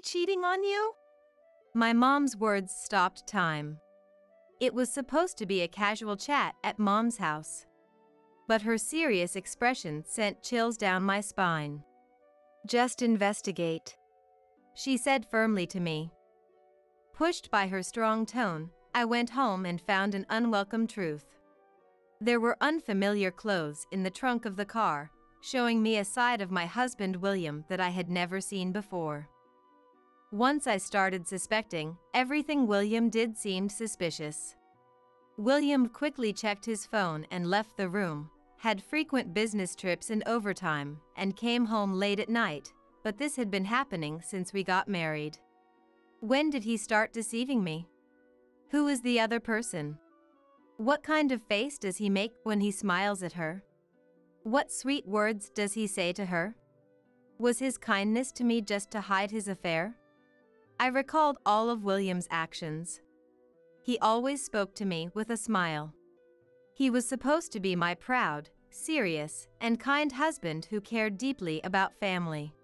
cheating on you?" My mom's words stopped time. It was supposed to be a casual chat at Mom's house. But her serious expression sent chills down my spine. "Just investigate," she said firmly to me. Pushed by her strong tone, I went home and found an unwelcome truth. There were unfamiliar clothes in the trunk of the car, showing me a side of my husband William that I had never seen before. Once I started suspecting, everything William did seemed suspicious. William quickly checked his phone and left the room, had frequent business trips and overtime, and came home late at night, but this had been happening since we got married. When did he start deceiving me? Who is the other person? What kind of face does he make when he smiles at her? What sweet words does he say to her? Was his kindness to me just to hide his affair? I recalled all of William's actions. He always spoke to me with a smile. He was supposed to be my proud, serious, and kind husband who cared deeply about family.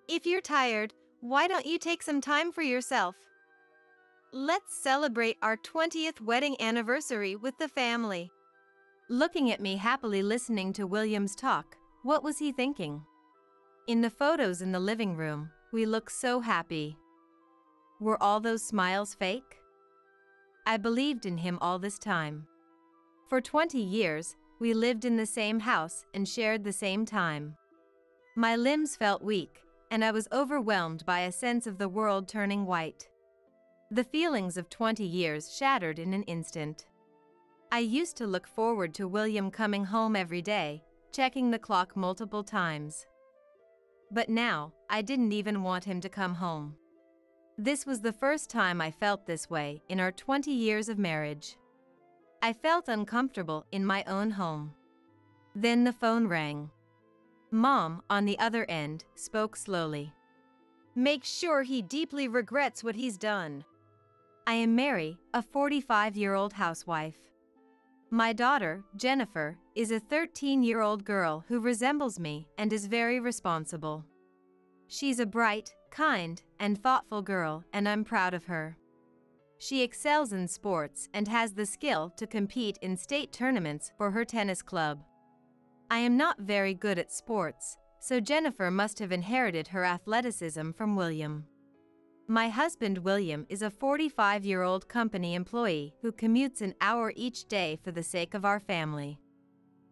"If you're tired, why don't you take some time for yourself? Let's celebrate our 20th wedding anniversary with the family." Looking at me happily listening to William's talk, what was he thinking? In the photos in the living room, we look so happy. Were all those smiles fake? I believed in him all this time. For 20 years, we lived in the same house and shared the same time. My limbs felt weak, and I was overwhelmed by a sense of the world turning white. The feelings of 20 years shattered in an instant. I used to look forward to William coming home every day, checking the clock multiple times. But now, I didn't even want him to come home. This was the first time I felt this way in our 20 years of marriage. I felt uncomfortable in my own home. Then the phone rang. Mom, on the other end, spoke slowly. "Make sure he deeply regrets what he's done." I am Mary, a 45-year-old housewife. My daughter, Jennifer, is a 13-year-old girl who resembles me and is very responsible. She's a bright, kind, and thoughtful girl, and I'm proud of her. She excels in sports and has the skill to compete in state tournaments for her tennis club. I am not very good at sports, so Jennifer must have inherited her athleticism from William. My husband William is a 45-year-old company employee who commutes an hour each day for the sake of our family.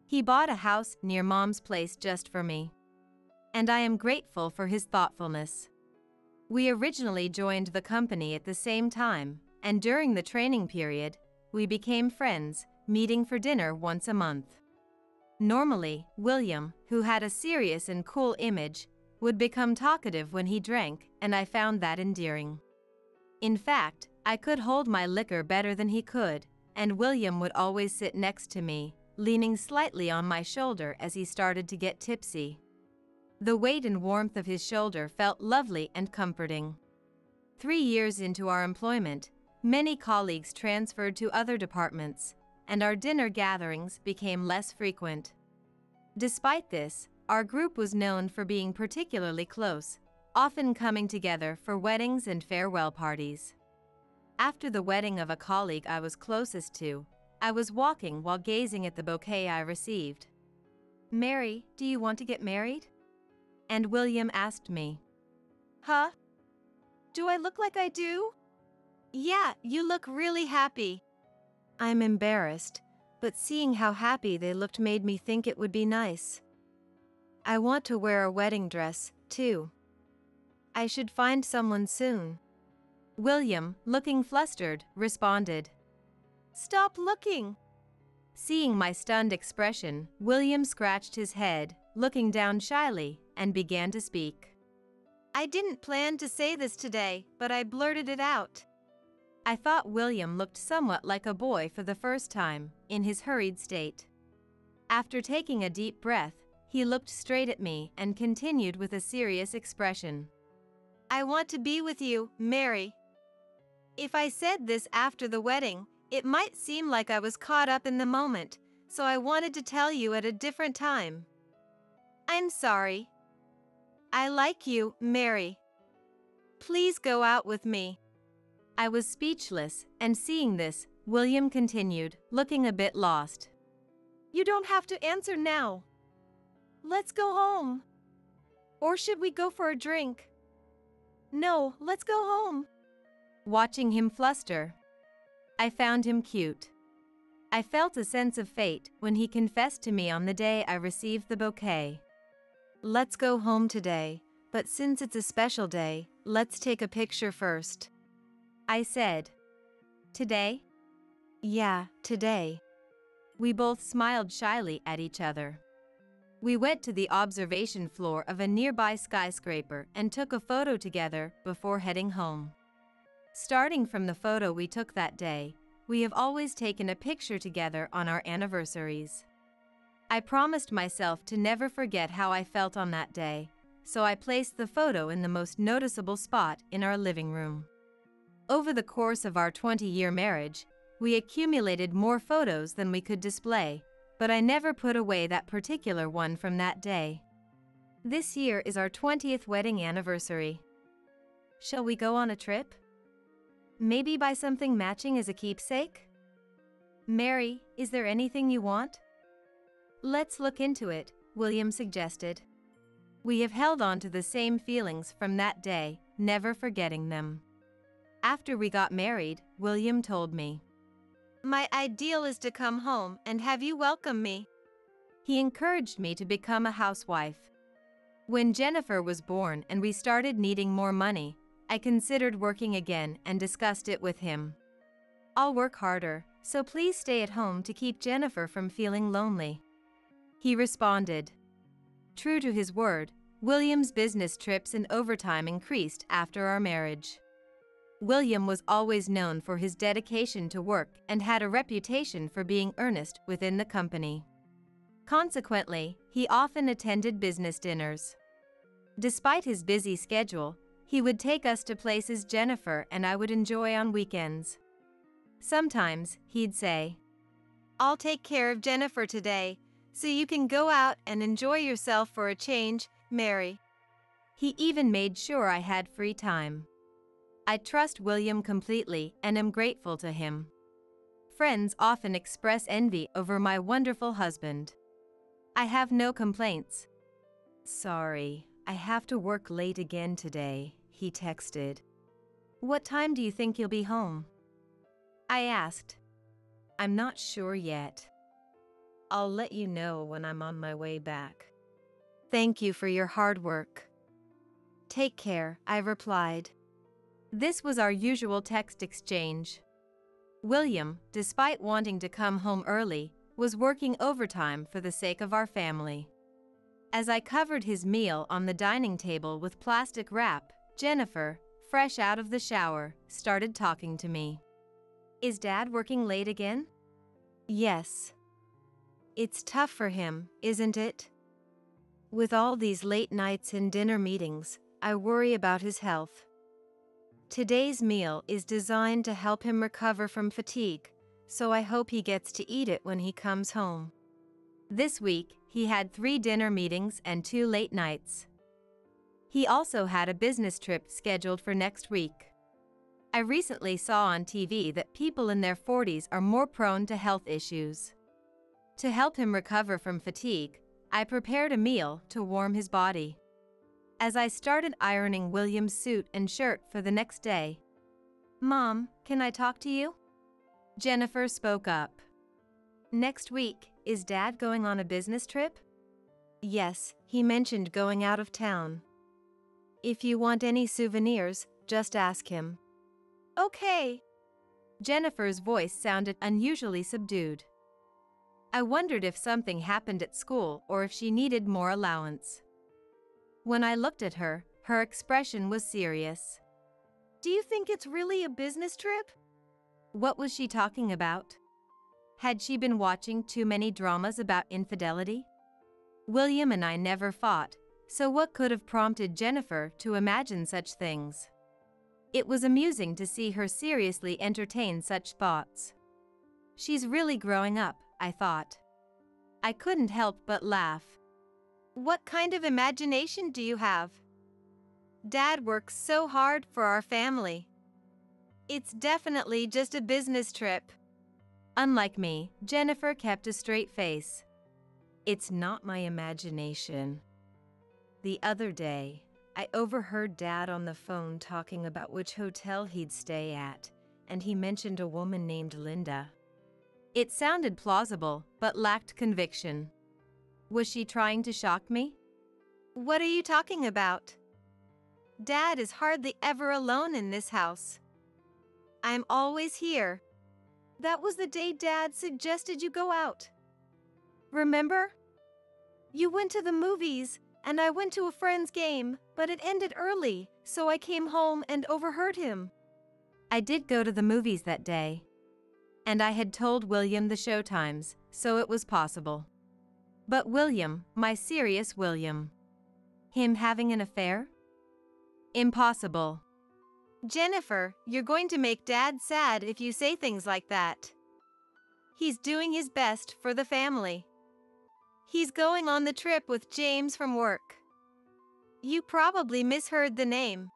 He bought a house near Mom's place just for me. And I am grateful for his thoughtfulness. We originally joined the company at the same time, and during the training period, we became friends, meeting for dinner once a month. Normally, William, who had a serious and cool image, would become talkative when he drank, and I found that endearing. In fact, I could hold my liquor better than he could, and William would always sit next to me, leaning slightly on my shoulder as he started to get tipsy. The weight and warmth of his shoulder felt lovely and comforting. 3 years into our employment, many colleagues transferred to other departments, and our dinner gatherings became less frequent. Despite this, our group was known for being particularly close, often coming together for weddings and farewell parties. After the wedding of a colleague I was closest to, I was walking while gazing at the bouquet I received. "Mary, do you want to get married?" And William asked me. "Huh? Do I look like I do?" "Yeah, you look really happy." I'm embarrassed, but seeing how happy they looked made me think it would be nice. I want to wear a wedding dress, too. I should find someone soon. William, looking flustered, responded. "Stop looking." Seeing my stunned expression, William scratched his head, looking down shyly, and began to speak. "I didn't plan to say this today, but I blurted it out." I thought William looked somewhat like a boy for the first time, in his hurried state. After taking a deep breath, he looked straight at me and continued with a serious expression. "I want to be with you, Mary. If I said this after the wedding, it might seem like I was caught up in the moment, so I wanted to tell you at a different time. I'm sorry. I like you, Mary. Please go out with me. I was speechless, and seeing this, William continued, looking a bit lost. You don't have to answer now. Let's go home. Or should we go for a drink? No, let's go home. Watching him fluster, I found him cute. I felt a sense of fate when he confessed to me on the day I received the bouquet. Let's go home today, but since it's a special day, let's take a picture first. I said. Today? Yeah, today. We both smiled shyly at each other. We went to the observation floor of a nearby skyscraper and took a photo together before heading home. Starting from the photo we took that day, we have always taken a picture together on our anniversaries. I promised myself to never forget how I felt on that day, so I placed the photo in the most noticeable spot in our living room. Over the course of our 20-year marriage, we accumulated more photos than we could display, but I never put away that particular one from that day. This year is our 20th wedding anniversary. Shall we go on a trip? Maybe buy something matching as a keepsake? Mary, is there anything you want? Let's look into it, William suggested. We have held on to the same feelings from that day, never forgetting them. After we got married, William told me, My ideal is to come home and have you welcome me. He encouraged me to become a housewife. When Jennifer was born and we started needing more money, I considered working again and discussed it with him. I'll work harder, so please stay at home to keep Jennifer from feeling lonely. He responded. True to his word, William's business trips and overtime increased after our marriage. William was always known for his dedication to work and had a reputation for being earnest within the company. Consequently, he often attended business dinners. Despite his busy schedule, he would take us to places Jennifer and I would enjoy on weekends. Sometimes, he'd say, I'll take care of Jennifer today, so you can go out and enjoy yourself for a change, Mary. He even made sure I had free time. I trust William completely and am grateful to him. Friends often express envy over my wonderful husband. I have no complaints. Sorry, I have to work late again today, he texted. What time do you think you'll be home? I asked. I'm not sure yet. I'll let you know when I'm on my way back. Thank you for your hard work. Take care, I replied. This was our usual text exchange. William, despite wanting to come home early, was working overtime for the sake of our family. As I covered his meal on the dining table with plastic wrap, Jennifer, fresh out of the shower, started talking to me. Is Dad working late again? Yes. It's tough for him, isn't it? With all these late nights and dinner meetings, I worry about his health. Today's meal is designed to help him recover from fatigue, so I hope he gets to eat it when he comes home. This week, he had 3 dinner meetings and 2 late nights. He also had a business trip scheduled for next week. I recently saw on TV that people in their 40s are more prone to health issues. To help him recover from fatigue, I prepared a meal to warm his body. As I started ironing William's suit and shirt for the next day, Mom, can I talk to you? Jennifer spoke up. Next week, is Dad going on a business trip? Yes, he mentioned going out of town. If you want any souvenirs, just ask him. Okay. Jennifer's voice sounded unusually subdued. I wondered if something happened at school or if she needed more allowance. When I looked at her, her expression was serious. Do you think it's really a business trip? What was she talking about? Had she been watching too many dramas about infidelity? William and I never fought, so what could have prompted Jennifer to imagine such things? It was amusing to see her seriously entertain such thoughts. She's really growing up, I thought. I couldn't help but laugh. What kind of imagination do you have? Dad works so hard for our family. It's definitely just a business trip. Unlike me, Jennifer kept a straight face. It's not my imagination. The other day, I overheard Dad on the phone talking about which hotel he'd stay at, and he mentioned a woman named Linda. It sounded plausible, but lacked conviction. Was she trying to shock me? What are you talking about? Dad is hardly ever alone in this house. I'm always here. That was the day Dad suggested you go out. Remember? You went to the movies, and I went to a friend's game, but it ended early, so I came home and overheard him. I did go to the movies that day. And I had told William the showtimes, so it was possible. But William, my serious William. Him having an affair? Impossible. Jennifer, you're going to make Dad sad if you say things like that. He's doing his best for the family. He's going on the trip with James from work. You probably misheard the name.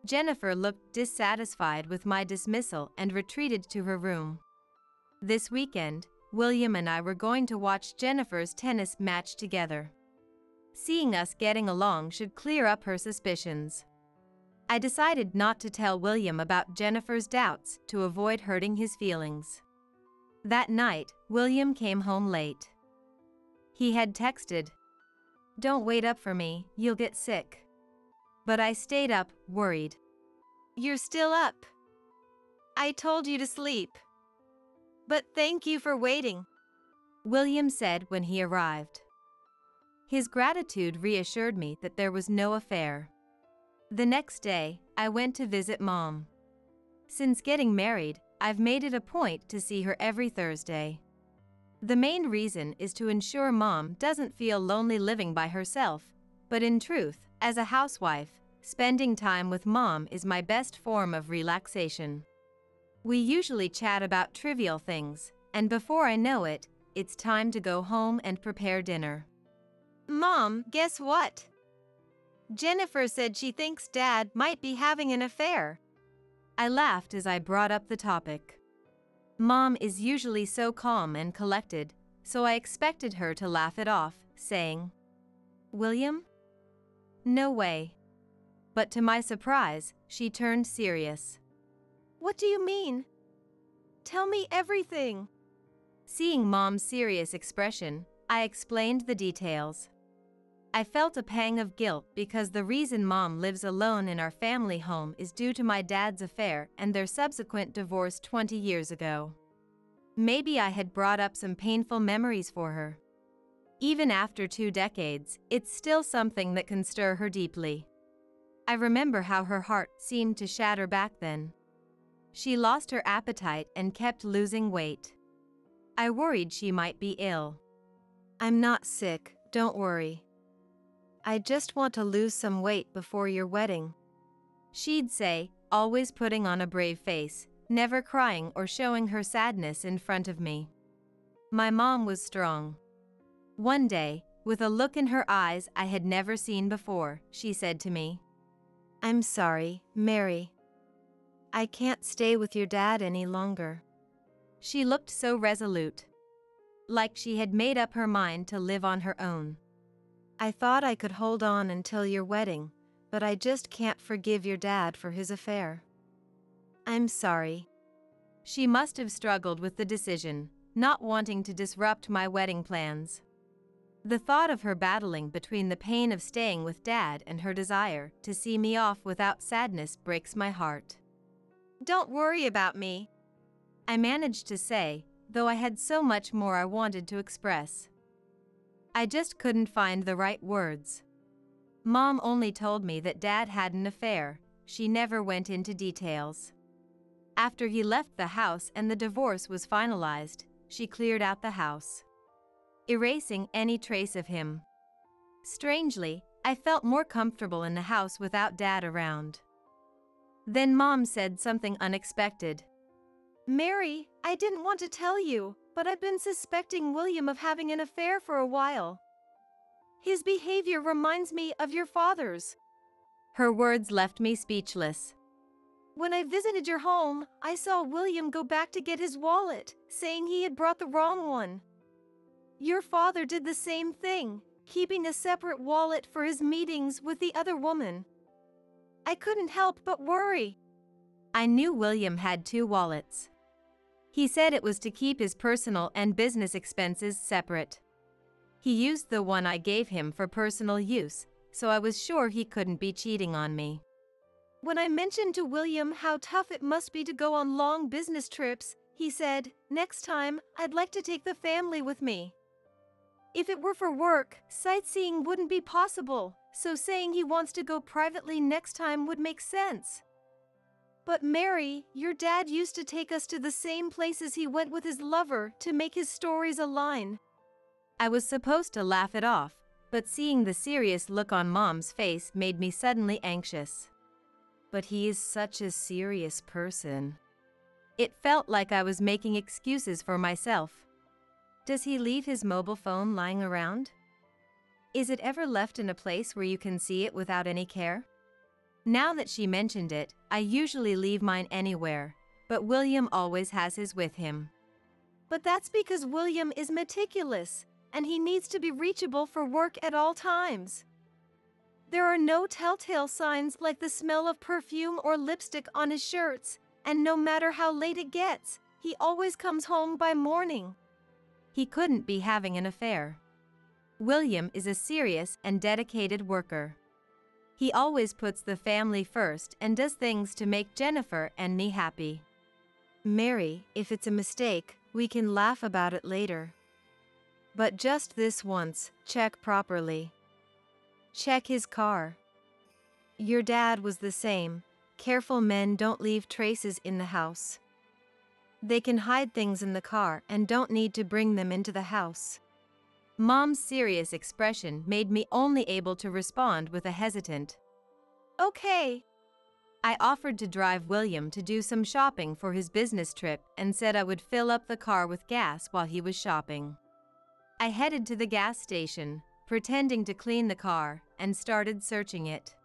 Jennifer looked dissatisfied with my dismissal and retreated to her room. This weekend, William and I were going to watch Jennifer's tennis match together. Seeing us getting along should clear up her suspicions. I decided not to tell William about Jennifer's doubts to avoid hurting his feelings. That night, William came home late. He had texted, "Don't wait up for me, you'll get sick." But I stayed up, worried. You're still up. I told you to sleep. But thank you for waiting, William said when he arrived. His gratitude reassured me that there was no affair. The next day, I went to visit Mom. Since getting married, I've made it a point to see her every Thursday. The main reason is to ensure Mom doesn't feel lonely living by herself, but in truth, as a housewife, spending time with Mom is my best form of relaxation. We usually chat about trivial things, and before I know it, it's time to go home and prepare dinner. Mom, guess what? Jennifer said she thinks Dad might be having an affair. I laughed as I brought up the topic. Mom is usually so calm and collected, so I expected her to laugh it off, saying, "William? No way." But to my surprise, she turned serious. What do you mean? Tell me everything. Seeing Mom's serious expression, I explained the details. I felt a pang of guilt because the reason Mom lives alone in our family home is due to my dad's affair and their subsequent divorce 20 years ago. Maybe I had brought up some painful memories for her. Even after 2 decades, it's still something that can stir her deeply. I remember how her heart seemed to shatter back then. She lost her appetite and kept losing weight. I worried she might be ill. I'm not sick, don't worry. I just want to lose some weight before your wedding, she'd say, always putting on a brave face, never crying or showing her sadness in front of me. My mom was strong. One day, with a look in her eyes I had never seen before, she said to me, I'm sorry, Mary. I can't stay with your dad any longer. She looked so resolute, like she had made up her mind to live on her own. I thought I could hold on until your wedding, but I just can't forgive your dad for his affair. I'm sorry. She must have struggled with the decision, not wanting to disrupt my wedding plans. The thought of her battling between the pain of staying with Dad and her desire to see me off without sadness breaks my heart. Don't worry about me, I managed to say, though I had so much more I wanted to express. I just couldn't find the right words. Mom only told me that Dad had an affair. She never went into details. After he left the house and the divorce was finalized, she cleared out the house, erasing any trace of him. Strangely, I felt more comfortable in the house without Dad around. Then Mom said something unexpected. Mary, I didn't want to tell you, but I've been suspecting William of having an affair for a while. His behavior reminds me of your father's. Her words left me speechless. When I visited your home, I saw William go back to get his wallet, saying he had brought the wrong one. Your father did the same thing, keeping a separate wallet for his meetings with the other woman. I couldn't help but worry. I knew William had 2 wallets. He said it was to keep his personal and business expenses separate. He used the one I gave him for personal use, so I was sure he couldn't be cheating on me. When I mentioned to William how tough it must be to go on long business trips, he said, "Next time, I'd like to take the family with me." If it were for work, sightseeing wouldn't be possible, so saying he wants to go privately next time would make sense. But Mary, your dad used to take us to the same places he went with his lover to make his stories align. I was supposed to laugh it off, but seeing the serious look on Mom's face made me suddenly anxious. But he is such a serious person. It felt like I was making excuses for myself. Does he leave his mobile phone lying around? Is it ever left in a place where you can see it without any care? Now that she mentioned it, I usually leave mine anywhere, but William always has his with him. But that's because William is meticulous, and he needs to be reachable for work at all times. There are no telltale signs like the smell of perfume or lipstick on his shirts, and no matter how late it gets, he always comes home by morning. He couldn't be having an affair. William is a serious and dedicated worker. He always puts the family first and does things to make Jennifer and me happy. Mary, if it's a mistake, we can laugh about it later. But just this once, check properly. Check his car. Your dad was the same. Careful men don't leave traces in the house. They can hide things in the car and don't need to bring them into the house. Mom's serious expression made me only able to respond with a hesitant, "Okay." I offered to drive William to do some shopping for his business trip and said I would fill up the car with gas while he was shopping. I headed to the gas station, pretending to clean the car, and started searching it.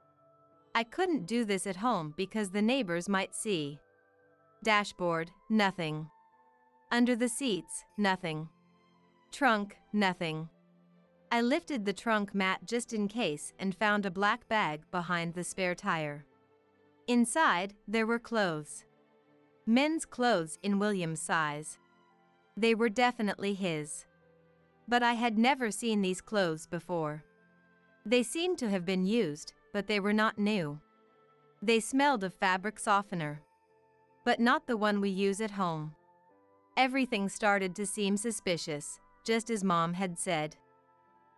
I couldn't do this at home because the neighbors might see. Dashboard, nothing. Under the seats, nothing. Trunk, nothing. I lifted the trunk mat just in case and found a black bag behind the spare tire. Inside, there were clothes. Men's clothes in William's size. They were definitely his. But I had never seen these clothes before. They seemed to have been used, but they were not new. They smelled of fabric softener. But not the one we use at home. Everything started to seem suspicious, just as Mom had said.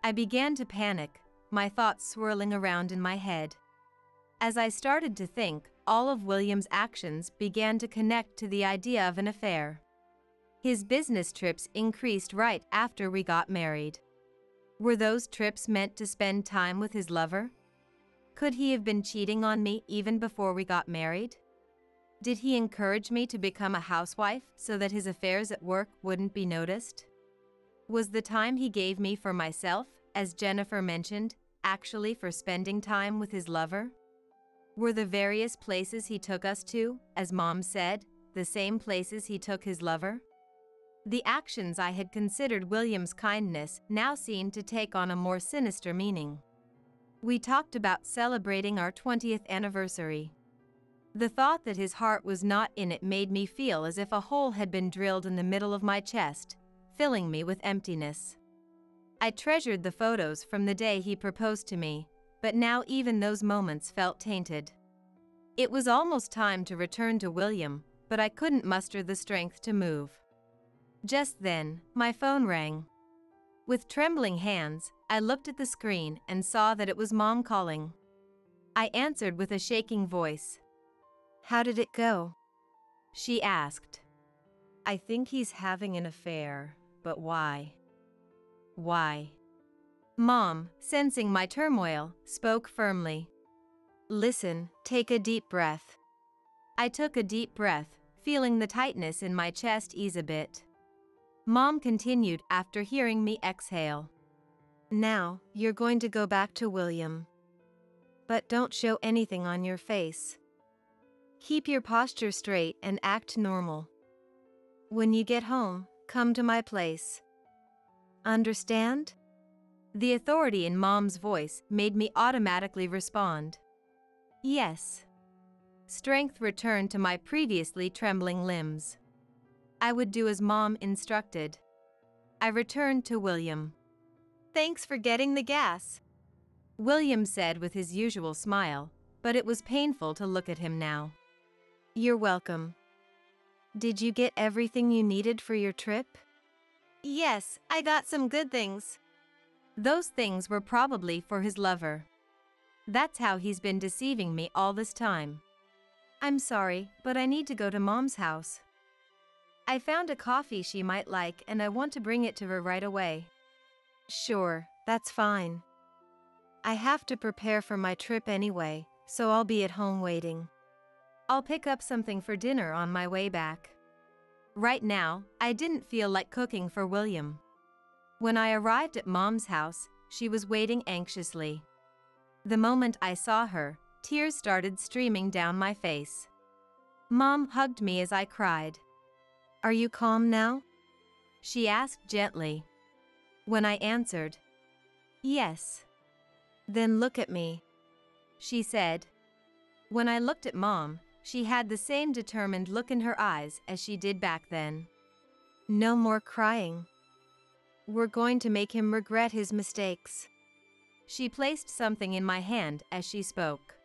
I began to panic, my thoughts swirling around in my head. As I started to think, all of William's actions began to connect to the idea of an affair. His business trips increased right after we got married. Were those trips meant to spend time with his lover? Could he have been cheating on me even before we got married? Did he encourage me to become a housewife so that his affairs at work wouldn't be noticed? Was the time he gave me for myself, as Jennifer mentioned, actually for spending time with his lover? Were the various places he took us to, as Mom said, the same places he took his lover? The actions I had considered William's kindness now seemed to take on a more sinister meaning. We talked about celebrating our 20th anniversary. The thought that his heart was not in it made me feel as if a hole had been drilled in the middle of my chest, filling me with emptiness. I treasured the photos from the day he proposed to me, but now even those moments felt tainted. It was almost time to return to William, but I couldn't muster the strength to move. Just then, my phone rang. With trembling hands, I looked at the screen and saw that it was Mom calling. I answered with a shaking voice. "How did it go?" She asked. "I think he's having an affair, but why?" Why? Mom, sensing my turmoil, spoke firmly. "Listen, take a deep breath." I took a deep breath, feeling the tightness in my chest ease a bit. Mom continued after hearing me exhale. "Now, you're going to go back to William. but don't show anything on your face. Keep your posture straight and act normal. When you get home, come to my place. Understand? The authority in Mom's voice made me automatically respond. Yes. Strength returned to my previously trembling limbs. I would do as Mom instructed. I returned to William. Thanks for getting the gas, William said with his usual smile, but it was painful to look at him now. You're welcome. Did you get everything you needed for your trip? Yes, I got some good things. Those things were probably for his lover. That's how he's been deceiving me all this time. I'm sorry, but I need to go to Mom's house. I found a coffee she might like and I want to bring it to her right away. Sure, that's fine. I have to prepare for my trip anyway, so I'll be at home waiting. I'll pick up something for dinner on my way back. Right now, I didn't feel like cooking for William. When I arrived at Mom's house, she was waiting anxiously. The moment I saw her, tears started streaming down my face. Mom hugged me as I cried. Are you calm now? She asked gently. When I answered, yes. Then look at me, she said. When I looked at Mom, she had the same determined look in her eyes as she did back then. No more crying. We're going to make him regret his mistakes. She placed something in my hand as she spoke.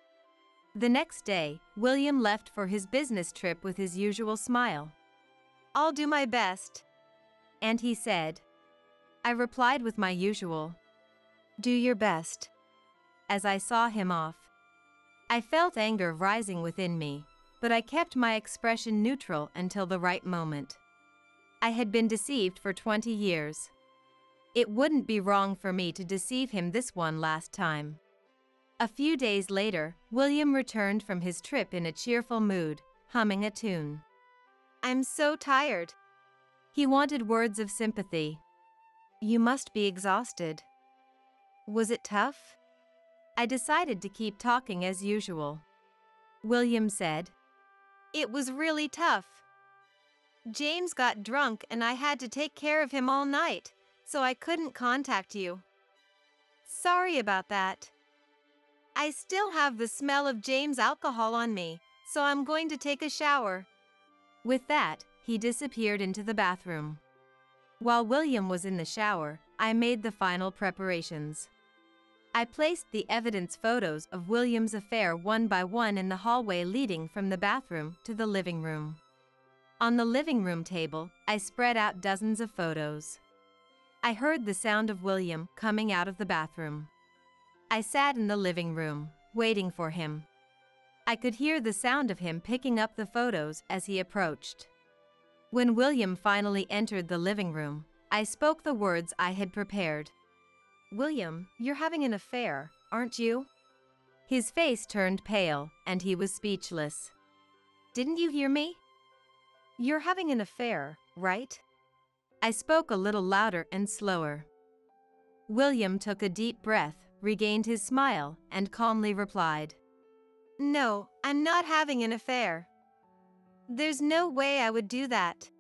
The next day, William left for his business trip with his usual smile. I'll do my best. And he said. I replied with my usual. Do your best. As I saw him off. I felt anger rising within me, but I kept my expression neutral until the right moment. I had been deceived for 20 years. It wouldn't be wrong for me to deceive him this one last time. A few days later, William returned from his trip in a cheerful mood, humming a tune. I'm so tired. He wanted words of sympathy. You must be exhausted. Was it tough? I decided to keep talking as usual. William said. It was really tough. James got drunk and I had to take care of him all night, so I couldn't contact you. Sorry about that. I still have the smell of James' alcohol on me, so I'm going to take a shower. With that, he disappeared into the bathroom. While William was in the shower, I made the final preparations. I placed the evidence photos of William's affair one by one in the hallway leading from the bathroom to the living room. On the living room table, I spread out dozens of photos. I heard the sound of William coming out of the bathroom. I sat in the living room, waiting for him. I could hear the sound of him picking up the photos as he approached. When William finally entered the living room, I spoke the words I had prepared. William, you're having an affair, aren't you? His face turned pale, and he was speechless. Didn't you hear me? You're having an affair, right? I spoke a little louder and slower. William took a deep breath, regained his smile, and calmly replied. No, I'm not having an affair. There's no way I would do that.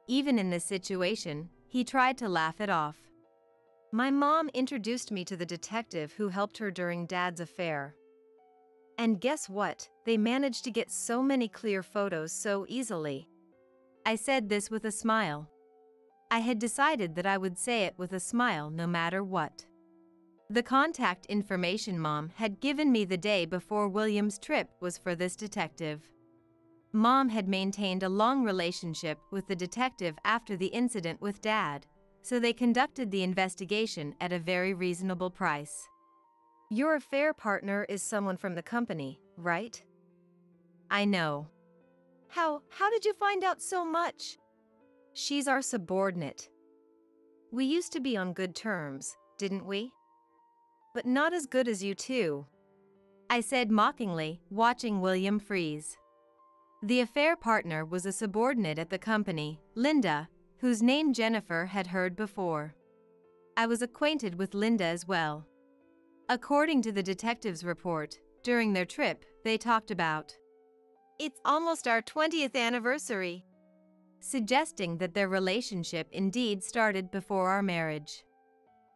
Even in this situation, he tried to laugh it off. My mom introduced me to the detective who helped her during Dad's affair. And guess what? They managed to get so many clear photos so easily. I said this with a smile. I had decided that I would say it with a smile no matter what. The contact information Mom had given me the day before William's trip was for this detective. Mom had maintained a long relationship with the detective after the incident with Dad, so they conducted the investigation at a very reasonable price. Your affair partner is someone from the company, right? I know. How did you find out so much? She's our subordinate. We used to be on good terms, didn't we? But not as good as you two, I said mockingly, watching William freeze. The affair partner was a subordinate at the company, Linda, whose name Jennifer had heard before. I was acquainted with Linda as well. According to the detective's report, during their trip, they talked about It's almost our 20th anniversary. suggesting that their relationship indeed started before our marriage.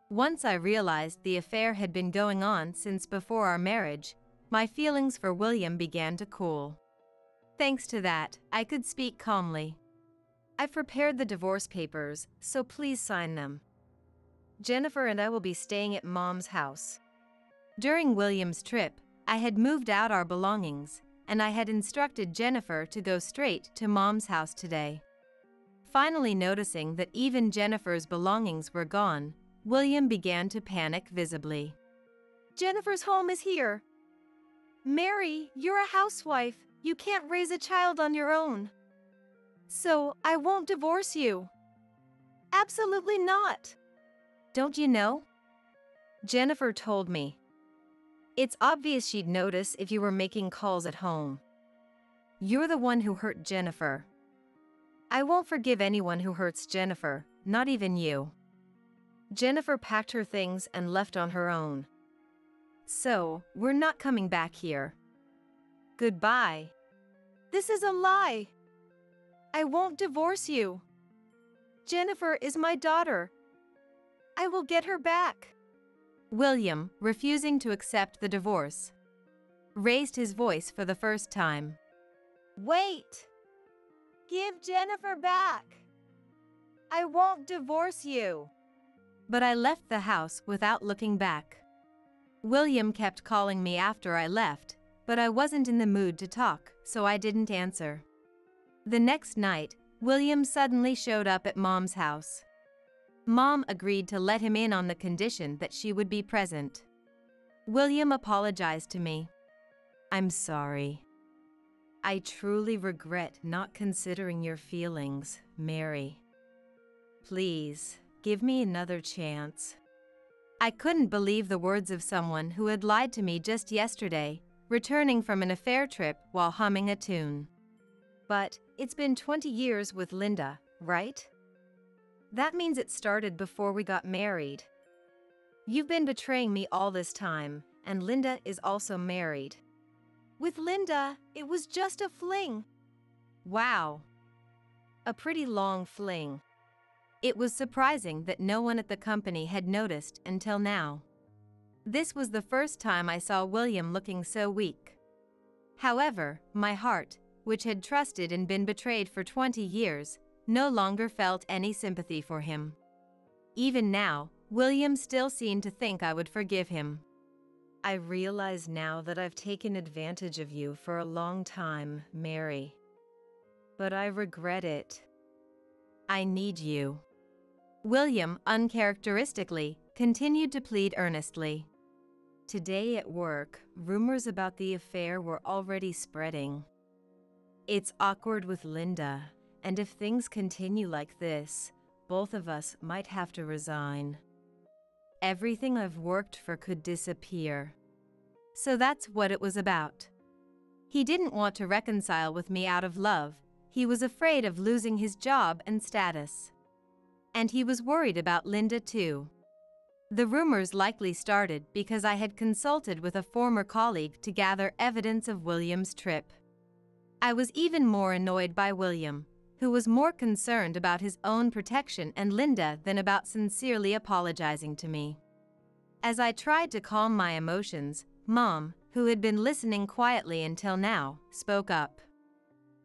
Once I realized the affair had been going on since before our marriage, my feelings for William began to cool. Thanks to that, I could speak calmly. I've prepared the divorce papers, so please sign them. Jennifer and I will be staying at Mom's house. During William's trip, I had moved out our belongings, and I had instructed Jennifer to go straight to Mom's house today. Finally noticing that even Jennifer's belongings were gone, William began to panic visibly. Jennifer's home is here. Mary, you're a housewife. You can't raise a child on your own. So, I won't divorce you. Absolutely not. Don't you know? Jennifer told me. It's obvious she'd notice if you were making calls at home. You're the one who hurt Jennifer. I won't forgive anyone who hurts Jennifer, not even you. Jennifer packed her things and left on her own. So, we're not coming back here. Goodbye. This is a lie. I won't divorce you. Jennifer is my daughter. I will get her back. William, refusing to accept the divorce, raised his voice for the first time. Wait! Give Jennifer back. I won't divorce you. But I left the house without looking back. William kept calling me after I left, but I wasn't in the mood to talk, so I didn't answer. The next night, William suddenly showed up at Mom's house. Mom agreed to let him in on the condition that she would be present. William apologized to me. I'm sorry. I truly regret not considering your feelings, Mary. Please, give me another chance. I couldn't believe the words of someone who had lied to me just yesterday, returning from an affair trip while humming a tune. But it's been 20 years with Linda, right? That means it started before we got married. You've been betraying me all this time, and Linda is also married. With Linda, it was just a fling. Wow. A pretty long fling. It was surprising that no one at the company had noticed until now. This was the first time I saw William looking so weak. However, my heart, which had trusted and been betrayed for 20 years, no longer felt any sympathy for him. Even now, William still seemed to think I would forgive him. I realize now that I've taken advantage of you for a long time, Mary. But I regret it. I need you. William, uncharacteristically, continued to plead earnestly. Today at work, rumors about the affair were already spreading. It's awkward with Linda, and if things continue like this, both of us might have to resign. Everything I've worked for could disappear. So that's what it was about. He didn't want to reconcile with me out of love. He was afraid of losing his job and status. And he was worried about Linda too. The rumors likely started because I had consulted with a former colleague to gather evidence of William's trip. I was even more annoyed by William, who was more concerned about his own protection and Linda than about sincerely apologizing to me. As I tried to calm my emotions, Mom, who had been listening quietly until now, spoke up.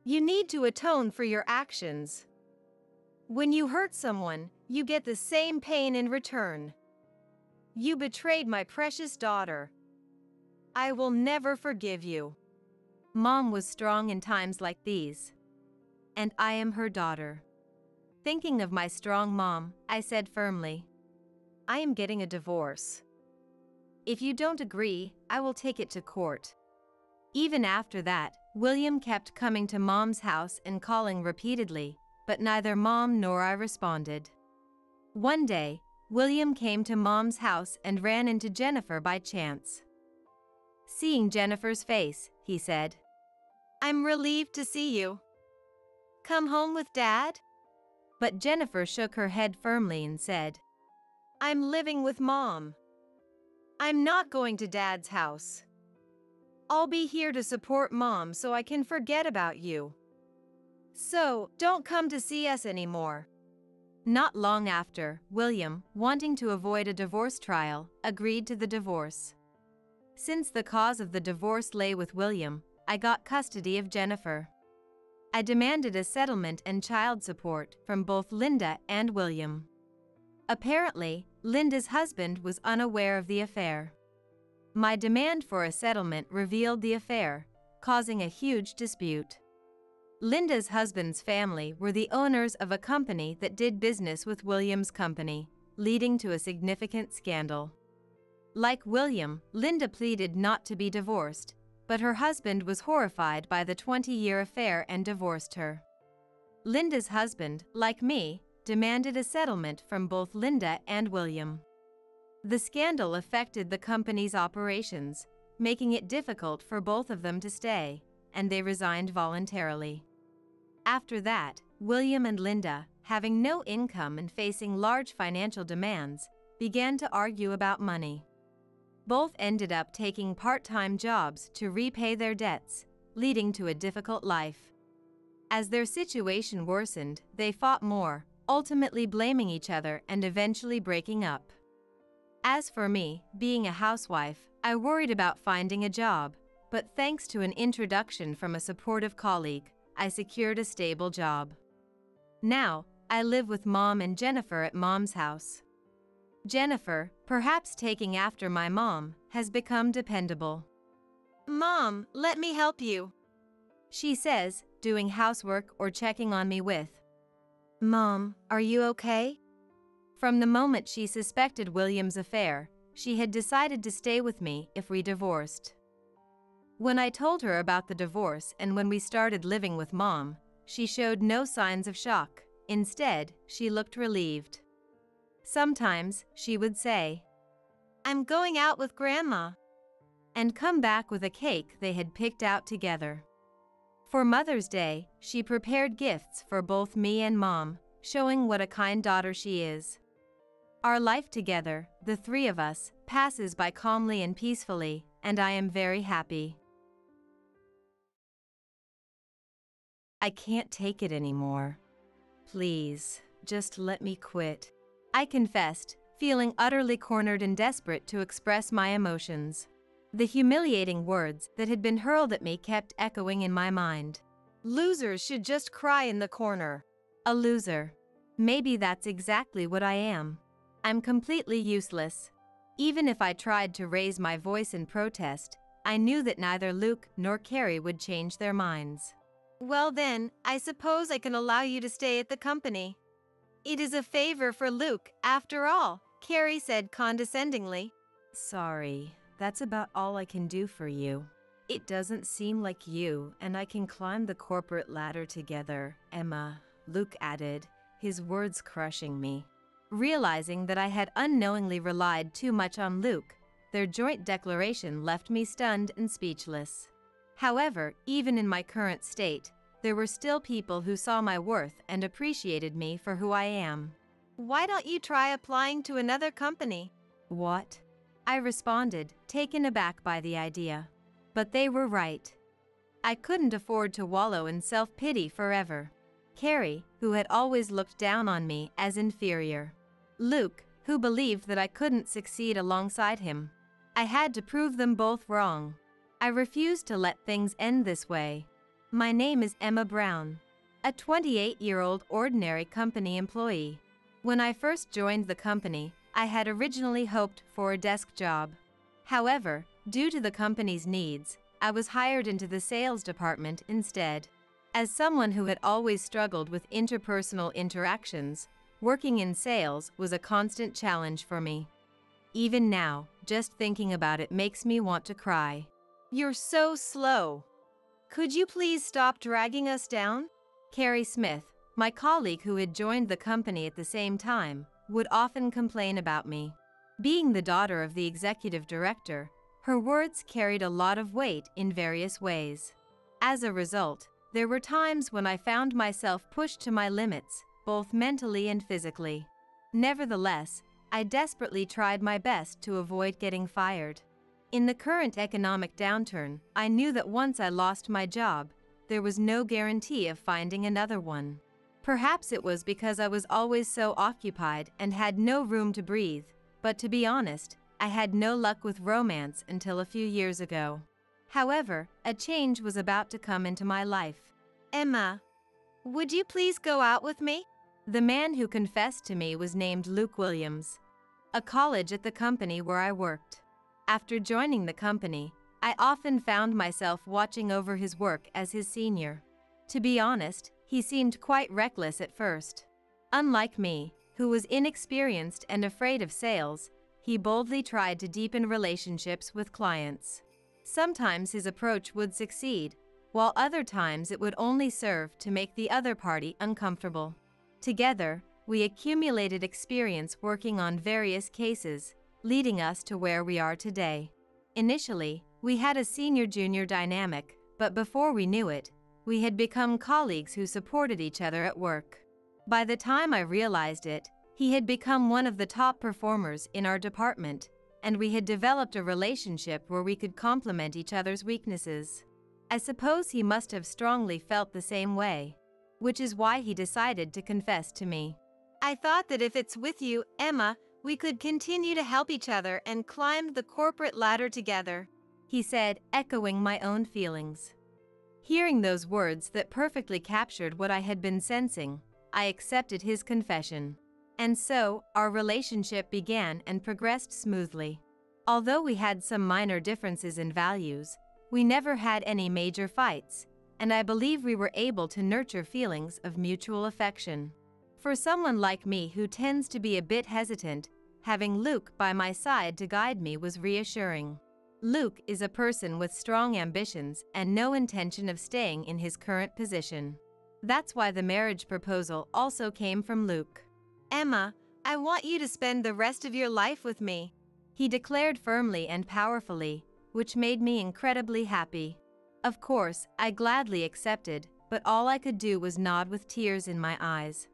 You need to atone for your actions. When you hurt someone, you get the same pain in return. You betrayed my precious daughter. I will never forgive you. Mom was strong in times like these. And I am her daughter. Thinking of my strong mom, I said firmly, I am getting a divorce. If you don't agree, I will take it to court. Even after that, William kept coming to Mom's house and calling repeatedly, but neither Mom nor I responded. One day, William came to Mom's house and ran into Jennifer by chance. Seeing Jennifer's face, he said, I'm relieved to see you. Come home with Dad? But Jennifer shook her head firmly and said, I'm living with Mom. I'm not going to Dad's house. I'll be here to support Mom so I can forget about you. So, don't come to see us anymore. Not long after, William, wanting to avoid a divorce trial, agreed to the divorce. Since the cause of the divorce lay with William, I got custody of Jennifer. I demanded a settlement and child support from both Linda and William. Apparently, Linda's husband was unaware of the affair. My demand for a settlement revealed the affair, causing a huge dispute. Linda's husband's family were the owners of a company that did business with William's company, leading to a significant scandal. Like William, Linda pleaded not to be divorced, but her husband was horrified by the 20-year affair and divorced her. Linda's husband, like me, demanded a settlement from both Linda and William. The scandal affected the company's operations, making it difficult for both of them to stay, and they resigned voluntarily. After that, William and Linda, having no income and facing large financial demands, began to argue about money. Both ended up taking part-time jobs to repay their debts, leading to a difficult life. As their situation worsened, they fought more, ultimately blaming each other and eventually breaking up. As for me, being a housewife, I worried about finding a job, but thanks to an introduction from a supportive colleague, I secured a stable job. Now, I live with Mom and Jennifer at Mom's house. Jennifer, perhaps taking after my mom, has become dependable. Mom, let me help you, she says, doing housework or checking on me with. Mom, are you okay? From the moment she suspected William's affair, she had decided to stay with me if we divorced. When I told her about the divorce and when we started living with Mom, she showed no signs of shock. Instead, she looked relieved. Sometimes, she would say, I'm going out with Grandma, and come back with a cake they had picked out together. For Mother's Day, she prepared gifts for both me and Mom, showing what a kind daughter she is. Our life together, the three of us, passes by calmly and peacefully, and I am very happy. I can't take it anymore. Please, just let me quit, I confessed, feeling utterly cornered and desperate to express my emotions. The humiliating words that had been hurled at me kept echoing in my mind. Losers should just cry in the corner. A loser. Maybe that's exactly what I am. I'm completely useless. Even if I tried to raise my voice in protest, I knew that neither Luke nor Carrie would change their minds. Well then, I suppose I can allow you to stay at the company. It is a favor for Luke, after all, Carrie said condescendingly. Sorry, that's about all I can do for you. It doesn't seem like you and I can climb the corporate ladder together, Emma, Luke added, his words crushing me. Realizing that I had unknowingly relied too much on Luke, their joint declaration left me stunned and speechless. However, even in my current state, there were still people who saw my worth and appreciated me for who I am. Why don't you try applying to another company? What? I responded, taken aback by the idea. But they were right. I couldn't afford to wallow in self-pity forever. Carrie, who had always looked down on me as inferior. Luke, who believed that I couldn't succeed alongside him. I had to prove them both wrong. I refused to let things end this way. My name is Emma Brown, a 28-year-old ordinary company employee. When I first joined the company, I had originally hoped for a desk job. However, due to the company's needs, I was hired into the sales department instead. As someone who had always struggled with interpersonal interactions, working in sales was a constant challenge for me. Even now, just thinking about it makes me want to cry. You're so slow. Could you please stop dragging us down? Carrie Smith, my colleague who had joined the company at the same time, would often complain about me. Being the daughter of the executive director, her words carried a lot of weight in various ways. As a result, there were times when I found myself pushed to my limits, both mentally and physically. Nevertheless, I desperately tried my best to avoid getting fired. In the current economic downturn, I knew that once I lost my job, there was no guarantee of finding another one. Perhaps it was because I was always so occupied and had no room to breathe, but to be honest, I had no luck with romance until a few years ago. However, a change was about to come into my life. Emma, would you please go out with me? The man who confessed to me was named Luke Williams, a college at the company where I worked. After joining the company, I often found myself watching over his work as his senior. To be honest, he seemed quite reckless at first. Unlike me, who was inexperienced and afraid of sales, he boldly tried to deepen relationships with clients. Sometimes his approach would succeed, while other times it would only serve to make the other party uncomfortable. Together, we accumulated experience working on various cases, leading us to where we are today. Initially, we had a senior-junior dynamic, but before we knew it, we had become colleagues who supported each other at work. By the time I realized it, he had become one of the top performers in our department, and we had developed a relationship where we could complement each other's weaknesses. I suppose he must have strongly felt the same way, which is why he decided to confess to me. I thought that if it's with you, Emma, we could continue to help each other and climb the corporate ladder together, he said, echoing my own feelings. Hearing those words that perfectly captured what I had been sensing, I accepted his confession. And so, our relationship began and progressed smoothly. Although we had some minor differences in values, we never had any major fights, and I believe we were able to nurture feelings of mutual affection. For someone like me who tends to be a bit hesitant, having Luke by my side to guide me was reassuring. Luke is a person with strong ambitions and no intention of staying in his current position. That's why the marriage proposal also came from Luke. Emma, I want you to spend the rest of your life with me, he declared firmly and powerfully, which made me incredibly happy. Of course, I gladly accepted, but all I could do was nod with tears in my eyes.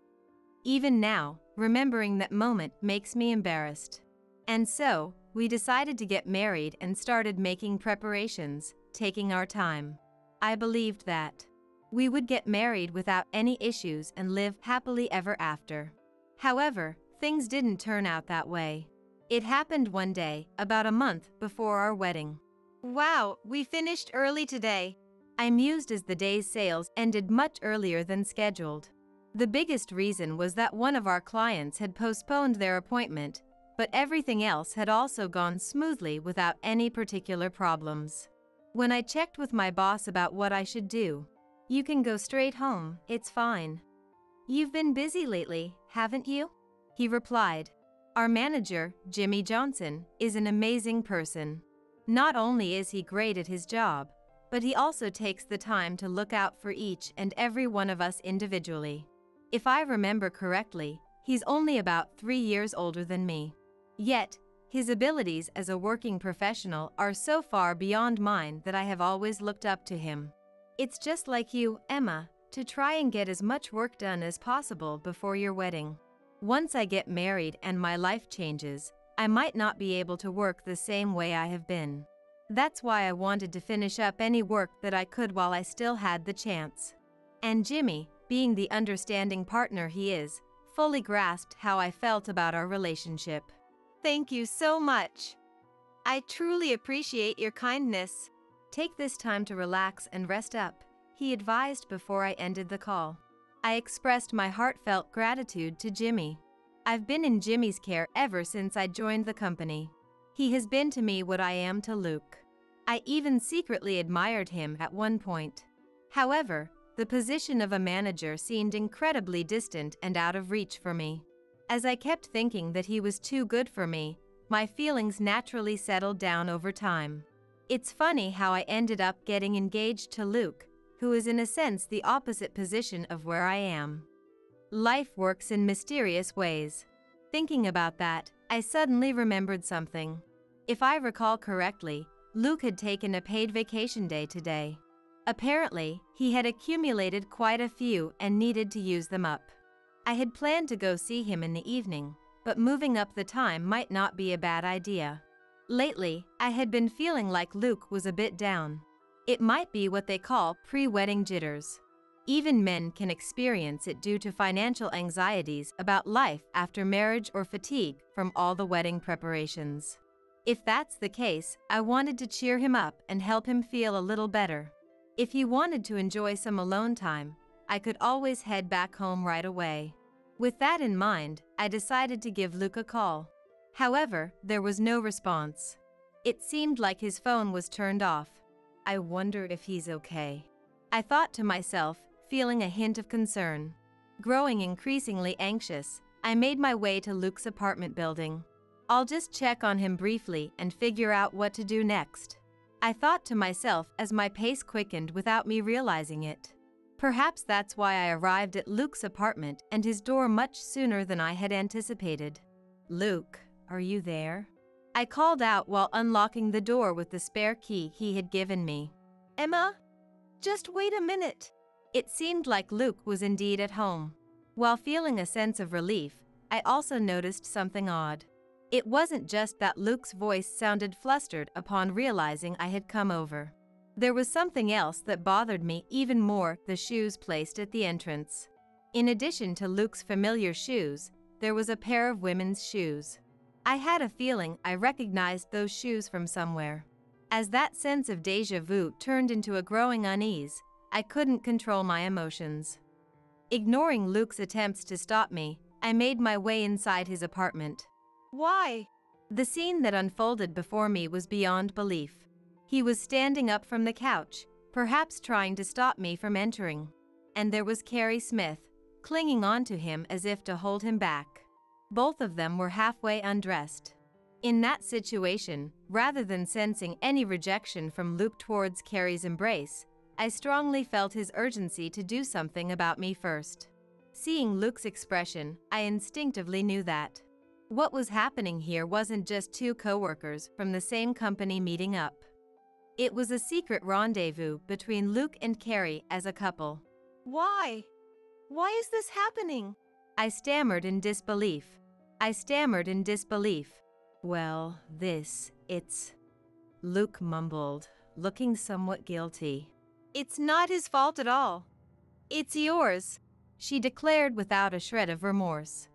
Even now, remembering that moment makes me embarrassed. And so, we decided to get married and started making preparations, taking our time. I believed that we would get married without any issues and live happily ever after. However, things didn't turn out that way. It happened one day, about a month before our wedding. Wow, we finished early today, I mused as the day's sales ended much earlier than scheduled. The biggest reason was that one of our clients had postponed their appointment, but everything else had also gone smoothly without any particular problems. When I checked with my boss about what I should do, "You can go straight home, it's fine. You've been busy lately, haven't you?" he replied. Our manager, Jimmy Johnson, is an amazing person. Not only is he great at his job, but he also takes the time to look out for each and every one of us individually. If I remember correctly, he's only about 3 years older than me. Yet, his abilities as a working professional are so far beyond mine that I have always looked up to him. It's just like you, Emma, to try and get as much work done as possible before your wedding. Once I get married and my life changes, I might not be able to work the same way I have been. That's why I wanted to finish up any work that I could while I still had the chance. And Jimmy, being the understanding partner he is, fully grasped how I felt about our relationship. Thank you so much. I truly appreciate your kindness. Take this time to relax and rest up, he advised before I ended the call. I expressed my heartfelt gratitude to Jimmy. I've been in Jimmy's care ever since I joined the company. He has been to me what I am to Luke. I even secretly admired him at one point. However, the position of a manager seemed incredibly distant and out of reach for me. As I kept thinking that he was too good for me, my feelings naturally settled down over time. It's funny how I ended up getting engaged to Luke, who is in a sense the opposite position of where I am. Life works in mysterious ways. Thinking about that, I suddenly remembered something. If I recall correctly, Luke had taken a paid vacation day today. Apparently, he had accumulated quite a few and needed to use them up. I had planned to go see him in the evening, but moving up the time might not be a bad idea. Lately, I had been feeling like Luke was a bit down. It might be what they call pre-wedding jitters. Even men can experience it due to financial anxieties about life after marriage or fatigue from all the wedding preparations. If that's the case, I wanted to cheer him up and help him feel a little better. If he wanted to enjoy some alone time, I could always head back home right away. With that in mind, I decided to give Luke a call. However, there was no response. It seemed like his phone was turned off. I wonder if he's okay, I thought to myself, feeling a hint of concern. Growing increasingly anxious, I made my way to Luke's apartment building. I'll just check on him briefly and figure out what to do next, I thought to myself as my pace quickened without me realizing it. Perhaps that's why I arrived at Luke's apartment and his door much sooner than I had anticipated. "Luke, are you there?" I called out while unlocking the door with the spare key he had given me. "Emma? Just wait a minute." It seemed like Luke was indeed at home. While feeling a sense of relief, I also noticed something odd. It wasn't just that Luke's voice sounded flustered upon realizing I had come over. There was something else that bothered me even more: the shoes placed at the entrance. In addition to Luke's familiar shoes, there was a pair of women's shoes. I had a feeling I recognized those shoes from somewhere. As that sense of déjà vu turned into a growing unease, I couldn't control my emotions. Ignoring Luke's attempts to stop me, I made my way inside his apartment. "Why?" The scene that unfolded before me was beyond belief. He was standing up from the couch, perhaps trying to stop me from entering. And there was Carrie Smith, clinging onto him as if to hold him back. Both of them were halfway undressed. In that situation, rather than sensing any rejection from Luke towards Carrie's embrace, I strongly felt his urgency to do something about me first. Seeing Luke's expression, I instinctively knew that what was happening here wasn't just two coworkers from the same company meeting up. It was a secret rendezvous between Luke and Carrie as a couple. "Why? Why is this happening?" I stammered in disbelief. "Well, it's..." Luke mumbled, looking somewhat guilty. "It's not his fault at all. It's yours," she declared without a shred of remorse.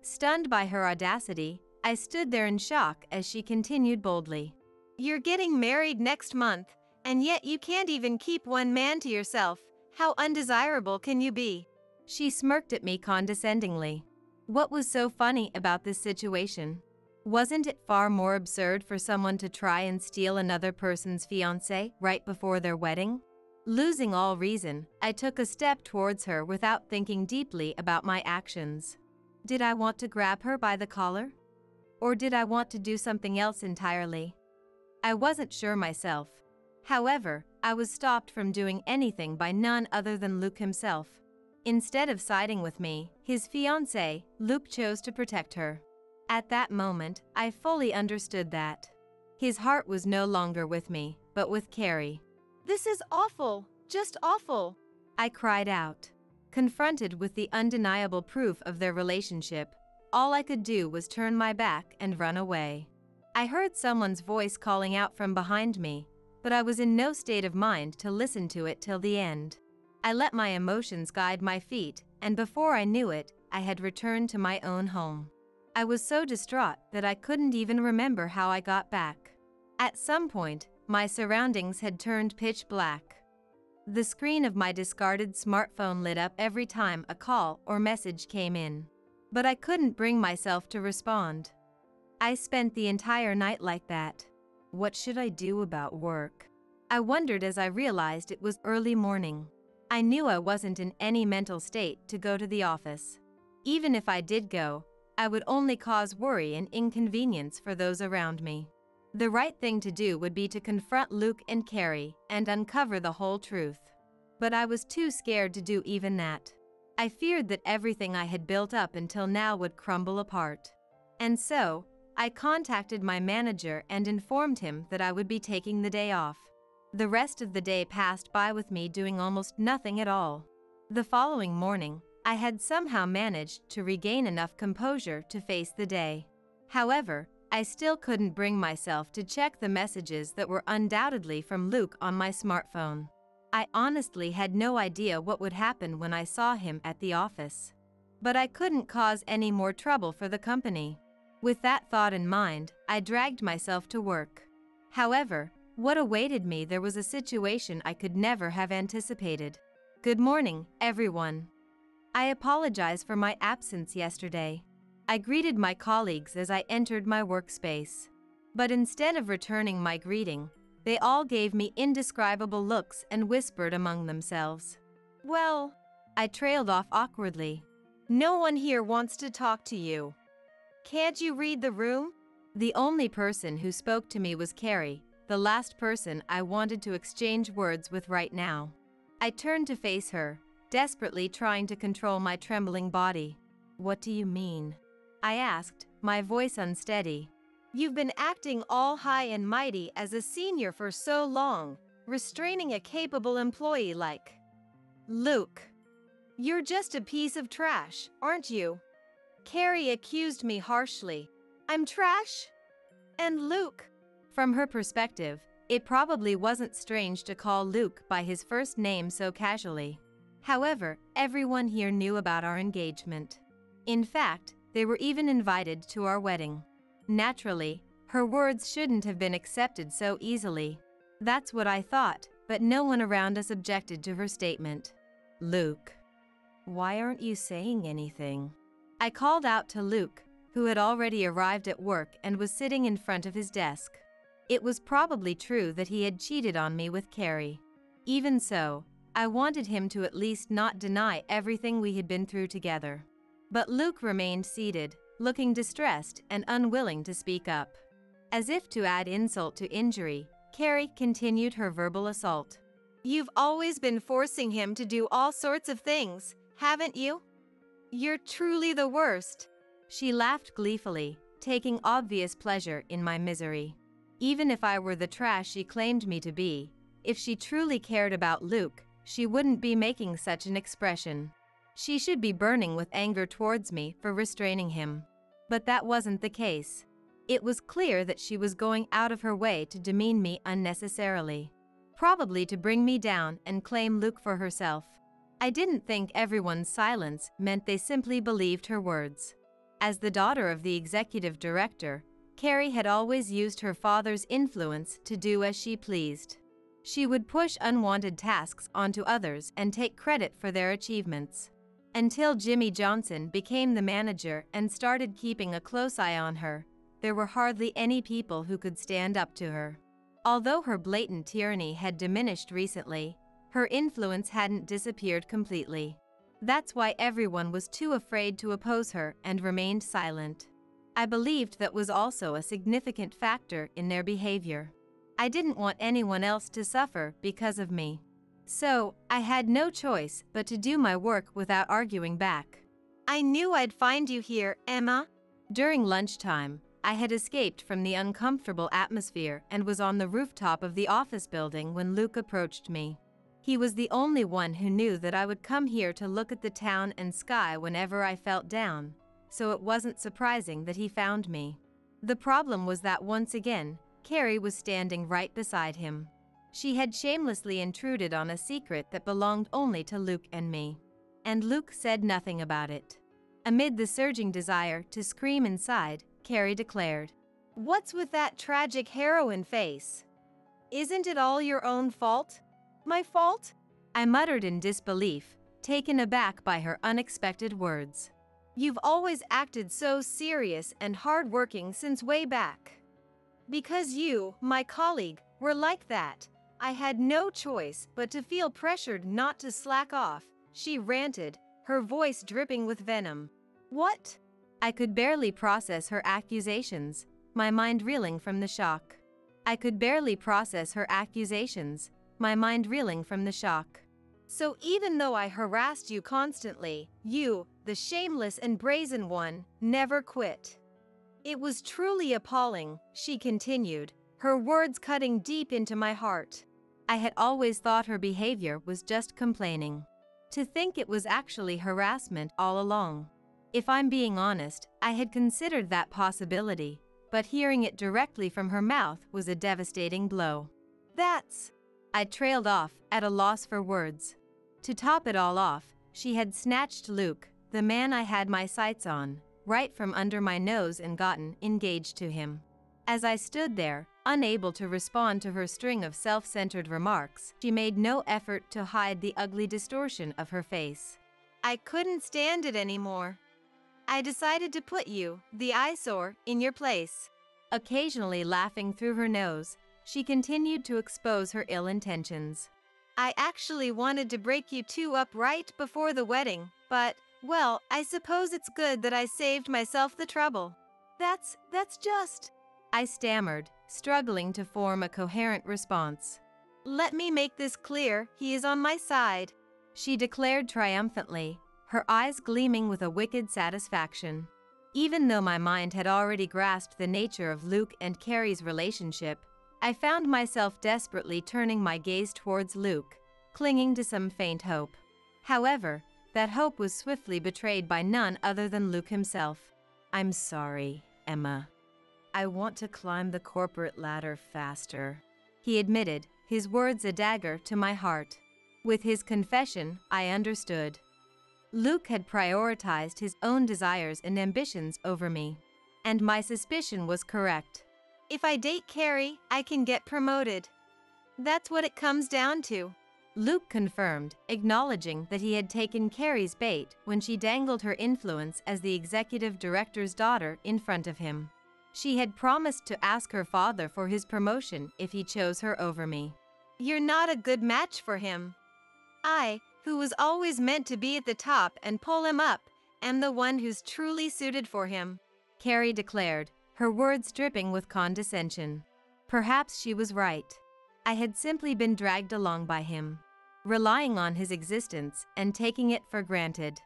Stunned by her audacity, I stood there in shock as she continued boldly. "You're getting married next month, and yet you can't even keep one man to yourself. How undesirable can you be?" She smirked at me condescendingly. What was so funny about this situation? Wasn't it far more absurd for someone to try and steal another person's fiancé right before their wedding? Losing all reason, I took a step towards her without thinking deeply about my actions. Did I want to grab her by the collar? Or did I want to do something else entirely? I wasn't sure myself. However, I was stopped from doing anything by none other than Luke himself. Instead of siding with me, his fiancée, Luke chose to protect her. At that moment, I fully understood that his heart was no longer with me, but with Carrie. "This is awful, just awful," I cried out. Confronted with the undeniable proof of their relationship, all I could do was turn my back and run away. I heard someone's voice calling out from behind me, but I was in no state of mind to listen to it till the end. I let my emotions guide my feet, and before I knew it, I had returned to my own home. I was so distraught that I couldn't even remember how I got back. At some point, my surroundings had turned pitch black. The screen of my discarded smartphone lit up every time a call or message came in. But I couldn't bring myself to respond. I spent the entire night like that. What should I do about work? I wondered as I realized it was early morning. I knew I wasn't in any mental state to go to the office. Even if I did go, I would only cause worry and inconvenience for those around me. The right thing to do would be to confront Luke and Carrie and uncover the whole truth. But I was too scared to do even that. I feared that everything I had built up until now would crumble apart. And so, I contacted my manager and informed him that I would be taking the day off. The rest of the day passed by with me doing almost nothing at all. The following morning, I had somehow managed to regain enough composure to face the day. However, I still couldn't bring myself to check the messages that were undoubtedly from Luke on my smartphone. I honestly had no idea what would happen when I saw him at the office. But I couldn't cause any more trouble for the company. With that thought in mind, I dragged myself to work. However, what awaited me there was a situation I could never have anticipated. Good morning, everyone. I apologize for my absence yesterday. I greeted my colleagues as I entered my workspace. But instead of returning my greeting, they all gave me indescribable looks and whispered among themselves. Well, I trailed off awkwardly. no one here wants to talk to you. Can't you read the room? The only person who spoke to me was Carrie, the last person I wanted to exchange words with right now. I turned to face her, desperately trying to control my trembling body. What do you mean? I asked, my voice unsteady. You've been acting all high and mighty as a senior for so long, restraining a capable employee like Luke. You're just a piece of trash, aren't you? Carrie accused me harshly. I'm trash? And Luke? From her perspective, it probably wasn't strange to call Luke by his first name so casually. However, everyone here knew about our engagement. In fact, they were even invited to our wedding. Naturally, her words shouldn't have been accepted so easily. That's what I thought, but no one around us objected to her statement. Luke, why aren't you saying anything? I called out to Luke, who had already arrived at work and was sitting in front of his desk. It was probably true that he had cheated on me with Carrie. Even so, I wanted him to at least not deny everything we had been through together. But Luke remained seated, looking distressed and unwilling to speak up. As if to add insult to injury, Carrie continued her verbal assault. You've always been forcing him to do all sorts of things, haven't you? You're truly the worst. She laughed gleefully, taking obvious pleasure in my misery. Even if I were the trash she claimed me to be, if she truly cared about Luke, she wouldn't be making such an expression. She should be burning with anger towards me for restraining him. But that wasn't the case. It was clear that she was going out of her way to demean me unnecessarily. Probably to bring me down and claim Luke for herself. I didn't think everyone's silence meant they simply believed her words. As the daughter of the executive director, Carrie had always used her father's influence to do as she pleased. She would push unwanted tasks onto others and take credit for their achievements. Until Jimmy Johnson became the manager and started keeping a close eye on her, there were hardly any people who could stand up to her. Although her blatant tyranny had diminished recently, her influence hadn't disappeared completely. That's why everyone was too afraid to oppose her and remained silent. I believed that was also a significant factor in their behavior. I didn't want anyone else to suffer because of me. So, I had no choice but to do my work without arguing back. I knew I'd find you here, Emma. During lunchtime, I had escaped from the uncomfortable atmosphere and was on the rooftop of the office building when Luke approached me. He was the only one who knew that I would come here to look at the town and sky whenever I felt down, so it wasn't surprising that he found me. The problem was that once again, Carrie was standing right beside him. She had shamelessly intruded on a secret that belonged only to Luke and me. And Luke said nothing about it. Amid the surging desire to scream inside, Carrie declared, What's with that tragic heroine face? Isn't it all your own fault? My fault? I muttered in disbelief, taken aback by her unexpected words. You've always acted so serious and hardworking since way back. Because you, my colleague, were like that, I had no choice but to feel pressured not to slack off, she ranted, her voice dripping with venom. What? I could barely process her accusations, my mind reeling from the shock. I could barely process her accusations, my mind reeling from the shock. So even though I harassed you constantly, you, the shameless and brazen one, never quit. It was truly appalling, she continued, her words cutting deep into my heart. I had always thought her behavior was just complaining. To think it was actually harassment all along. If I'm being honest, I had considered that possibility, but hearing it directly from her mouth was a devastating blow. That's... I trailed off, at a loss for words. To top it all off, she had snatched Luke, the man I had my sights on, right from under my nose and gotten engaged to him. As I stood there, unable to respond to her string of self-centered remarks, she made no effort to hide the ugly distortion of her face. I couldn't stand it anymore. I decided to put you, the eyesore, in your place. Occasionally laughing through her nose, she continued to expose her ill intentions. I actually wanted to break you two up right before the wedding, but, well, I suppose it's good that I saved myself the trouble. That's just... I stammered, struggling to form a coherent response. Let me make this clear, he is on my side, she declared triumphantly, her eyes gleaming with a wicked satisfaction. Even though my mind had already grasped the nature of Luke and Carrie's relationship, I found myself desperately turning my gaze towards Luke, clinging to some faint hope. However, that hope was swiftly betrayed by none other than Luke himself. I'm sorry, Emma. I want to climb the corporate ladder faster, he admitted, his words a dagger to my heart. With his confession, I understood. Luke had prioritized his own desires and ambitions over me. And my suspicion was correct. If I date Carrie, I can get promoted. That's what it comes down to. Luke confirmed, acknowledging that he had taken Carrie's bait when she dangled her influence as the executive director's daughter in front of him. She had promised to ask her father for his promotion if he chose her over me. You're not a good match for him. I, who was always meant to be at the top and pull him up, am the one who's truly suited for him, Carrie declared, her words dripping with condescension. Perhaps she was right. I had simply been dragged along by him, relying on his existence and taking it for granted.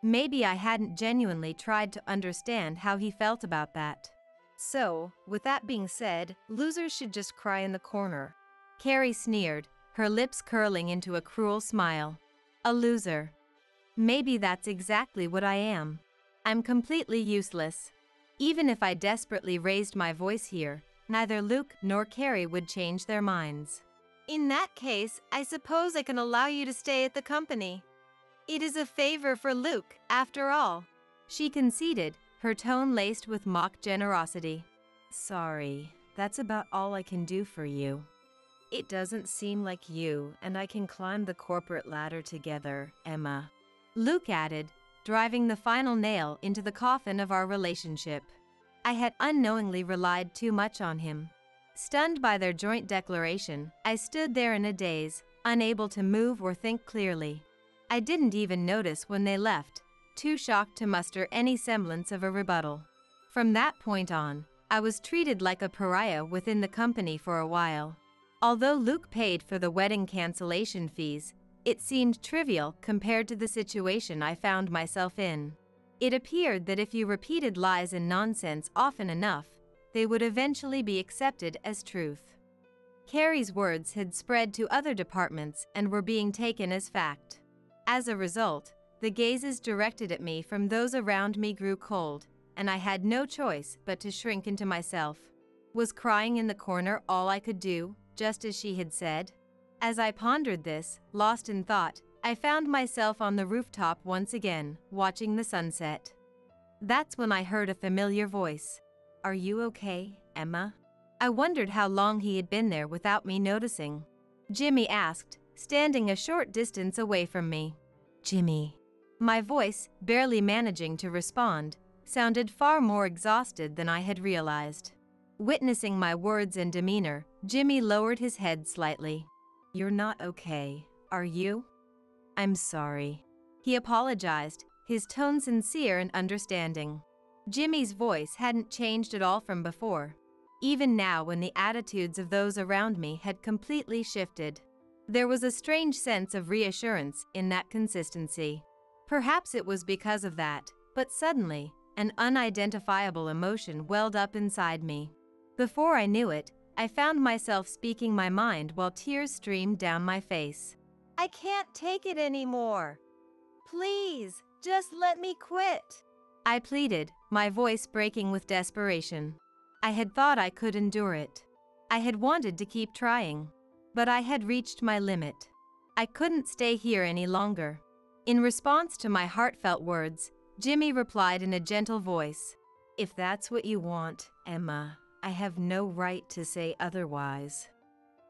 Maybe I hadn't genuinely tried to understand how he felt about that. So, with that being said, losers should just cry in the corner, Carrie sneered, her lips curling into a cruel smile. A loser. Maybe that's exactly what I am. I'm completely useless. Even if I desperately raised my voice here, neither Luke nor Carrie would change their minds. In that case, I suppose I can allow you to stay at the company. It is a favor for Luke, after all, she conceded, her tone laced with mock generosity. Sorry, that's about all I can do for you. It doesn't seem like you and I can climb the corporate ladder together, Emma, Luke added, driving the final nail into the coffin of our relationship. I had unknowingly relied too much on him. Stunned by their joint declaration, I stood there in a daze, unable to move or think clearly. I didn't even notice when they left, too shocked to muster any semblance of a rebuttal. From that point on, I was treated like a pariah within the company for a while. Although Luke paid for the wedding cancellation fees, it seemed trivial compared to the situation I found myself in. It appeared that if you repeated lies and nonsense often enough, they would eventually be accepted as truth. Carrie's words had spread to other departments and were being taken as fact. As a result, the gazes directed at me from those around me grew cold, and I had no choice but to shrink into myself. Was crying in the corner all I could do, just as she had said? As I pondered this, lost in thought, I found myself on the rooftop once again, watching the sunset. That's when I heard a familiar voice. Are you okay, Emma? I wondered how long he had been there without me noticing. Jimmy asked, standing a short distance away from me. Jimmy. My voice, barely managing to respond, sounded far more exhausted than I had realized. Witnessing my words and demeanor, Jimmy lowered his head slightly. You're not okay, are you? I'm sorry. He apologized, his tone sincere and understanding. Jimmy's voice hadn't changed at all from before, even now when the attitudes of those around me had completely shifted. There was a strange sense of reassurance in that consistency. Perhaps it was because of that, but suddenly, an unidentifiable emotion welled up inside me. Before I knew it, I found myself speaking my mind while tears streamed down my face. I can't take it anymore, Please, just let me quit. I pleaded, my voice breaking with desperation. I had thought I could endure it. I had wanted to keep trying. But I had reached my limit. I couldn't stay here any longer. In response to my heartfelt words, Jimmy replied in a gentle voice, "If that's what you want, Emma, I have no right to say otherwise.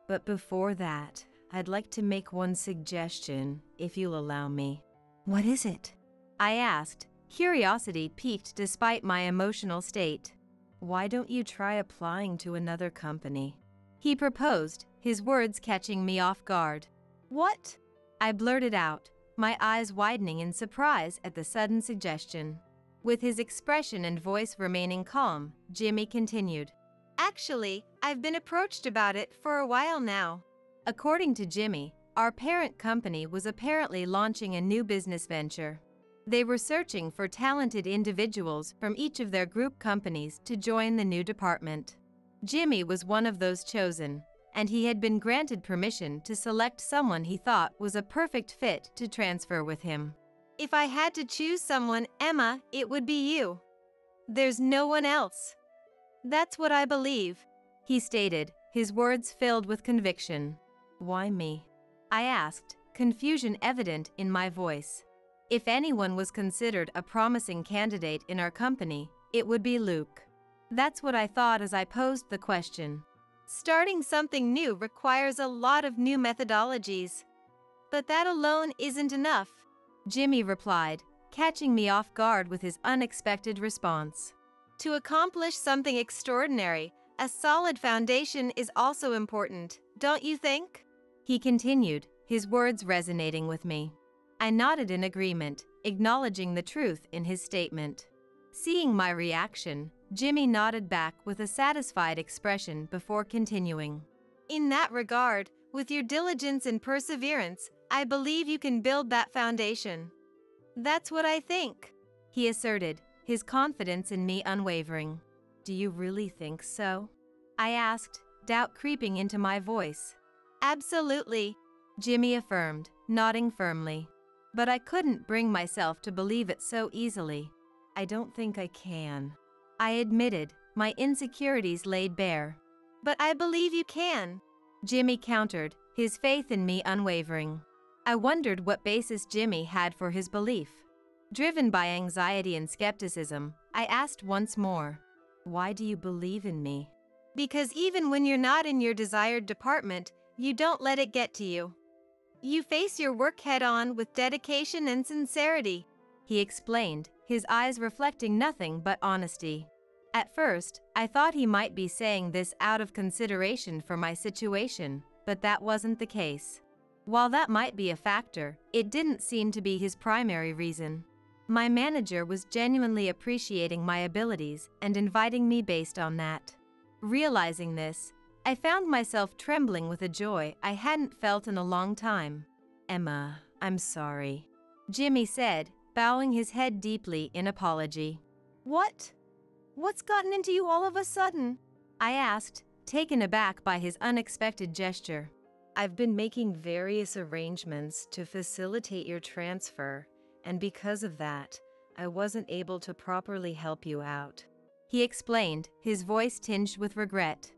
But before that, I'd like to make one suggestion, if you'll allow me." "What is it?" I asked, curiosity piqued despite my emotional state. "Why don't you try applying to another company?" he proposed, his words catching me off guard. "What?" I blurted out, my eyes widening in surprise at the sudden suggestion. With his expression and voice remaining calm, Jimmy continued, "Actually, I've been approached about it for a while now." According to Jimmy, our parent company was apparently launching a new business venture. They were searching for talented individuals from each of their group companies to join the new department. Jimmy was one of those chosen, and he had been granted permission to select someone he thought was a perfect fit to transfer with him. "If I had to choose someone, Emma, it would be you. There's no one else. That's what I believe," he stated, his words filled with conviction. "Why me?" I asked, confusion evident in my voice. If anyone was considered a promising candidate in our company, it would be Luke. That's what I thought as I posed the question. "Starting something new requires a lot of new methodologies. But that alone isn't enough," Jimmy replied, catching me off guard with his unexpected response. "To accomplish something extraordinary, a solid foundation is also important, don't you think?" he continued, his words resonating with me. I nodded in agreement, acknowledging the truth in his statement. Seeing my reaction, Jimmy nodded back with a satisfied expression before continuing. "In that regard, with your diligence and perseverance, I believe you can build that foundation." "That's what I think," he asserted, his confidence in me unwavering. "Do you really think so?" I asked, doubt creeping into my voice. "Absolutely," Jimmy affirmed, nodding firmly. But I couldn't bring myself to believe it so easily. "I don't think I can," I admitted, my insecurities laid bare. "But I believe you can," Jimmy countered, his faith in me unwavering. I wondered what basis Jimmy had for his belief. Driven by anxiety and skepticism, I asked once more, "Why do you believe in me?" "Because even when you're not in your desired department, you don't let it get to you. You face your work head-on with dedication and sincerity," he explained, his eyes reflecting nothing but honesty. At first, I thought he might be saying this out of consideration for my situation, but that wasn't the case. While that might be a factor, it didn't seem to be his primary reason. My manager was genuinely appreciating my abilities and inviting me based on that. Realizing this, I found myself trembling with a joy I hadn't felt in a long time. "Emma, I'm sorry," Jimmy said, bowing his head deeply in apology. "What? What's gotten into you all of a sudden?" I asked, taken aback by his unexpected gesture. "I've been making various arrangements to facilitate your transfer, and because of that, I wasn't able to properly help you out," he explained, his voice tinged with regret.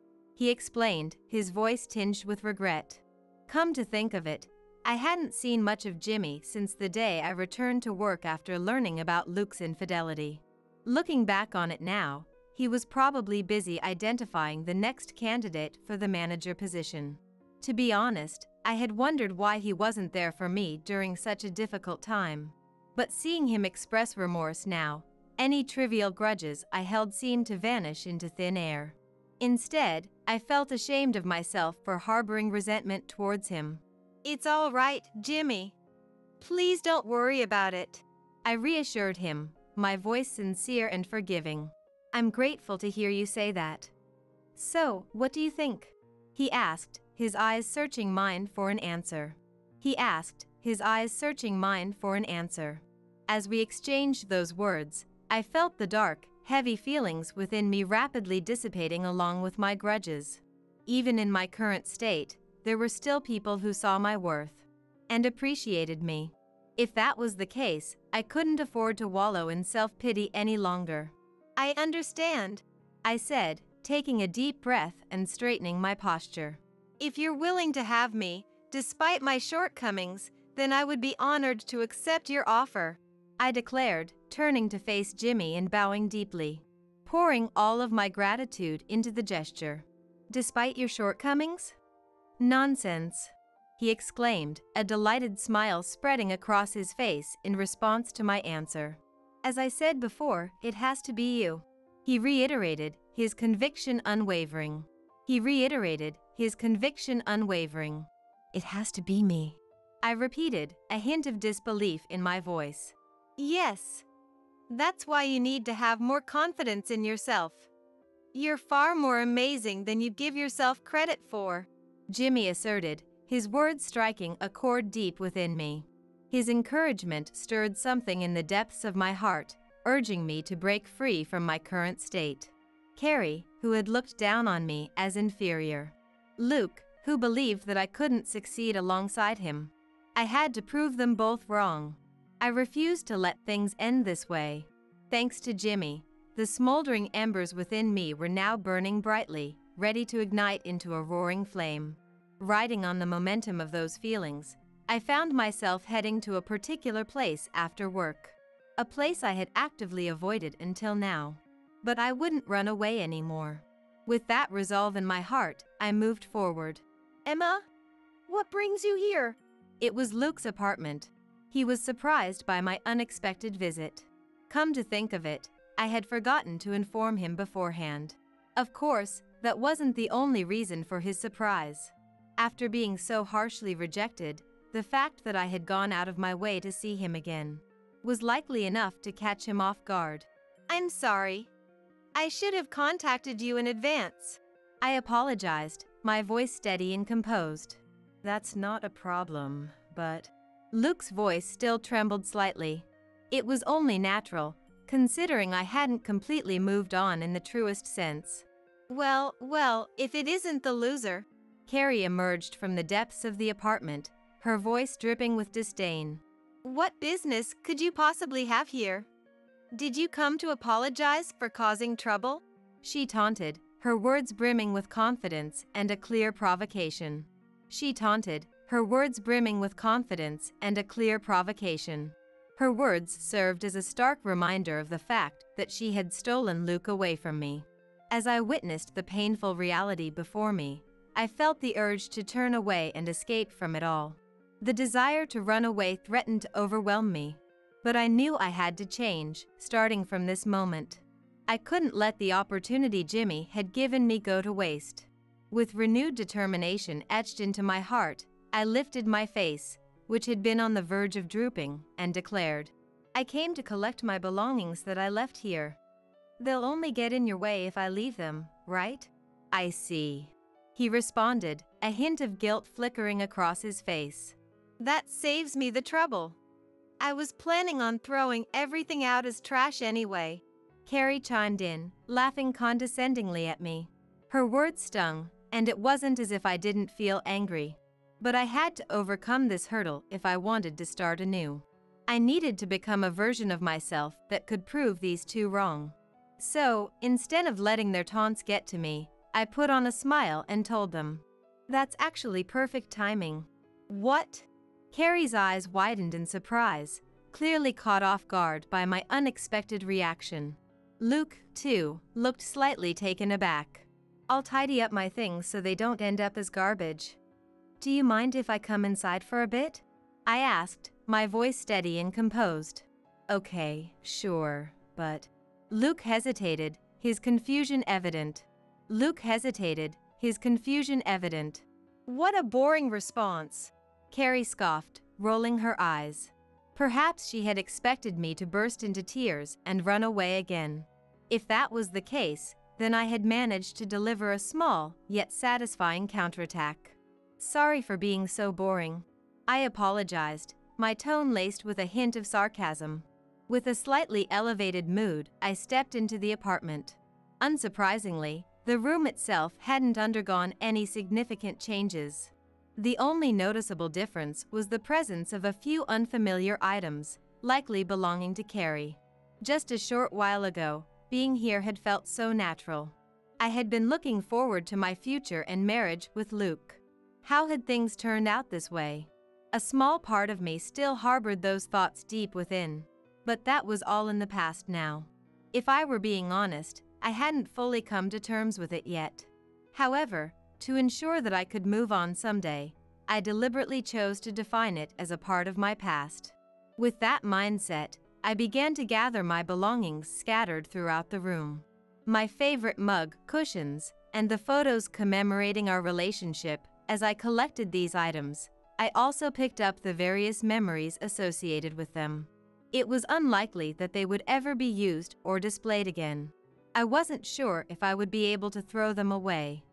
Come to think of it, I hadn't seen much of Jimmy since the day I returned to work after learning about Luke's infidelity. Looking back on it now, he was probably busy identifying the next candidate for the manager position. To be honest, I had wondered why he wasn't there for me during such a difficult time. But seeing him express remorse now, any trivial grudges I held seemed to vanish into thin air. Instead, I felt ashamed of myself for harboring resentment towards him. "It's all right, Jimmy. Please don't worry about it," I reassured him, my voice sincere and forgiving. "I'm grateful to hear you say that." "So, what do you think?" he asked, his eyes searching mine for an answer. As we exchanged those words, I felt the dark, heavy feelings within me rapidly dissipating along with my grudges. Even in my current state, there were still people who saw my worth and appreciated me. If that was the case, I couldn't afford to wallow in self-pity any longer. I understand. I said, taking a deep breath and straightening my posture. If you're willing to have me, despite my shortcomings, then I would be honored to accept your offer, I declared, turning to face Jimmy and bowing deeply, pouring all of my gratitude into the gesture. Despite your shortcomings? Nonsense, he exclaimed, a delighted smile spreading across his face in response to my answer. As I said before, it has to be you, he reiterated, his conviction unwavering. It has to be me, I repeated, a hint of disbelief in my voice. Yes. That's why you need to have more confidence in yourself. You're far more amazing than you give yourself credit for, Jimmy asserted, his words striking a chord deep within me. His encouragement stirred something in the depths of my heart, urging me to break free from my current state. Carrie, who had looked down on me as inferior. Luke, who believed that I couldn't succeed alongside him. I had to prove them both wrong. I refused to let things end this way. Thanks to Jimmy, the smoldering embers within me were now burning brightly, ready to ignite into a roaring flame. Riding on the momentum of those feelings, I found myself heading to a particular place after work. A place I had actively avoided until now. But I wouldn't run away anymore. With that resolve in my heart, I moved forward. Emma? What brings you here? It was Luke's apartment. He was surprised by my unexpected visit. Come to think of it, I had forgotten to inform him beforehand. Of course, that wasn't the only reason for his surprise. After being so harshly rejected, the fact that I had gone out of my way to see him again was likely enough to catch him off guard. I'm sorry. I should have contacted you in advance. I apologized, my voice steady and composed. That's not a problem, but... Luke's voice still trembled slightly. It was only natural, considering I hadn't completely moved on in the truest sense. Well, if it isn't the loser. Carrie emerged from the depths of the apartment, her voice dripping with disdain. What business could you possibly have here? Did you come to apologize for causing trouble? She taunted, her words brimming with confidence and a clear provocation. Her words served as a stark reminder of the fact that she had stolen Luke away from me. As I witnessed the painful reality before me, I felt the urge to turn away and escape from it all. The desire to run away threatened to overwhelm me. But I knew I had to change, starting from this moment. I couldn't let the opportunity Jimmy had given me go to waste. With renewed determination etched into my heart, I lifted my face, which had been on the verge of drooping, and declared, I came to collect my belongings that I left here. They'll only get in your way if I leave them, right? I see, he responded, a hint of guilt flickering across his face. That saves me the trouble. I was planning on throwing everything out as trash anyway. Carrie chimed in, laughing condescendingly at me. Her words stung, and it wasn't as if I didn't feel angry. But I had to overcome this hurdle if I wanted to start anew. I needed to become a version of myself that could prove these two wrong. So, instead of letting their taunts get to me, I put on a smile and told them, That's actually perfect timing. What? Carrie's eyes widened in surprise, clearly caught off guard by my unexpected reaction. Luke, too, looked slightly taken aback. I'll tidy up my things so they don't end up as garbage. Do you mind if I come inside for a bit? I asked, my voice steady and composed. Okay, sure, but... Luke hesitated, his confusion evident. What a boring response. Carrie scoffed, rolling her eyes. Perhaps she had expected me to burst into tears and run away again. If that was the case, then I had managed to deliver a small, yet satisfying counterattack. Sorry for being so boring. I apologized, my tone laced with a hint of sarcasm. With a slightly elevated mood, I stepped into the apartment. Unsurprisingly, the room itself hadn't undergone any significant changes. The only noticeable difference was the presence of a few unfamiliar items, likely belonging to Carrie. Just a short while ago, being here had felt so natural. I had been looking forward to my future and marriage with Luke. How had things turned out this way? A small part of me still harbored those thoughts deep within. But that was all in the past now. If I were being honest, I hadn't fully come to terms with it yet. However, to ensure that I could move on someday, I deliberately chose to define it as a part of my past. With that mindset, I began to gather my belongings scattered throughout the room. My favorite mug, cushions, and the photos commemorating our relationship. As I collected these items, I also picked up the various memories associated with them. It was unlikely that they would ever be used or displayed again. I wasn't sure if I would be able to throw them away.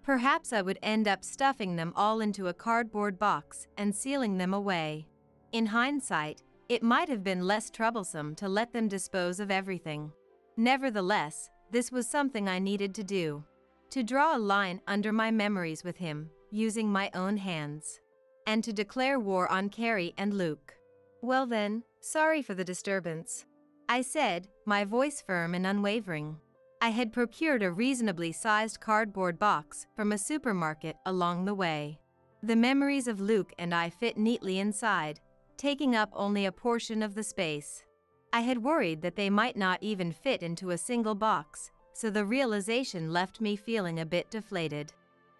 Perhaps I would end up stuffing them all into a cardboard box and sealing them away. In hindsight, it might have been less troublesome to let them dispose of everything. Nevertheless, this was something I needed to do. To draw a line under my memories with him, using my own hands. And to declare war on Carrie and Luke. Well then, sorry for the disturbance, I said, my voice firm and unwavering. I had procured a reasonably sized cardboard box from a supermarket along the way. The memories of Luke and I fit neatly inside, taking up only a portion of the space. I had worried that they might not even fit into a single box, so the realization left me feeling a bit deflated.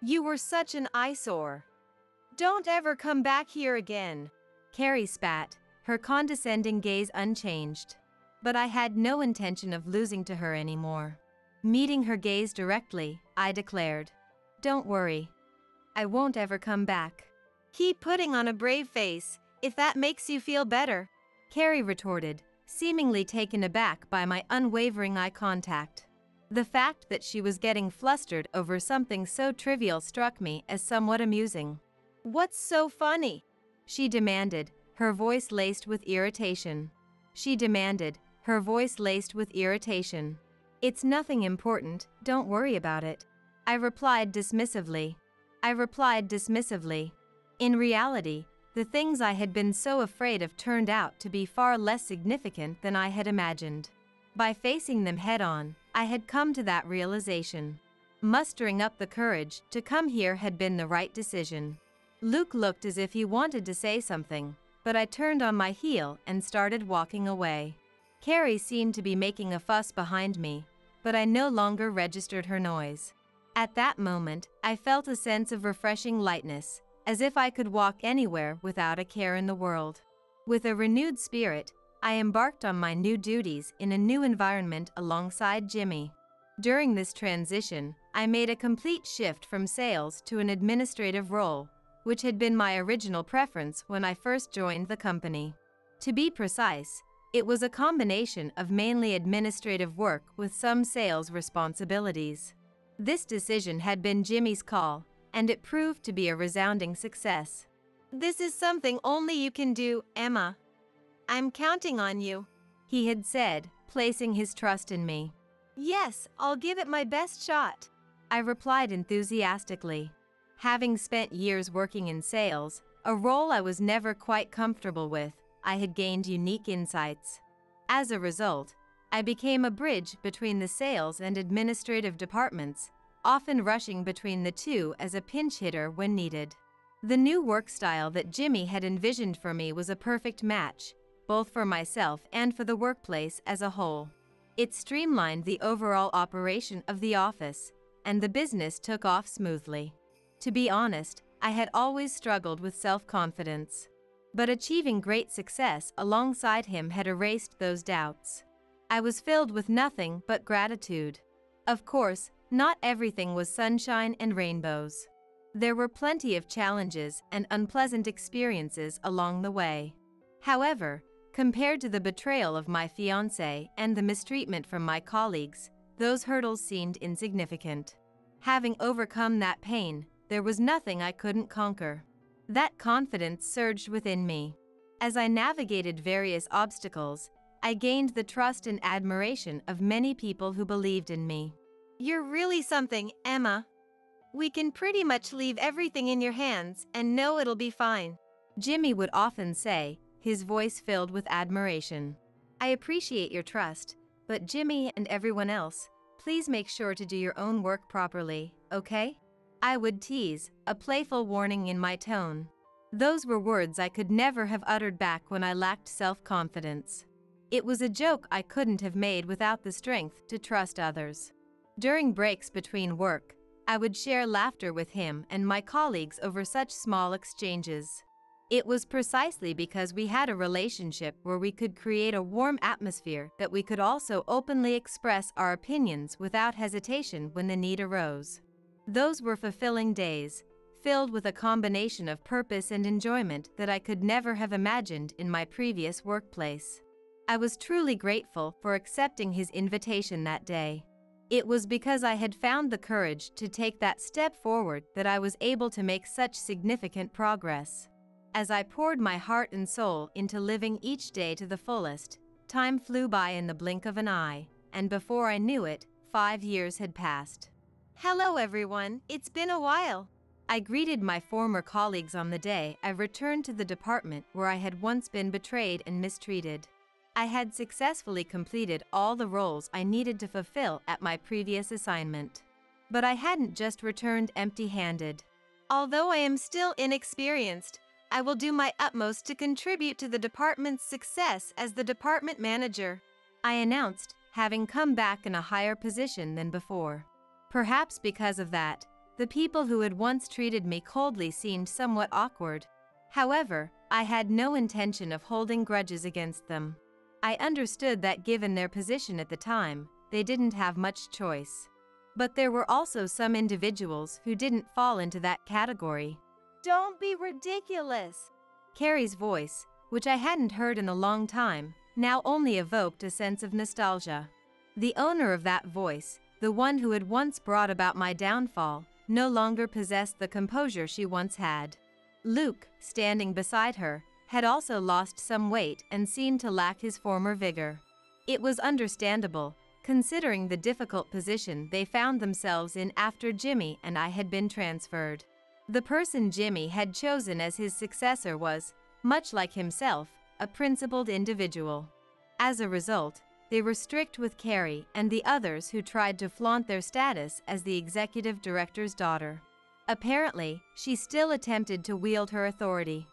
You were such an eyesore. Don't ever come back here again, Carrie spat, her condescending gaze unchanged. But I had no intention of losing to her anymore. Meeting her gaze directly, I declared, "Don't worry. I won't ever come back." Keep putting on a brave face, if that makes you feel better, Carrie retorted, seemingly taken aback by my unwavering eye contact. The fact that she was getting flustered over something so trivial struck me as somewhat amusing. What's so funny? She demanded, her voice laced with irritation. She demanded, her voice laced with irritation. It's nothing important, don't worry about it. I replied dismissively. In reality, the things I had been so afraid of turned out to be far less significant than I had imagined. By facing them head-on, I had come to that realization. Mustering up the courage to come here had been the right decision. Luke looked as if he wanted to say something, but I turned on my heel and started walking away. Carrie seemed to be making a fuss behind me, but I no longer registered her noise. At that moment, I felt a sense of refreshing lightness, as if I could walk anywhere without a care in the world. With a renewed spirit, I embarked on my new duties in a new environment alongside Jimmy. During this transition, I made a complete shift from sales to an administrative role, which had been my original preference when I first joined the company. To be precise, it was a combination of mainly administrative work with some sales responsibilities. This decision had been Jimmy's call, and it proved to be a resounding success. This is something only you can do, Emma. I'm counting on you, he had said, placing his trust in me. Yes, I'll give it my best shot, I replied enthusiastically. Having spent years working in sales, a role I was never quite comfortable with, I had gained unique insights. As a result, I became a bridge between the sales and administrative departments, often rushing between the two as a pinch hitter when needed. The new work style that Jimmy had envisioned for me was a perfect match, both for myself and for the workplace as a whole. It streamlined the overall operation of the office, and the business took off smoothly. To be honest, I had always struggled with self-confidence. But achieving great success alongside him had erased those doubts. I was filled with nothing but gratitude. Of course, not everything was sunshine and rainbows. There were plenty of challenges and unpleasant experiences along the way. However, compared to the betrayal of my fiancé and the mistreatment from my colleagues, those hurdles seemed insignificant. Having overcome that pain, there was nothing I couldn't conquer. That confidence surged within me. As I navigated various obstacles, I gained the trust and admiration of many people who believed in me. You're really something, Emma. We can pretty much leave everything in your hands and know it'll be fine. Jimmy would often say, his voice filled with admiration. I appreciate your trust, but Jimmy and everyone else, please make sure to do your own work properly, okay? I would tease, a playful warning in my tone. Those were words I could never have uttered back when I lacked self-confidence. It was a joke I couldn't have made without the strength to trust others. During breaks between work, I would share laughter with him and my colleagues over such small exchanges. It was precisely because we had a relationship where we could create a warm atmosphere that we could also openly express our opinions without hesitation when the need arose. Those were fulfilling days, filled with a combination of purpose and enjoyment that I could never have imagined in my previous workplace. I was truly grateful for accepting his invitation that day. It was because I had found the courage to take that step forward that I was able to make such significant progress. As I poured my heart and soul into living each day to the fullest, time flew by in the blink of an eye, and before I knew it, 5 years had passed. Hello everyone, it's been a while. I greeted my former colleagues on the day I returned to the department where I had once been betrayed and mistreated. I had successfully completed all the roles I needed to fulfill at my previous assignment. But I hadn't just returned empty-handed. Although I am still inexperienced, I will do my utmost to contribute to the department's success as the department manager, I announced, having come back in a higher position than before. Perhaps because of that, the people who had once treated me coldly seemed somewhat awkward. However, I had no intention of holding grudges against them. I understood that given their position at the time, they didn't have much choice. But there were also some individuals who didn't fall into that category. Don't be ridiculous. Carrie's voice, which I hadn't heard in a long time, now only evoked a sense of nostalgia. The owner of that voice, the one who had once brought about my downfall, no longer possessed the composure she once had. Luke, standing beside her, had also lost some weight and seemed to lack his former vigor. It was understandable, considering the difficult position they found themselves in after Jimmy and I had been transferred. The person Jimmy had chosen as his successor was, much like himself, a principled individual. As a result, they were strict with Carrie and the others who tried to flaunt their status as the executive director's daughter. Apparently, she still attempted to wield her authority.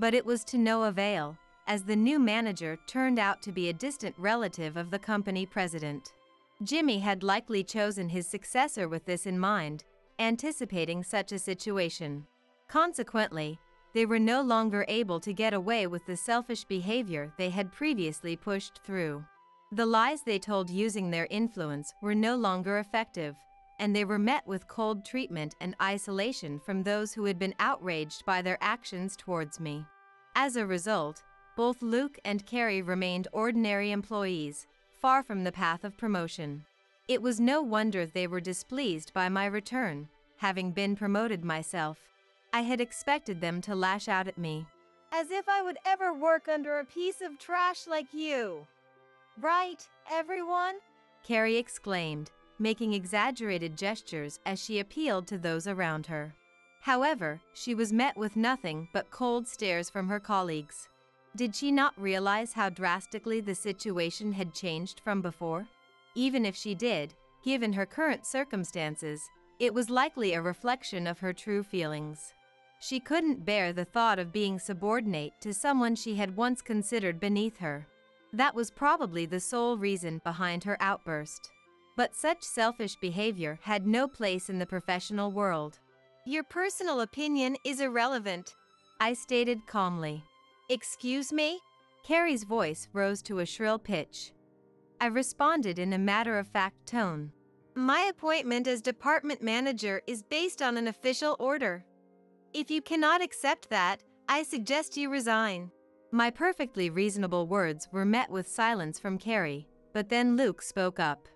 But it was to no avail, as the new manager turned out to be a distant relative of the company president. Jimmy had likely chosen his successor with this in mind, anticipating such a situation. Consequently, they were no longer able to get away with the selfish behavior they had previously pushed through. The lies they told using their influence were no longer effective, and they were met with cold treatment and isolation from those who had been outraged by their actions towards me. As a result, both Luke and Carrie remained ordinary employees, far from the path of promotion. It was no wonder they were displeased by my return, having been promoted myself. I had expected them to lash out at me. As if I would ever work under a piece of trash like you. Right, everyone? Carrie exclaimed, making exaggerated gestures as she appealed to those around her. However, she was met with nothing but cold stares from her colleagues. Did she not realize how drastically the situation had changed from before? Even if she did, given her current circumstances, it was likely a reflection of her true feelings. She couldn't bear the thought of being subordinate to someone she had once considered beneath her. That was probably the sole reason behind her outburst. But such selfish behavior had no place in the professional world. Your personal opinion is irrelevant, I stated calmly. Excuse me? Carrie's voice rose to a shrill pitch. I responded in a matter-of-fact tone. My appointment as department manager is based on an official order. If you cannot accept that, I suggest you resign. My perfectly reasonable words were met with silence from Carrie, but then Luke spoke up.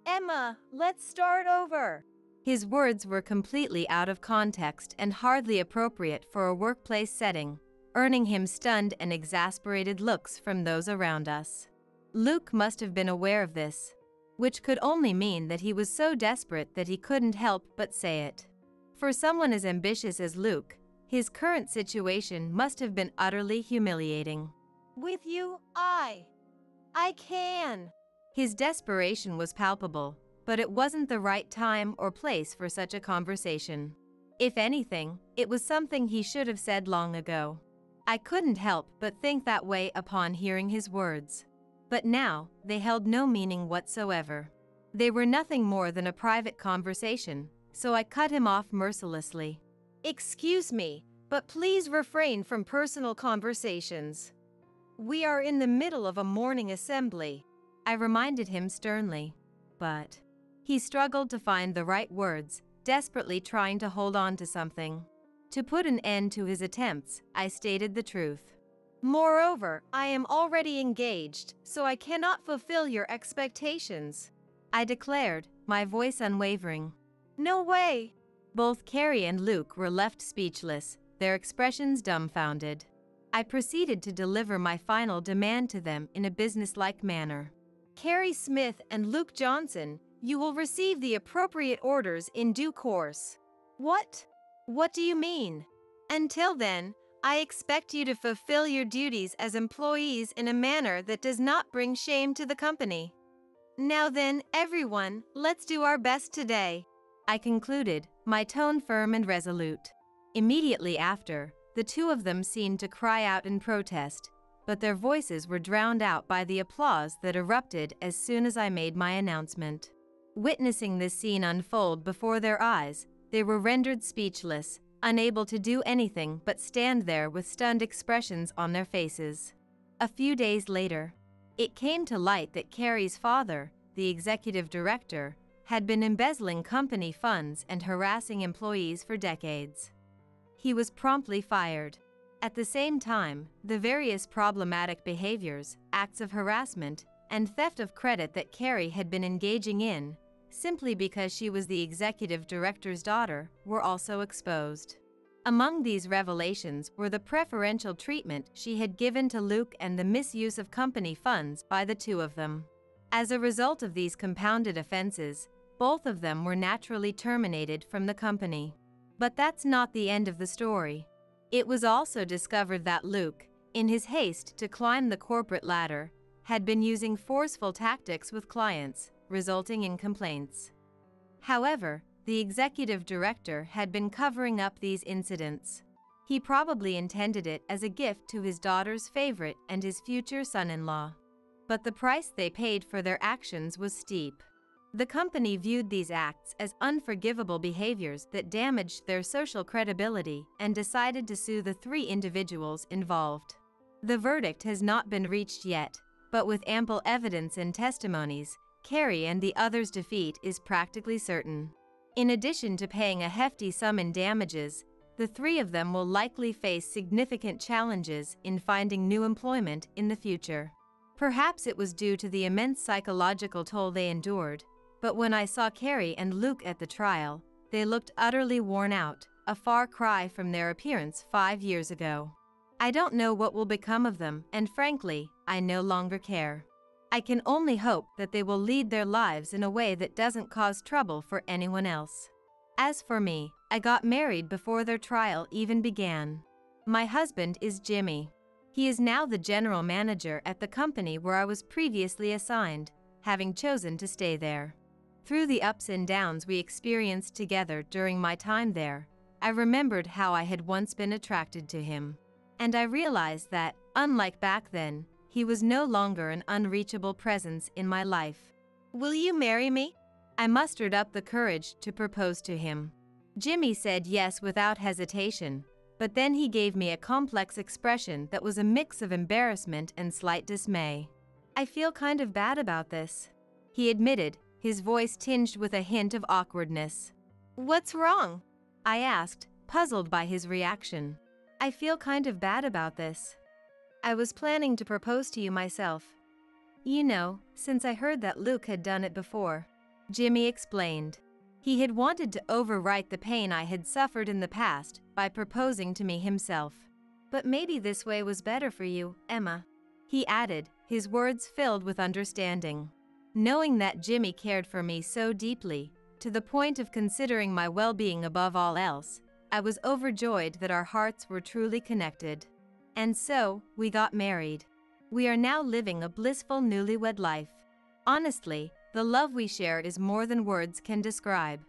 Emma, let's start over. His words were completely out of context and hardly appropriate for a workplace setting, earning him stunned and exasperated looks from those around us. Luke must have been aware of this, which could only mean that he was so desperate that he couldn't help but say it. For someone as ambitious as Luke, his current situation must have been utterly humiliating. With you, I can. His desperation was palpable, but it wasn't the right time or place for such a conversation. If anything, it was something he should have said long ago. I couldn't help but think that way upon hearing his words. But now, they held no meaning whatsoever. They were nothing more than a private conversation, so I cut him off mercilessly. Excuse me, but please refrain from personal conversations. We are in the middle of a morning assembly. I reminded him sternly. But he struggled to find the right words, desperately trying to hold on to something. To put an end to his attempts, I stated the truth. Moreover, I am already engaged, so I cannot fulfill your expectations, I declared, my voice unwavering. No way! Both Carrie and Luke were left speechless, their expressions dumbfounded. I proceeded to deliver my final demand to them in a businesslike manner. Carrie Smith and Luke Johnson, you will receive the appropriate orders in due course. What? What do you mean? Until then, I expect you to fulfill your duties as employees in a manner that does not bring shame to the company. Now then, everyone, let's do our best today, I concluded, my tone firm and resolute. Immediately after, the two of them seemed to cry out in protest, but their voices were drowned out by the applause that erupted as soon as I made my announcement. Witnessing this scene unfold before their eyes, they were rendered speechless, unable to do anything but stand there with stunned expressions on their faces. A few days later, it came to light that Carrie's father, the executive director, had been embezzling company funds and harassing employees for decades. He was promptly fired. At the same time, the various problematic behaviors, acts of harassment, and theft of credit that Carrie had been engaging in, simply because she was the executive director's daughter, were also exposed. Among these revelations were the preferential treatment she had given to Luke and the misuse of company funds by the two of them. As a result of these compounded offenses, both of them were naturally terminated from the company. But that's not the end of the story. It was also discovered that Luke, in his haste to climb the corporate ladder, had been using forceful tactics with clients, resulting in complaints. However, the executive director had been covering up these incidents. He probably intended it as a gift to his daughter's favorite and his future son-in-law. But the price they paid for their actions was steep. The company viewed these acts as unforgivable behaviors that damaged their social credibility and decided to sue the three individuals involved. The verdict has not been reached yet, but with ample evidence and testimonies, Carrie and the others' defeat is practically certain. In addition to paying a hefty sum in damages, the three of them will likely face significant challenges in finding new employment in the future. Perhaps it was due to the immense psychological toll they endured, but when I saw Carrie and Luke at the trial, they looked utterly worn out, a far cry from their appearance 5 years ago. I don't know what will become of them, and frankly, I no longer care. I can only hope that they will lead their lives in a way that doesn't cause trouble for anyone else. As for me, I got married before their trial even began. My husband is Jimmy. He is now the general manager at the company where I was previously assigned, having chosen to stay there. Through the ups and downs we experienced together during my time there, I remembered how I had once been attracted to him. And I realized that, unlike back then, he was no longer an unreachable presence in my life. Will you marry me? I mustered up the courage to propose to him. Jimmy said yes without hesitation, but then he gave me a complex expression that was a mix of embarrassment and slight dismay. I feel kind of bad about this, he admitted, his voice tinged with a hint of awkwardness. What's wrong? I asked, puzzled by his reaction. I feel kind of bad about this. I was planning to propose to you myself. You know, since I heard that Luke had done it before, Jimmy explained. He had wanted to overwrite the pain I had suffered in the past by proposing to me himself. But maybe this way was better for you, Emma, he added, his words filled with understanding. Knowing that Jimmy cared for me so deeply, to the point of considering my well-being above all else. I was overjoyed that our hearts were truly connected. And so, we got married. We are now living a blissful newlywed life. Honestly, the love we share is more than words can describe.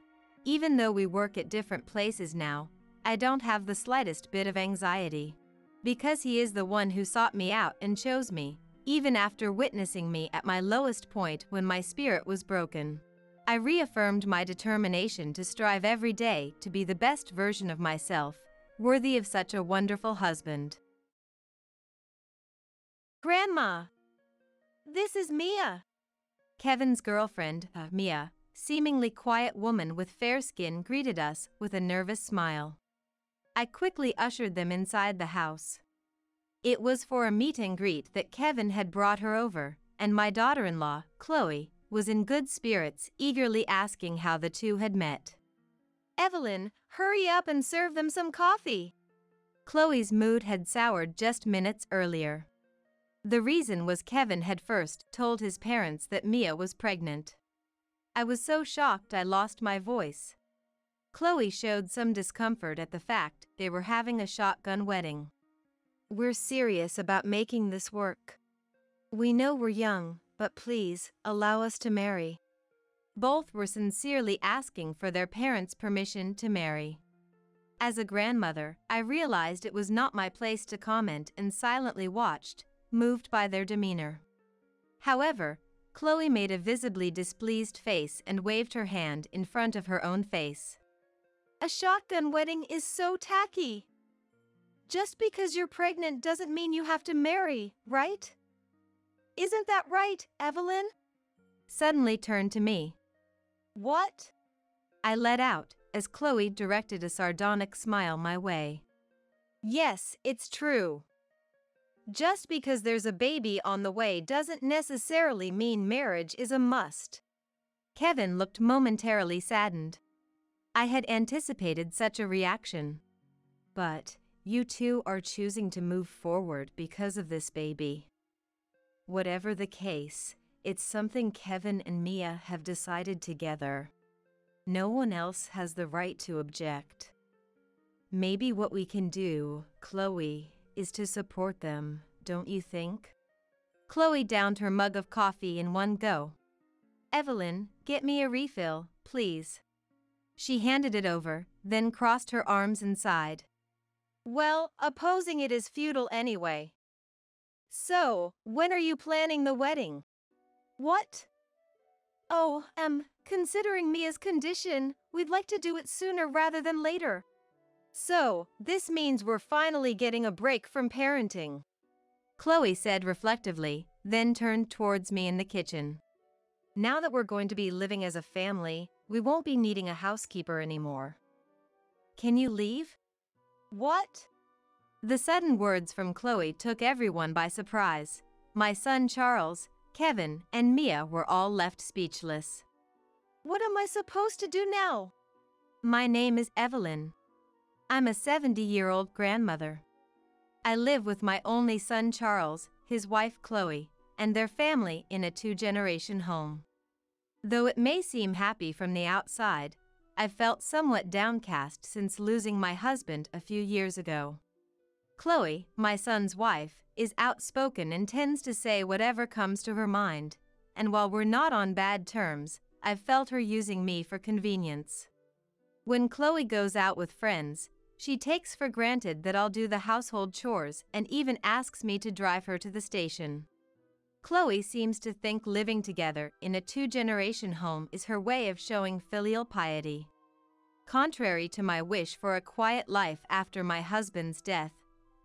Even though we work at different places now, I don't have the slightest bit of anxiety. Because he is the one who sought me out and chose me, even after witnessing me at my lowest point when my spirit was broken. I reaffirmed my determination to strive every day to be the best version of myself, worthy of such a wonderful husband. Grandma, this is Mia. Kevin's girlfriend, Mia, seemingly quiet woman with fair skin, greeted us with a nervous smile. I quickly ushered them inside the house. It was for a meet and greet that Kevin had brought her over, and my daughter-in-law, Chloe, was in good spirits, eagerly asking how the two had met. Evelyn, hurry up and serve them some coffee. Chloe's mood had soured just minutes earlier. The reason was Kevin had first told his parents that Mia was pregnant. I was so shocked I lost my voice. Chloe showed some discomfort at the fact they were having a shotgun wedding. We're serious about making this work. We know we're young, but please, allow us to marry. Both were sincerely asking for their parents' permission to marry. As a grandmother, I realized it was not my place to comment and silently watched, moved by their demeanor. However, Chloe made a visibly displeased face and waved her hand in front of her own face. A shotgun wedding is so tacky. Just because you're pregnant doesn't mean you have to marry, right? Isn't that right, Evelyn? Suddenly turned to me. What? I let out, as Chloe directed a sardonic smile my way. Yes, it's true. Just because there's a baby on the way doesn't necessarily mean marriage is a must. Kevin looked momentarily saddened. I had anticipated such a reaction. But you two are choosing to move forward because of this baby. Whatever the case, it's something Kevin and Mia have decided together. No one else has the right to object. Maybe what we can do, Chloe, is to support them, don't you think? Chloe downed her mug of coffee in one go. Evelyn, get me a refill, please. She handed it over, then crossed her arms and sighed. Well, opposing it is futile anyway. So, when are you planning the wedding? What? Oh, considering Mia's condition, we'd like to do it sooner rather than later. So, this means we're finally getting a break from parenting. Chloe said reflectively, then turned towards me in the kitchen. Now that we're going to be living as a family, we won't be needing a housekeeper anymore. Can you leave? What? The sudden words from Chloe took everyone by surprise. My son Charles, Kevin, and Mia were all left speechless. What am I supposed to do now? My name is Evelyn. I'm a 70-year-old grandmother. I live with my only son Charles, his wife Chloe, and their family in a 2-generation home. Though it may seem happy from the outside, I've felt somewhat downcast since losing my husband a few years ago. Chloe, my son's wife, is outspoken and tends to say whatever comes to her mind, and while we're not on bad terms, I've felt her using me for convenience. When Chloe goes out with friends, she takes for granted that I'll do the household chores and even asks me to drive her to the station. Chloe seems to think living together in a 2-generation home is her way of showing filial piety. Contrary to my wish for a quiet life after my husband's death,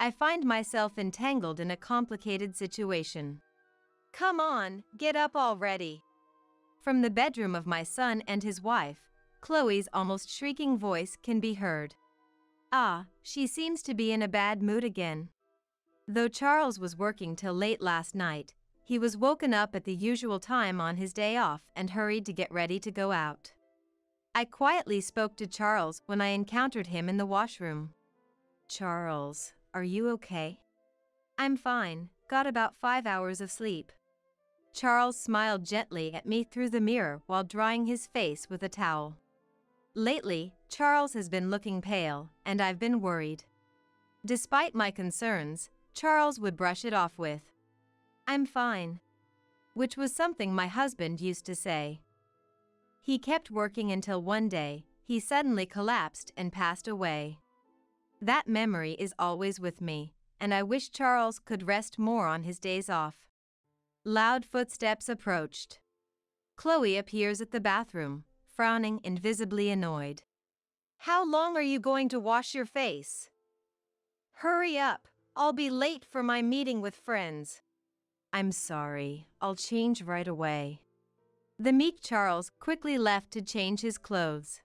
I find myself entangled in a complicated situation. Come on, get up already. From the bedroom of my son and his wife, Chloe's almost shrieking voice can be heard. Ah, she seems to be in a bad mood again. Though Charles was working till late last night, he was woken up at the usual time on his day off and hurried to get ready to go out. I quietly spoke to Charles when I encountered him in the washroom. Charles, are you okay? I'm fine, got about 5 hours of sleep. Charles smiled gently at me through the mirror while drying his face with a towel. Lately, Charles has been looking pale, and I've been worried. Despite my concerns, Charles would brush it off with, "I'm fine," which was something my husband used to say. He kept working until one day, he suddenly collapsed and passed away. That memory is always with me, and I wish Charles could rest more on his days off. Loud footsteps approached. Chloe appears at the bathroom, frowning and visibly annoyed. How long are you going to wash your face? Hurry up, I'll be late for my meeting with friends. I'm sorry, I'll change right away. The meek Charles quickly left to change his clothes.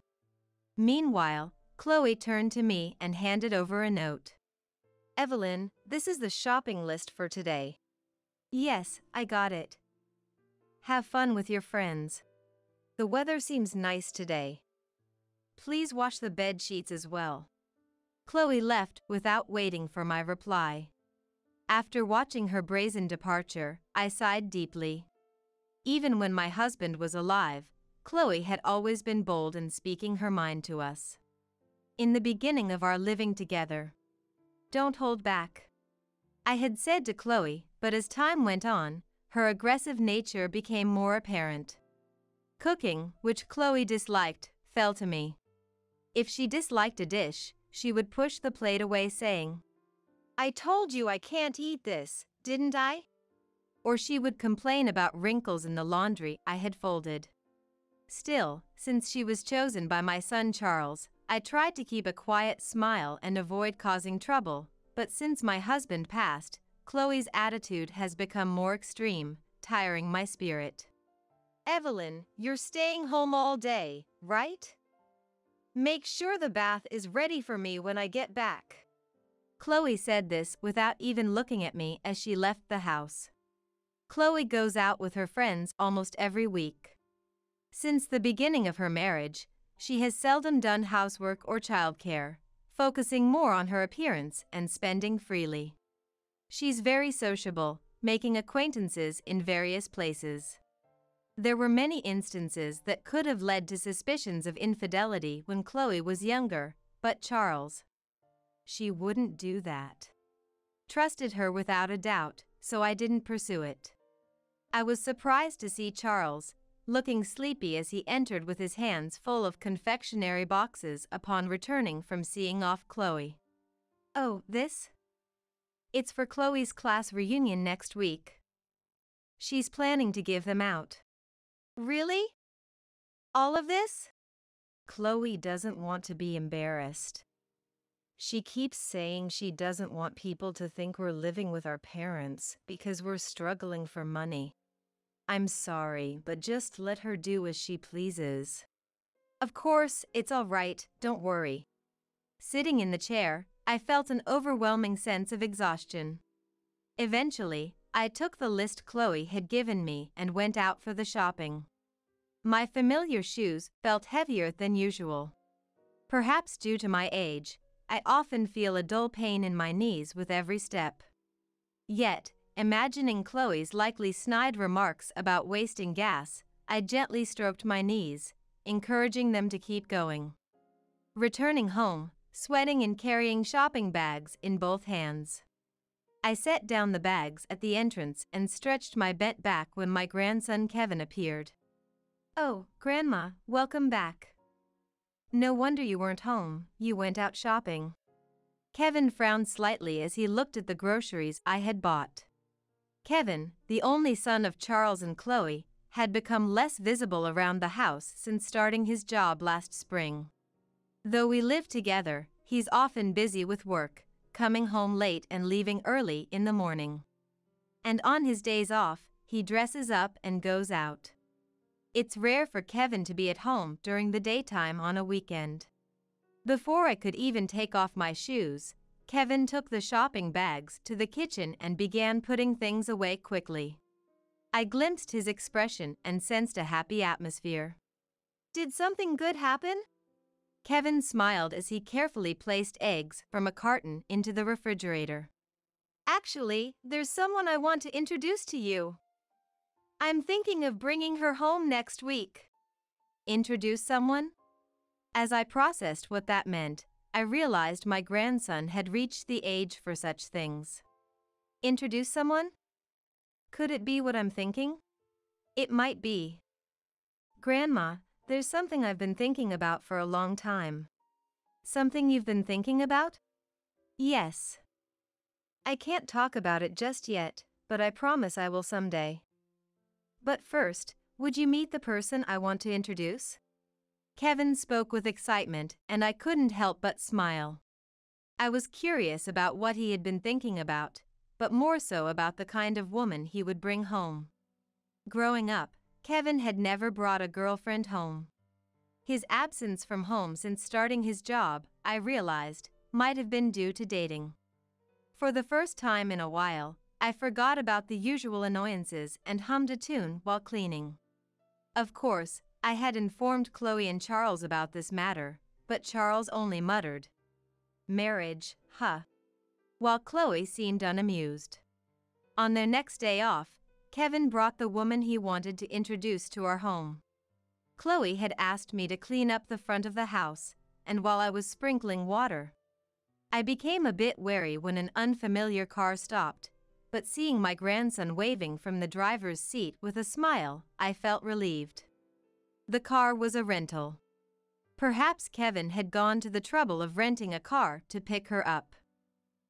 Meanwhile, Chloe turned to me and handed over a note. Evelyn, this is the shopping list for today. Yes, I got it. Have fun with your friends. The weather seems nice today. Please wash the bed sheets as well. Chloe left without waiting for my reply. After watching her brazen departure, I sighed deeply. Even when my husband was alive, Chloe had always been bold in speaking her mind to us. In the beginning of our living together, "Don't hold back," I had said to Chloe, but as time went on, her aggressive nature became more apparent. Cooking, which Chloe disliked, fell to me. If she disliked a dish, she would push the plate away saying, "I told you I can't eat this, didn't I?" Or she would complain about wrinkles in the laundry I had folded. Still, since she was chosen by my son Charles, I tried to keep a quiet smile and avoid causing trouble, but since my husband passed, Chloe's attitude has become more extreme, tiring my spirit. Evelyn, you're staying home all day, right? Make sure the bath is ready for me when I get back. Chloe said this without even looking at me as she left the house. Chloe goes out with her friends almost every week. Since the beginning of her marriage, she has seldom done housework or childcare, focusing more on her appearance and spending freely. She's very sociable, making acquaintances in various places. There were many instances that could have led to suspicions of infidelity when Chloe was younger, but Charles, she wouldn't do that. Trusted her without a doubt, so I didn't pursue it. I was surprised to see Charles, looking sleepy as he entered with his hands full of confectionery boxes upon returning from seeing off Chloe. "Oh, this? It's for Chloe's class reunion next week. She's planning to give them out." Really? All of this? Chloe doesn't want to be embarrassed. She keeps saying she doesn't want people to think we're living with our parents because we're struggling for money. I'm sorry, but just let her do as she pleases. Of course, it's all right, don't worry. Sitting in the chair, I felt an overwhelming sense of exhaustion. Eventually, I took the list Chloe had given me and went out for the shopping. My familiar shoes felt heavier than usual. Perhaps due to my age, I often feel a dull pain in my knees with every step. Yet, imagining Chloe's likely snide remarks about wasting gas, I gently stroked my knees, encouraging them to keep going. Returning home, sweating and carrying shopping bags in both hands, I set down the bags at the entrance and stretched my bent back when my grandson Kevin appeared. "Oh, Grandma, welcome back. No wonder you weren't home, you went out shopping." Kevin frowned slightly as he looked at the groceries I had bought. Kevin, the only son of Charles and Chloe, had become less visible around the house since starting his job last spring. Though we live together, he's often busy with work, coming home late and leaving early in the morning. And on his days off, he dresses up and goes out. It's rare for Kevin to be at home during the daytime on a weekend. Before I could even take off my shoes, Kevin took the shopping bags to the kitchen and began putting things away quickly. I glimpsed his expression and sensed a happy atmosphere. "Did something good happen?" Kevin smiled as he carefully placed eggs from a carton into the refrigerator. "Actually, there's someone I want to introduce to you." I'm thinking of bringing her home next week. Introduce someone? As I processed what that meant, I realized my grandson had reached the age for such things. Introduce someone? Could it be what I'm thinking? It might be. Grandma, there's something I've been thinking about for a long time. Something you've been thinking about? Yes. I can't talk about it just yet, but I promise I will someday. But first, would you meet the person I want to introduce? Kevin spoke with excitement, and I couldn't help but smile. I was curious about what he had been thinking about, but more so about the kind of woman he would bring home. Growing up, Kevin had never brought a girlfriend home. His absence from home since starting his job, I realized, might have been due to dating. For the first time in a while, I forgot about the usual annoyances and hummed a tune while cleaning. Of course, I had informed Chloe and Charles about this matter, but Charles only muttered, "Marriage, huh?" while Chloe seemed unamused. On their next day off, Kevin brought the woman he wanted to introduce to our home. Chloe had asked me to clean up the front of the house, and while I was sprinkling water, I became a bit wary when an unfamiliar car stopped, but seeing my grandson waving from the driver's seat with a smile, I felt relieved. The car was a rental. Perhaps Kevin had gone to the trouble of renting a car to pick her up.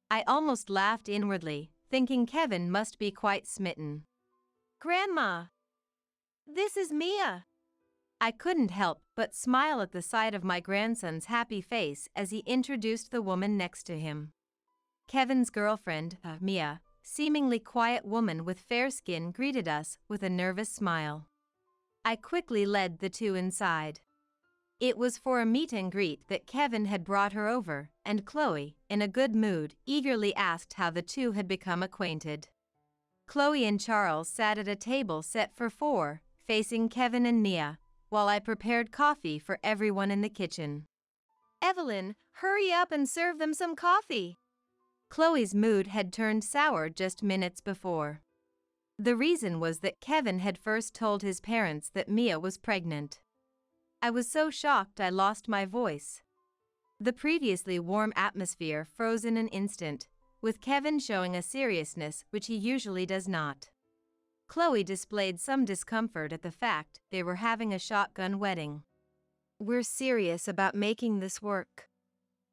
I almost laughed inwardly, thinking Kevin must be quite smitten. Grandma, this is Mia. I couldn't help but smile at the sight of my grandson's happy face as he introduced the woman next to him. Kevin's girlfriend, Mia, seemingly quiet woman with fair skin, greeted us with a nervous smile. I quickly led the two inside. It was for a meet and greet that Kevin had brought her over, and Chloe, in a good mood, eagerly asked how the two had become acquainted. Chloe and Charles sat at a table set for four, facing Kevin and Mia, while I prepared coffee for everyone in the kitchen. Evelyn, hurry up and serve them some coffee. Chloe's mood had turned sour just minutes before. The reason was that Kevin had first told his parents that Mia was pregnant. I was so shocked I lost my voice. The previously warm atmosphere froze in an instant, with Kevin showing a seriousness which he usually does not. Chloe displayed some discomfort at the fact they were having a shotgun wedding. We're serious about making this work.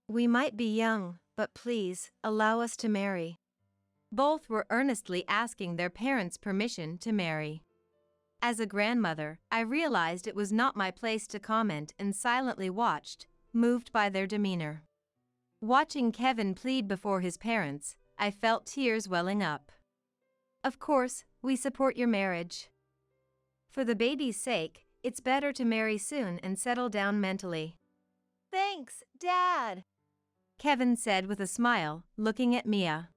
We might be young, but please, allow us to marry. Both were earnestly asking their parents' permission to marry. As a grandmother, I realized it was not my place to comment and silently watched, moved by their demeanor. Watching Kevin plead before his parents, I felt tears welling up. Of course, we support your marriage. For the baby's sake, it's better to marry soon and settle down mentally. Thanks, Dad, Kevin said with a smile, looking at Mia.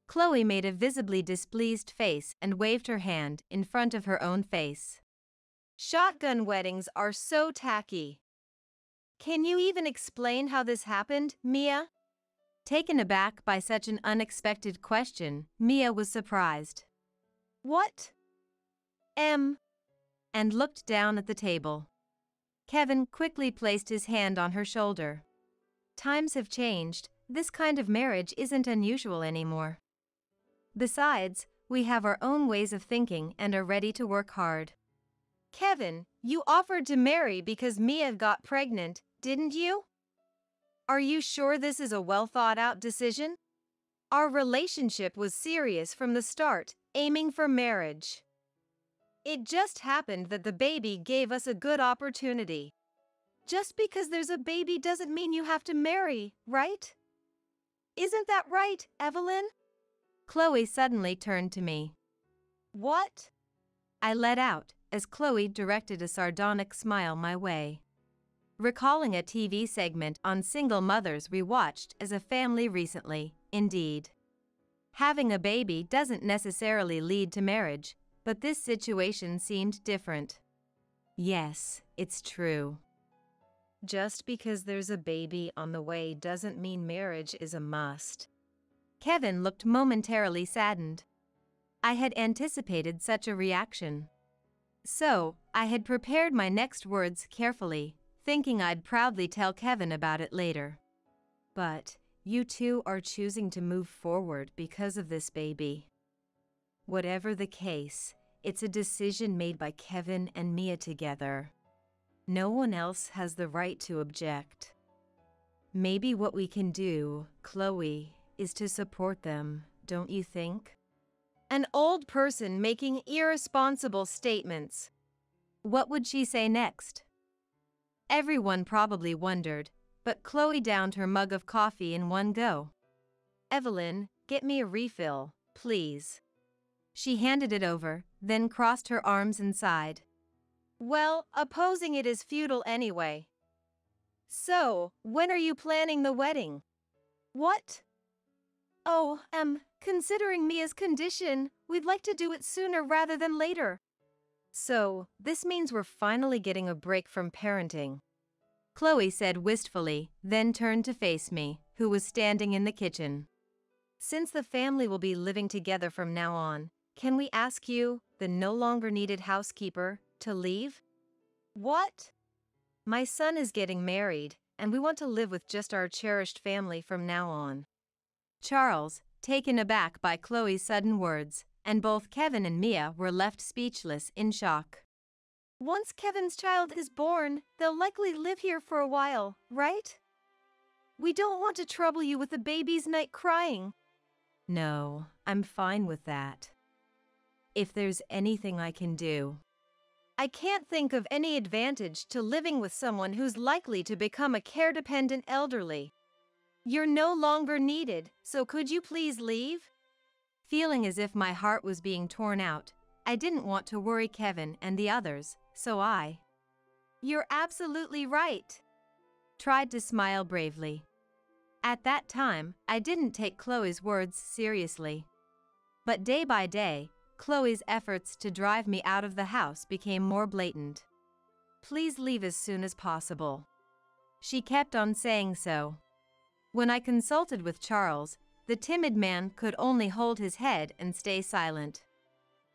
Chloe made a visibly displeased face and waved her hand in front of her own face. Shotgun weddings are so tacky. Can you even explain how this happened, Mia? Taken aback by such an unexpected question, Mia was surprised. What? And looked down at the table. Kevin quickly placed his hand on her shoulder. Times have changed, this kind of marriage isn't unusual anymore. Besides, we have our own ways of thinking and are ready to work hard. Kevin, you offered to marry because Mia got pregnant, didn't you? Are you sure this is a well-thought-out decision? Our relationship was serious from the start, aiming for marriage. It just happened that the baby gave us a good opportunity. Just because there's a baby doesn't mean you have to marry, right? Isn't that right, Evelyn? Chloe suddenly turned to me. What? I let out, as Chloe directed a sardonic smile my way. Recalling a TV segment on single mothers we watched as a family recently, indeed. Having a baby doesn't necessarily lead to marriage, but this situation seemed different. Yes, it's true. Just because there's a baby on the way doesn't mean marriage is a must. Kevin looked momentarily saddened. I had anticipated such a reaction. So, I had prepared my next words carefully, thinking I'd proudly tell Kevin about it later. But, you two are choosing to move forward because of this baby. Whatever the case, it's a decision made by Kevin and Mia together. No one else has the right to object. Maybe what we can do, Chloe, is to support them, don't you think? An old person making irresponsible statements. What would she say next? Everyone probably wondered, but Chloe downed her mug of coffee in one go. Evelyn, get me a refill, please. She handed it over, then crossed her arms and sighed. Well, opposing it is futile anyway. So, when are you planning the wedding? What? Oh, considering Mia's condition, we'd like to do it sooner rather than later. So, this means we're finally getting a break from parenting. Chloe said wistfully, then turned to face me, who was standing in the kitchen. Since the family will be living together from now on, can we ask you, the no longer needed housekeeper, to leave? What? My son is getting married, and we want to live with just our cherished family from now on. Charles, taken aback by Chloe's sudden words, and both Kevin and Mia were left speechless in shock. Once Kevin's child is born, they'll likely live here for a while, right? We don't want to trouble you with the baby's night crying. No, I'm fine with that. If there's anything I can do. I can't think of any advantage to living with someone who's likely to become a care-dependent elderly. You're no longer needed, so could you please leave? Feeling as if my heart was being torn out, I didn't want to worry Kevin and the others, so I— You're absolutely right. Tried to smile bravely. At that time, I didn't take Chloe's words seriously. But day by day, Chloe's efforts to drive me out of the house became more blatant. Please leave as soon as possible. She kept on saying so. When I consulted with Charles, the timid man could only hold his head and stay silent.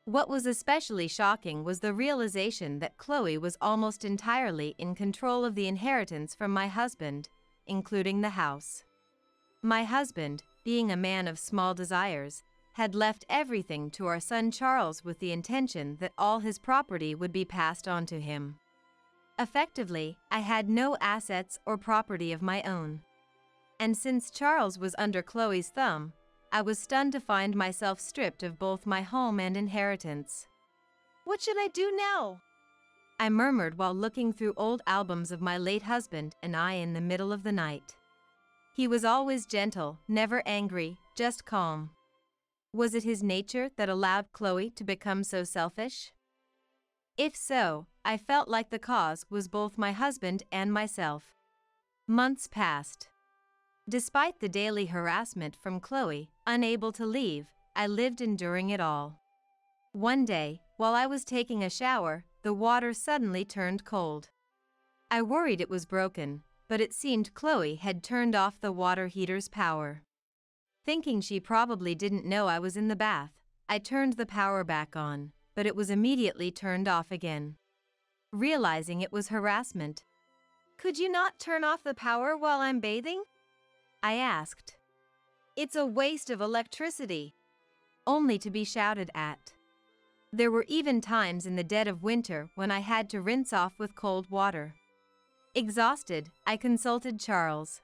What was especially shocking was the realization that Chloe was almost entirely in control of the inheritance from my husband, including the house. My husband, being a man of small desires, had left everything to our son Charles with the intention that all his property would be passed on to him. Effectively, I had no assets or property of my own. And since Charles was under Chloe's thumb, I was stunned to find myself stripped of both my home and inheritance. What should I do now? I murmured while looking through old albums of my late husband and I in the middle of the night. He was always gentle, never angry, just calm. Was it his nature that allowed Chloe to become so selfish? If so, I felt like the cause was both my husband and myself. Months passed. Despite the daily harassment from Chloe, unable to leave, I lived enduring it all. One day, while I was taking a shower, the water suddenly turned cold. I worried it was broken, but it seemed Chloe had turned off the water heater's power. Thinking she probably didn't know I was in the bath, I turned the power back on, but it was immediately turned off again. Realizing it was harassment. Could you not turn off the power while I'm bathing? I asked. It's a waste of electricity. Only to be shouted at. There were even times in the dead of winter when I had to rinse off with cold water. Exhausted, I consulted Charles.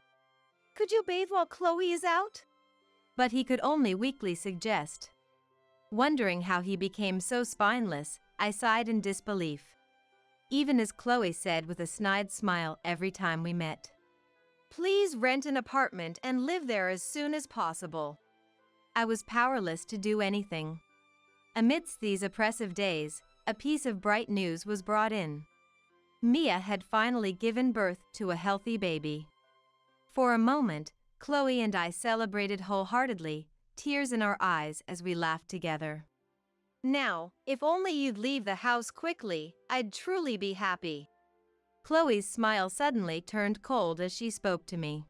Could you bathe while Chloe is out? But he could only weakly suggest. Wondering how he became so spineless, I sighed in disbelief. Even as Chloe said with a snide smile every time we met. Please rent an apartment and live there as soon as possible. I was powerless to do anything. Amidst these oppressive days, a piece of bright news was brought in. Mia had finally given birth to a healthy baby. For a moment, Chloe and I celebrated wholeheartedly, tears in our eyes as we laughed together. Now, if only you'd leave the house quickly, I'd truly be happy. Chloe's smile suddenly turned cold as she spoke to me.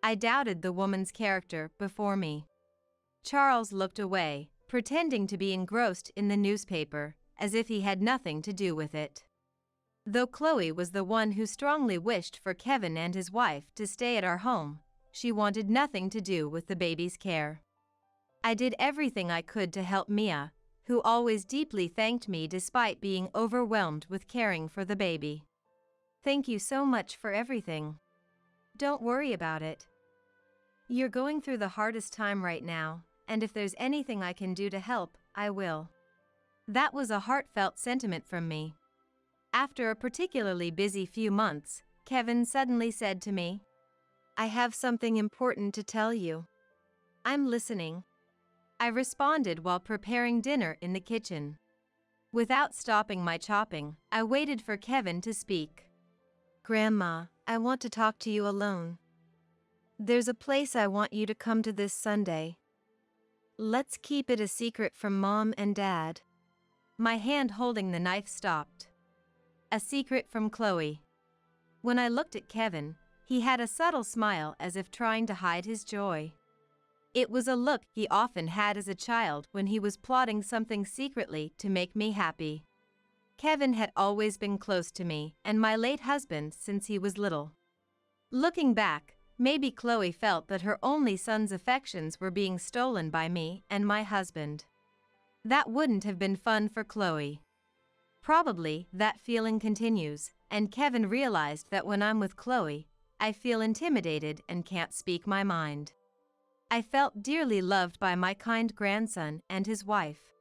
I doubted the woman's character before me. Charles looked away, pretending to be engrossed in the newspaper, as if he had nothing to do with it. Though Chloe was the one who strongly wished for Kevin and his wife to stay at our home, she wanted nothing to do with the baby's care. I did everything I could to help Mia, who always deeply thanked me despite being overwhelmed with caring for the baby. "Thank you so much for everything. Don't worry about it. You're going through the hardest time right now, and if there's anything I can do to help, I will." That was a heartfelt sentiment from me. After a particularly busy few months, Kevin suddenly said to me, "I have something important to tell you." "I'm listening," I responded while preparing dinner in the kitchen. Without stopping my chopping, I waited for Kevin to speak. "Grandma, I want to talk to you alone. There's a place I want you to come to this Sunday. Let's keep it a secret from Mom and Dad." My hand holding the knife stopped. A secret from Chloe. When I looked at Kevin, he had a subtle smile as if trying to hide his joy. It was a look he often had as a child when he was plotting something secretly to make me happy. Kevin had always been close to me and my late husband since he was little. Looking back, maybe Chloe felt that her only son's affections were being stolen by me and my husband. That wouldn't have been fun for Chloe. Probably that feeling continues, and Kevin realized that when I'm with Chloe, I feel intimidated and can't speak my mind. I felt dearly loved by my kind grandson and his wife.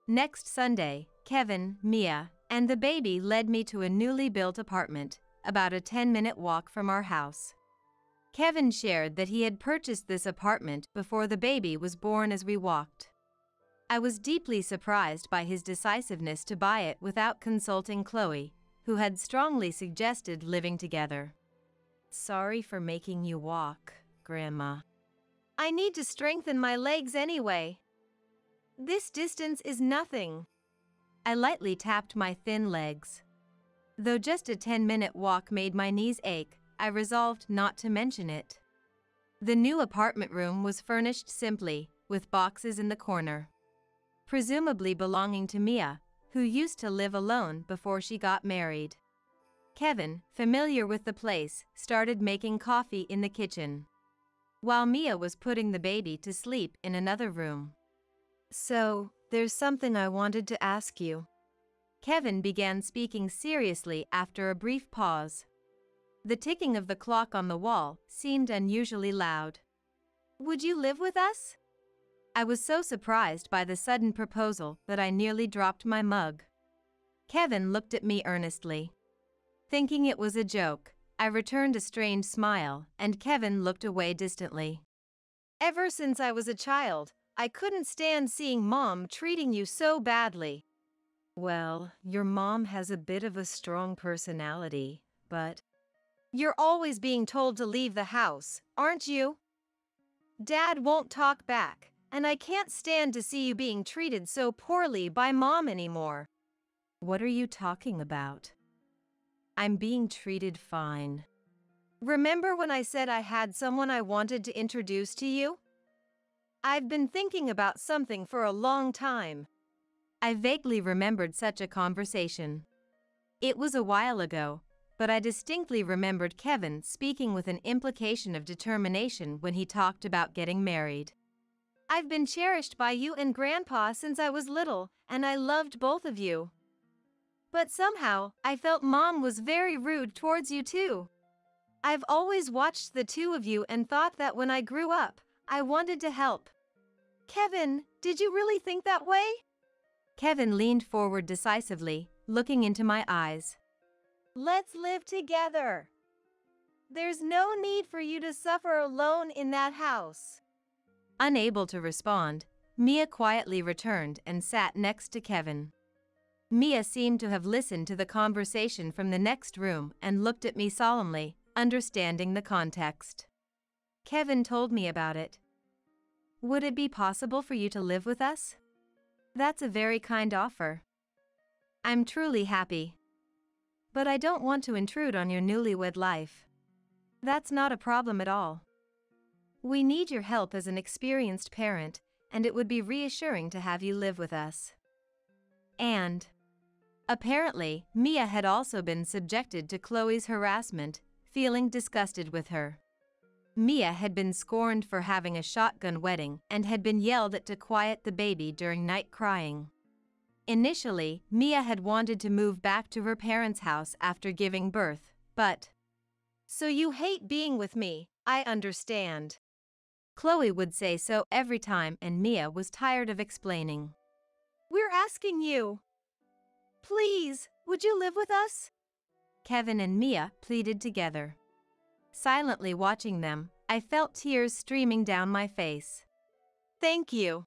Next Sunday, Kevin, Mia, and the baby led me to a newly built apartment, about a 10-minute walk from our house. Kevin shared that he had purchased this apartment before the baby was born as we walked. I was deeply surprised by his decisiveness to buy it without consulting Chloe, who had strongly suggested living together. "Sorry for making you walk, Grandma." "I need to strengthen my legs anyway. This distance is nothing." I lightly tapped my thin legs. Though just a 10-minute walk made my knees ache, I resolved not to mention it. The new apartment room was furnished simply, with boxes in the corner. Presumably belonging to Mia, who used to live alone before she got married. Kevin, familiar with the place, started making coffee in the kitchen, while Mia was putting the baby to sleep in another room. "So, there's something I wanted to ask you." Kevin began speaking seriously after a brief pause. The ticking of the clock on the wall seemed unusually loud. "Would you live with us?" I was so surprised by the sudden proposal that I nearly dropped my mug. Kevin looked at me earnestly. Thinking it was a joke, I returned a strained smile, and Kevin looked away distantly. "Ever since I was a child, I couldn't stand seeing Mom treating you so badly." "Well, your mom has a bit of a strong personality, but..." "You're always being told to leave the house, aren't you? Dad won't talk back, and I can't stand to see you being treated so poorly by Mom anymore." "What are you talking about? I'm being treated fine." "Remember when I said I had someone I wanted to introduce to you? I've been thinking about something for a long time." I vaguely remembered such a conversation. It was a while ago, but I distinctly remembered Kevin speaking with an implication of determination when he talked about getting married. "I've been cherished by you and Grandpa since I was little, and I loved both of you. But somehow, I felt Mom was very rude towards you too. I've always watched the two of you and thought that when I grew up, I wanted to help. Kevin, did you really think that way?" Kevin leaned forward decisively, looking into my eyes. "Let's live together. There's no need for you to suffer alone in that house." Unable to respond, Mia quietly returned and sat next to Kevin. Mia seemed to have listened to the conversation from the next room and looked at me solemnly, understanding the context. "Kevin told me about it. Would it be possible for you to live with us? That's a very kind offer. I'm truly happy. But I don't want to intrude on your newlywed life." "That's not a problem at all. We need your help as an experienced parent, and it would be reassuring to have you live with us. And apparently, Mia had also been subjected to Chloe's harassment, feeling disgusted with her. Mia had been scorned for having a shotgun wedding and had been yelled at to quiet the baby during night crying. Initially, Mia had wanted to move back to her parents' house after giving birth, but "So you hate being with me, I understand." Chloe would say so every time, and Mia was tired of explaining. "We're asking you. Please, would you live with us?" Kevin and Mia pleaded together. Silently watching them, I felt tears streaming down my face. "Thank you."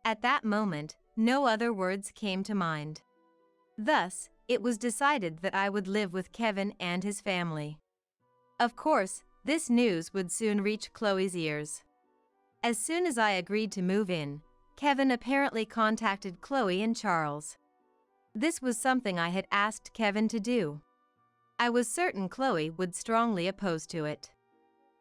At that moment, no other words came to mind. Thus, it was decided that I would live with Kevin and his family. Of course, this news would soon reach Chloe's ears. As soon as I agreed to move in, Kevin apparently contacted Chloe and Charles. This was something I had asked Kevin to do. I was certain Chloe would strongly oppose to it.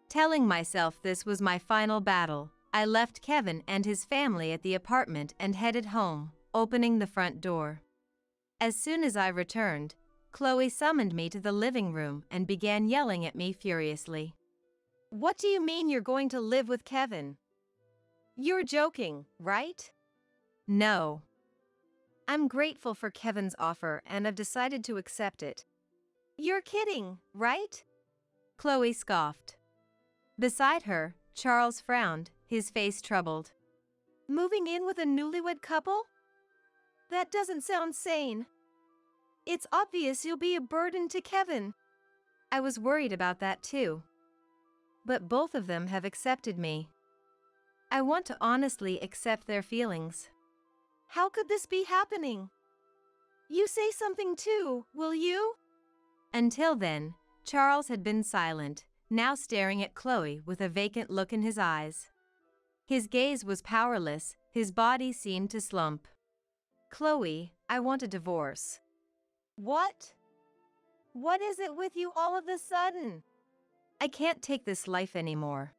Telling myself this was my final battle, I left Kevin and his family at the apartment and headed home, opening the front door. As soon as I returned, Chloe summoned me to the living room and began yelling at me furiously. "What do you mean you're going to live with Kevin? You're joking, right?" No. "I'm grateful for Kevin's offer and I've decided to accept it." "You're kidding, right?" Chloe scoffed. Beside her, Charles frowned, his face troubled. "Moving in with a newlywed couple? That doesn't sound sane. It's obvious you'll be a burden to Kevin." I was worried about that too. But both of them have accepted me. I want to honestly accept their feelings. "How could this be happening? You say something too, will you?" Until then, Charles had been silent, now staring at Chloe with a vacant look in his eyes. His gaze was powerless, his body seemed to slump. "Chloe, I want a divorce." "What? What is it with you all of a sudden?" "I can't take this life anymore."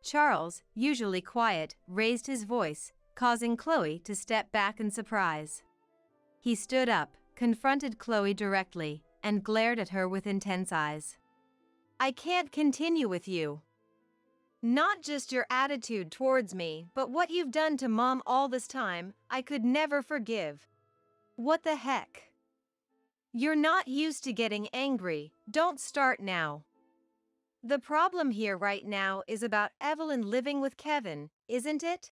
Charles, usually quiet, raised his voice, causing Chloe to step back in surprise. He stood up, confronted Chloe directly, and glared at her with intense eyes. "I can't continue with you. Not just your attitude towards me, but what you've done to Mom all this time, I could never forgive." "What the heck? You're not used to getting angry, don't start now. The problem here right now is about Evelyn living with Kevin, isn't it?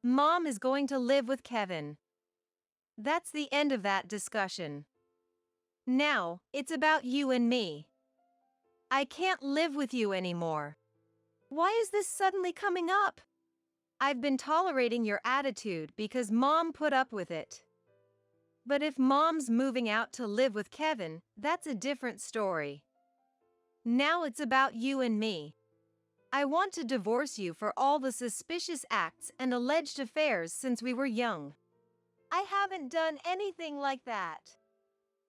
Mom is going to live with Kevin. That's the end of that discussion. Now, it's about you and me. I can't live with you anymore." "Why is this suddenly coming up?" "I've been tolerating your attitude because Mom put up with it. But if Mom's moving out to live with Kevin, that's a different story. Now it's about you and me. I want to divorce you for all the suspicious acts and alleged affairs since we were young." "I haven't done anything like that."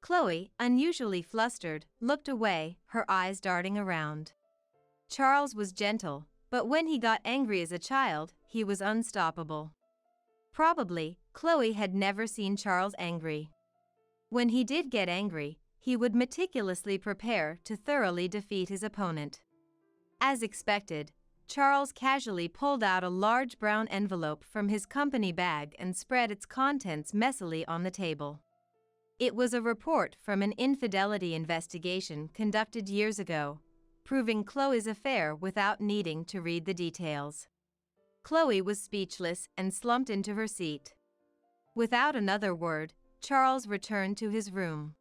Chloe, unusually flustered, looked away, her eyes darting around. Charles was gentle, but when he got angry as a child, he was unstoppable. Probably, Chloe had never seen Charles angry. When he did get angry, he would meticulously prepare to thoroughly defeat his opponent. As expected, Charles casually pulled out a large brown envelope from his company bag and spread its contents messily on the table. It was a report from an infidelity investigation conducted years ago, proving Chloe's affair without needing to read the details. Chloe was speechless and slumped into her seat. Without another word, Charles returned to his room.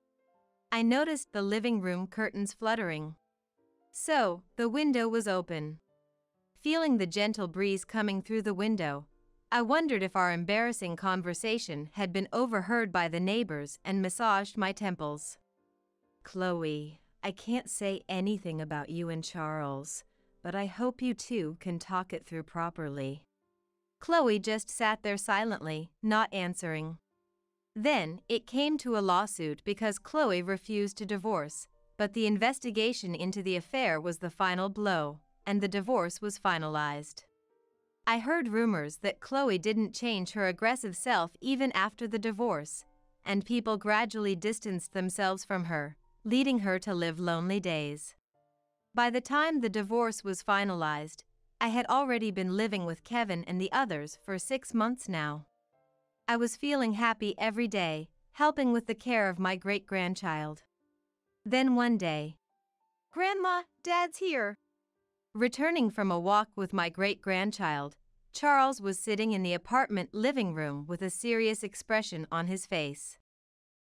I noticed the living room curtains fluttering. So, the window was open. Feeling the gentle breeze coming through the window, I wondered if our embarrassing conversation had been overheard by the neighbors and massaged my temples. "Chloe, I can't say anything about you and Charles, but I hope you two can talk it through properly." Chloe just sat there silently, not answering. Then, it came to a lawsuit because Chloe refused to divorce, but the investigation into the affair was the final blow, and the divorce was finalized. I heard rumors that Chloe didn't change her aggressive self even after the divorce, and people gradually distanced themselves from her, leading her to live lonely days. By the time the divorce was finalized, I had already been living with Kevin and the others for 6 months now. I was feeling happy every day, helping with the care of my great-grandchild. Then one day, Grandma, Dad's here. returning from a walk with my great-grandchild, Charles was sitting in the apartment living room with a serious expression on his face.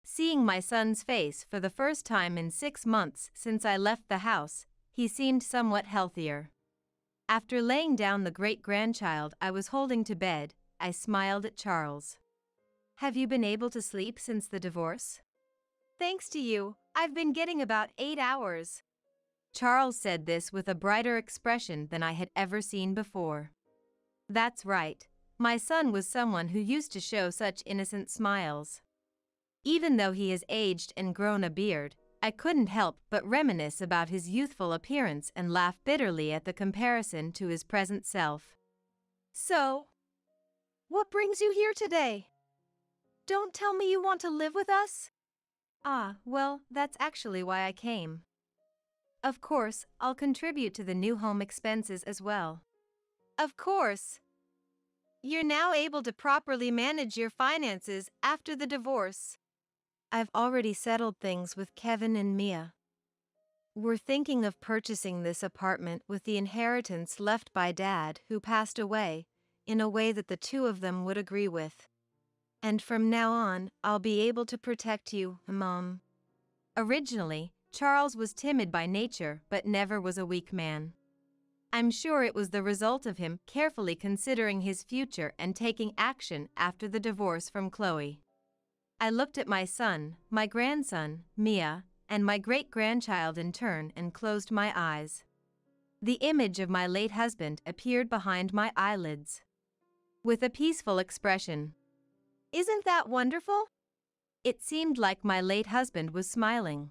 Seeing my son's face for the first time in 6 months since I left the house, he seemed somewhat healthier. After laying down the great-grandchild I was holding to bed, I smiled at Charles. "Have you been able to sleep since the divorce?" Thanks to you, I've been getting about 8 hours. Charles said this with a brighter expression than I had ever seen before. That's right, my son was someone who used to show such innocent smiles. Even though he has aged and grown a beard, I couldn't help but reminisce about his youthful appearance and laugh bitterly at the comparison to his present self. So, what brings you here today? Don't tell me you want to live with us? Well, that's actually why I came. Of course, I'll contribute to the new home expenses as well. Of course. You're now able to properly manage your finances after the divorce. I've already settled things with Kevin and Mia. We're thinking of purchasing this apartment with the inheritance left by Dad, who passed away, in a way that the two of them would agree with. And from now on, I'll be able to protect you, Mom. Originally, Charles was timid by nature but never was a weak man. I'm sure it was the result of him carefully considering his future and taking action after the divorce from Chloe. I looked at my son, my grandson, Mia, and my great-grandchild in turn and closed my eyes. The image of my late husband appeared behind my eyelids. With a peaceful expression. Isn't that wonderful? It seemed like my late husband was smiling.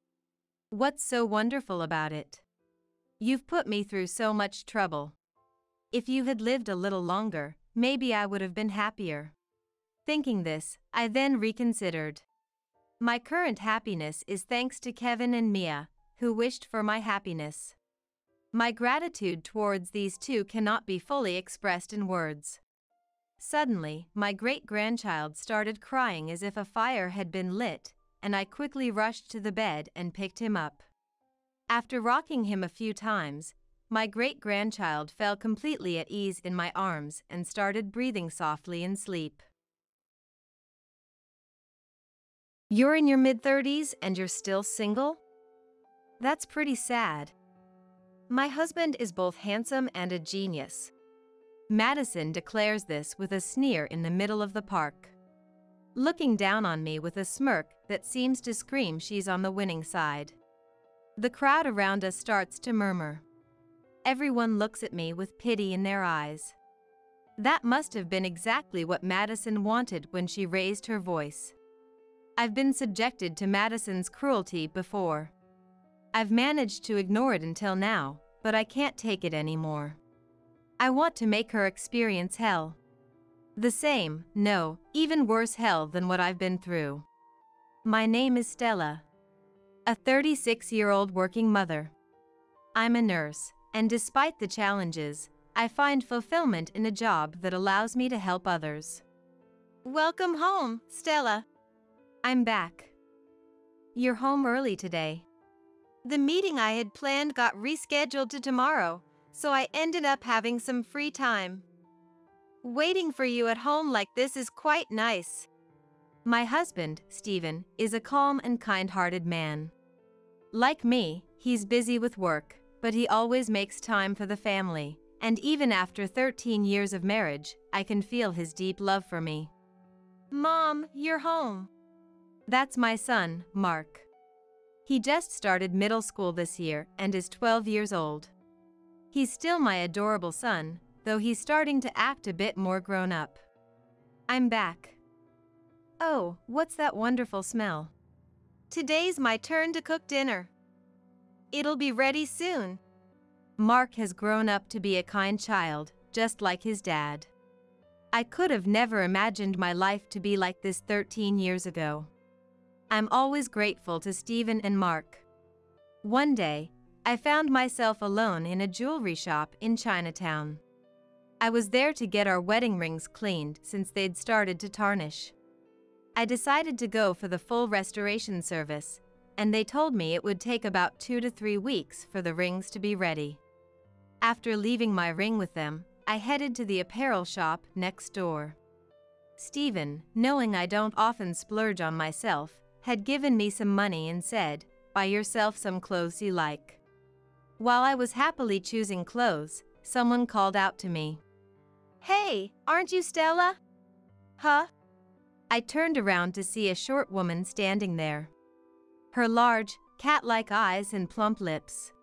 What's so wonderful about it? You've put me through so much trouble. If you had lived a little longer, maybe I would have been happier. Thinking this, I then reconsidered. My current happiness is thanks to Kevin and Mia, who wished for my happiness. My gratitude towards these two cannot be fully expressed in words. Suddenly, my great-grandchild started crying as if a fire had been lit, and I quickly rushed to the bed and picked him up. After rocking him a few times, my great-grandchild fell completely at ease in my arms and started breathing softly in sleep. You're in your mid-30s and you're still single? That's pretty sad. My husband is both handsome and a genius. Madison declares this with a sneer in the middle of the park, looking down on me with a smirk that seems to scream she's on the winning side. The crowd around us starts to murmur. Everyone looks at me with pity in their eyes. That must have been exactly what Madison wanted when she raised her voice. I've been subjected to Madison's cruelty before. I've managed to ignore it until now, but I can't take it anymore. I want to make her experience hell. The same, no, even worse hell than what I've been through. My name is Stella, a 36-year-old working mother. I'm a nurse, and despite the challenges, I find fulfillment in a job that allows me to help others. Welcome home, Stella. I'm back. You're home early today. The meeting I had planned got rescheduled to tomorrow, so I ended up having some free time. Waiting for you at home like this is quite nice. My husband, Stephen, is a calm and kind-hearted man. Like me, he's busy with work, but he always makes time for the family, and even after 13 years of marriage, I can feel his deep love for me. Mom, you're home. That's my son, Mark. He just started middle school this year and is 12 years old. He's still my adorable son, though he's starting to act a bit more grown up. I'm back. Oh, what's that wonderful smell? Today's my turn to cook dinner. It'll be ready soon. Mark has grown up to be a kind child, just like his dad. I could have never imagined my life to be like this 13 years ago. I'm always grateful to Stephen and Mark. One day, I found myself alone in a jewelry shop in Chinatown. I was there to get our wedding rings cleaned since they'd started to tarnish. I decided to go for the full restoration service, and they told me it would take about 2 to 3 weeks for the rings to be ready. After leaving my ring with them, I headed to the apparel shop next door. Stephen, knowing I don't often splurge on myself, had given me some money and said, "Buy yourself some clothes you like." While I was happily choosing clothes, someone called out to me. "Hey, aren't you Stella?" "Huh?" I turned around to see a short woman standing there. Her large, cat-like eyes and plump lips.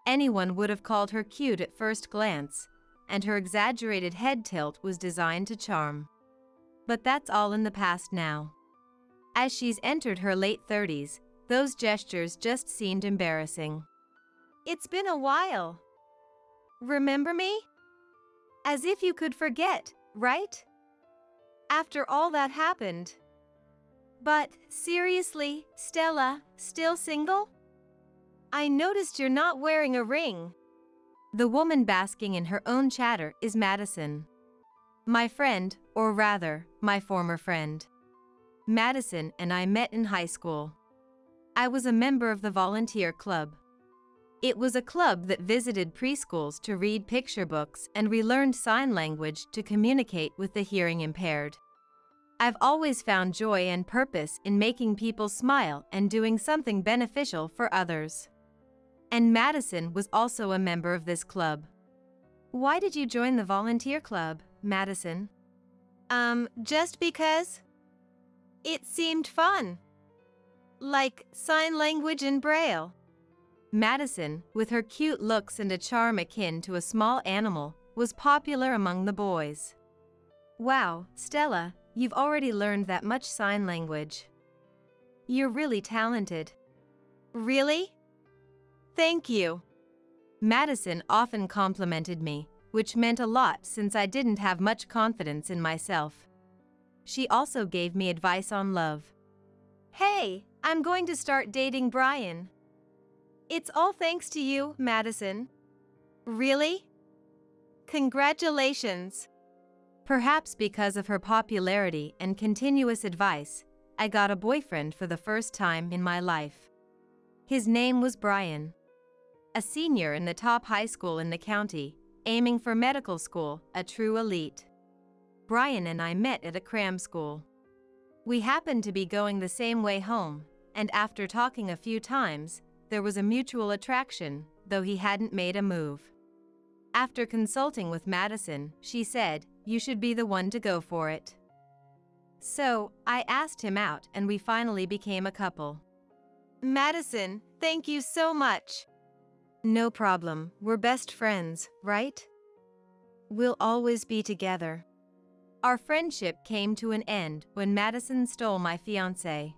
Anyone would have called her cute at first glance, and her exaggerated head tilt was designed to charm. But that's all in the past now. As she's entered her late 30s, those gestures just seemed embarrassing. "It's been a while. Remember me? As if you could forget, right? After all that happened. But, seriously, Stella, still single? I noticed you're not wearing a ring." The woman basking in her own chatter is Madison. My friend, or rather, my former friend. Madison and I met in high school. I was a member of the volunteer club. It was a club that visited preschools to read picture books, and we learned sign language to communicate with the hearing impaired. I've always found joy and purpose in making people smile and doing something beneficial for others. And Madison was also a member of this club. Why did you join the volunteer club, Madison? Just because. It seemed fun. Like sign language in Braille. Madison, with her cute looks and a charm akin to a small animal, was popular among the boys. Wow, Stella, you've already learned that much sign language. You're really talented. Really? Thank you. Madison often complimented me, which meant a lot since I didn't have much confidence in myself. She also gave me advice on love. "Hey, I'm going to start dating Brian." "It's all thanks to you, Madison." "Really? Congratulations." Perhaps because of her popularity and continuous advice, I got a boyfriend for the first time in my life. His name was Brian. A senior in the top high school in the county, aiming for medical school, a true elite. Brian and I met at a cram school. We happened to be going the same way home, and after talking a few times, there was a mutual attraction, though he hadn't made a move. After consulting with Madison, she said, "You should be the one to go for it." So, I asked him out and we finally became a couple. Madison, thank you so much. No problem, we're best friends, right? We'll always be together. Our friendship came to an end when Madison stole my fiancé.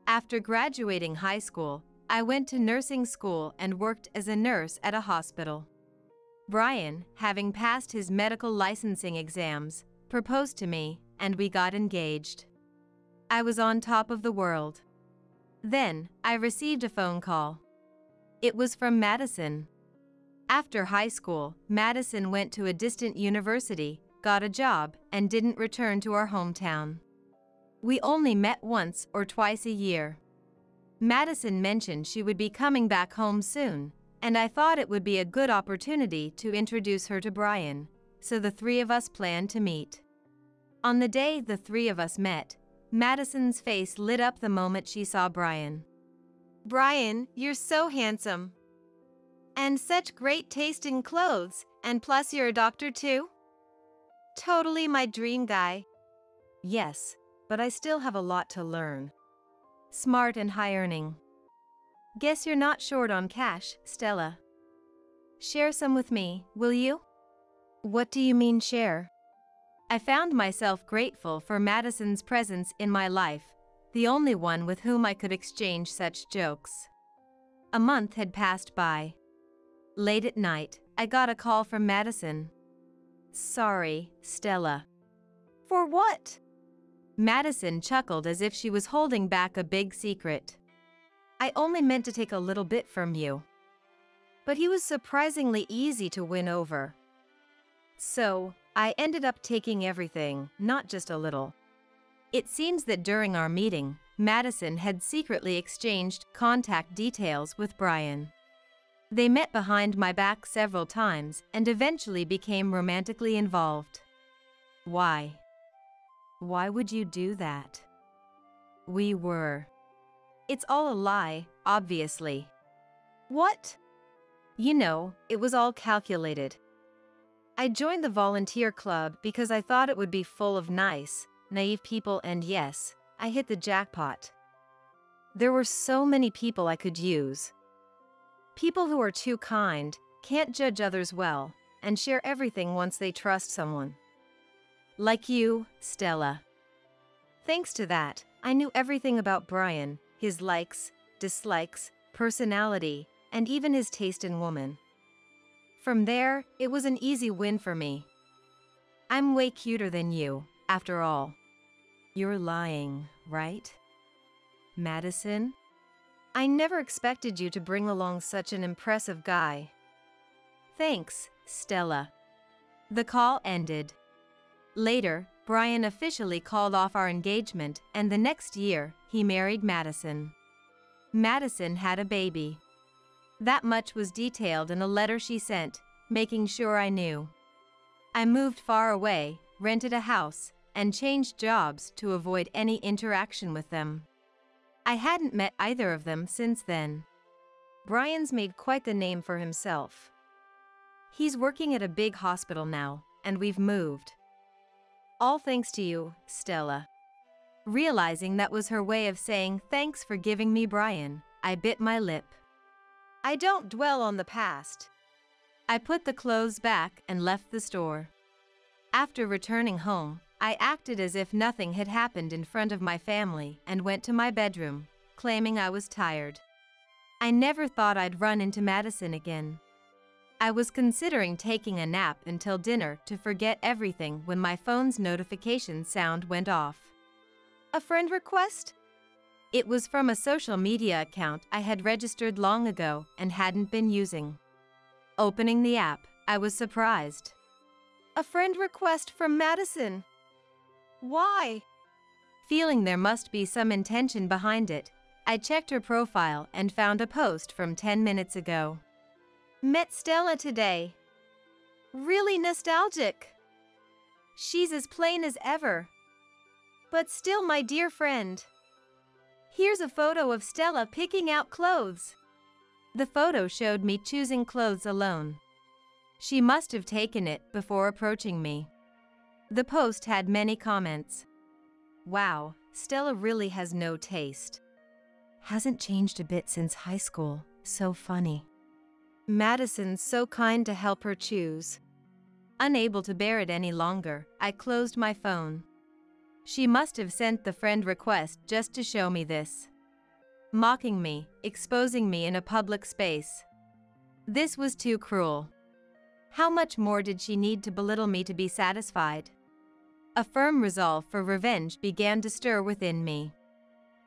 After graduating high school, I went to nursing school and worked as a nurse at a hospital. Brian, having passed his medical licensing exams, proposed to me, and we got engaged. I was on top of the world. Then, I received a phone call. It was from Madison. After high school, Madison went to a distant university, got a job, and didn't return to our hometown. We only met once or twice a year. Madison mentioned she would be coming back home soon, and I thought it would be a good opportunity to introduce her to Brian, so the three of us planned to meet. On the day the three of us met, Madison's face lit up the moment she saw Brian. Brian, you're so handsome. And such great taste in clothes, and plus you're a doctor too? Totally my dream guy. Yes, but I still have a lot to learn. Smart and high-earning. Guess you're not short on cash, Stella. Share some with me, will you? What do you mean share? I found myself grateful for Madison's presence in my life, the only one with whom I could exchange such jokes. A month had passed by. Late at night, I got a call from Madison. Sorry, Stella. For what? Madison chuckled as if she was holding back a big secret. I only meant to take a little bit from you. But he was surprisingly easy to win over. So, I ended up taking everything, not just a little. It seems that during our meeting, Madison had secretly exchanged contact details with Brian. They met behind my back several times and eventually became romantically involved. Why? Why would you do that? We were. It's all a lie, obviously. What? You know, it was all calculated. I joined the volunteer club because I thought it would be full of nice, naive people, and yes, I hit the jackpot. There were so many people I could use. People who are too kind, can't judge others well, and share everything once they trust someone. Like you, Stella. Thanks to that, I knew everything about Brian, his likes, dislikes, personality, and even his taste in women. From there, it was an easy win for me. I'm way cuter than you, after all. You're lying, right? Madison? I never expected you to bring along such an impressive guy. Thanks, Stella. The call ended. Later, Brian officially called off our engagement, and the next year, he married Madison. Madison had a baby. That much was detailed in a letter she sent, making sure I knew. I moved far away, rented a house, and changed jobs to avoid any interaction with them. I hadn't met either of them since then. Brian's made quite the name for himself. He's working at a big hospital now, and we've moved. All thanks to you, Stella. Realizing that was her way of saying thanks for giving me Brian, I bit my lip. I don't dwell on the past. I put the clothes back and left the store. After returning home, I acted as if nothing had happened in front of my family and went to my bedroom, claiming I was tired. I never thought I'd run into Madison again. I was considering taking a nap until dinner to forget everything when my phone's notification sound went off. A friend request? It was from a social media account I had registered long ago and hadn't been using. Opening the app, I was surprised. A friend request from Madison. Why? Feeling there must be some intention behind it, I checked her profile and found a post from 10 minutes ago. Met Stella today. Really nostalgic. She's as plain as ever. But still my dear friend. Here's a photo of Stella picking out clothes. The photo showed me choosing clothes alone. She must have taken it before approaching me. The post had many comments. Wow, Stella really has no taste. Hasn't changed a bit since high school. So funny. Madison's so kind to help her choose. Unable to bear it any longer, I closed my phone. She must have sent the friend request just to show me this. Mocking me, exposing me in a public space. This was too cruel. How much more did she need to belittle me to be satisfied? A firm resolve for revenge began to stir within me.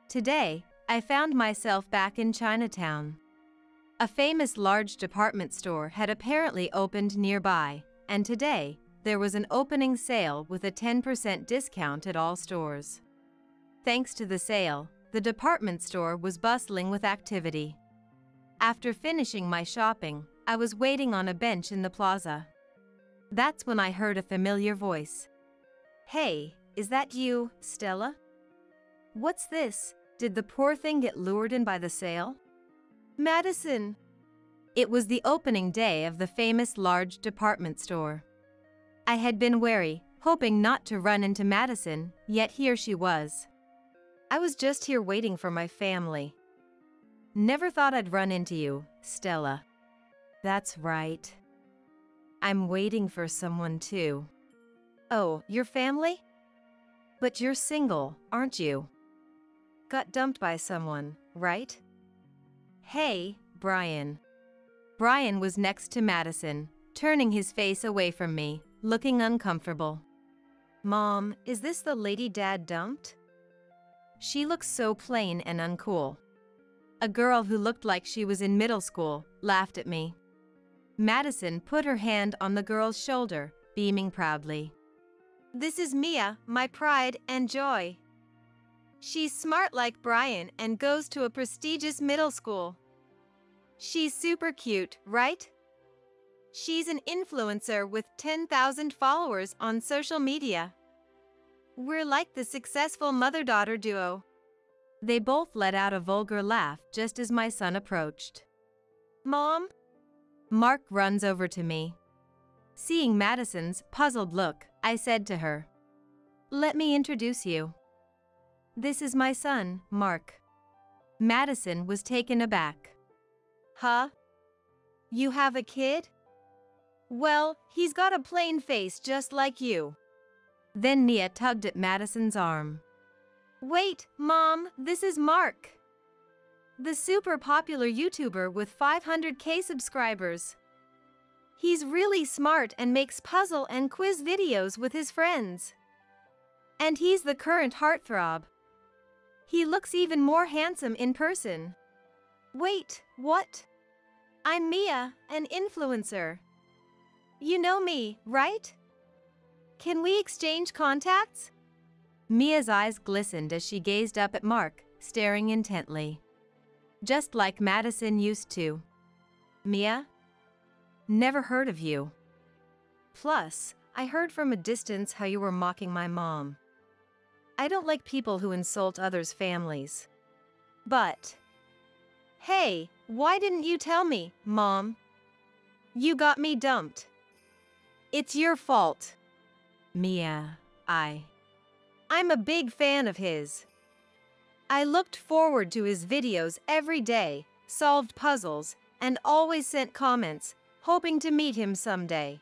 Today, I found myself back in Chinatown. A famous large department store had apparently opened nearby, and today, there was an opening sale with a 10% discount at all stores. Thanks to the sale, the department store was bustling with activity. After finishing my shopping, I was waiting on a bench in the plaza. That's when I heard a familiar voice. Hey, is that you, Stella? What's this? Did the poor thing get lured in by the sale? Madison! It was the opening day of the famous large department store. I had been wary, hoping not to run into Madison, yet here she was. I was just here waiting for my family. Never thought I'd run into you, Stella. That's right. I'm waiting for someone too. Oh, your family? But you're single, aren't you? Got dumped by someone, right? Hey, Brian. Brian was next to Madison, turning his face away from me, looking uncomfortable. Mom, is this the lady Dad dumped? She looks so plain and uncool. A girl who looked like she was in middle school laughed at me. Madison put her hand on the girl's shoulder, beaming proudly. This is Mia, my pride and joy. She's smart like Brian and goes to a prestigious middle school. She's super cute, right? She's an influencer with 10,000 followers on social media. We're like the successful mother-daughter duo. They both let out a vulgar laugh just as my son approached. Mom? Mark runs over to me. Seeing Madison's puzzled look, I said to her, "Let me introduce you. This is my son, Mark." Madison was taken aback. Huh? You have a kid? Well, he's got a plain face just like you. Then Nia tugged at Madison's arm. Wait, Mom, this is Mark. The super popular YouTuber with 500K subscribers. He's really smart and makes puzzle and quiz videos with his friends. And he's the current heartthrob. He looks even more handsome in person. Wait, what? I'm Mia, an influencer. You know me, right? Can we exchange contacts? Mia's eyes glistened as she gazed up at Mark, staring intently. Just like Madison used to. Mia? Never heard of you. Plus, I heard from a distance how you were mocking my mom. I don't like people who insult others' families. But, hey, why didn't you tell me, Mom? You got me dumped. It's your fault. Mia, I'm a big fan of his. I looked forward to his videos every day, solved puzzles, and always sent comments, hoping to meet him someday.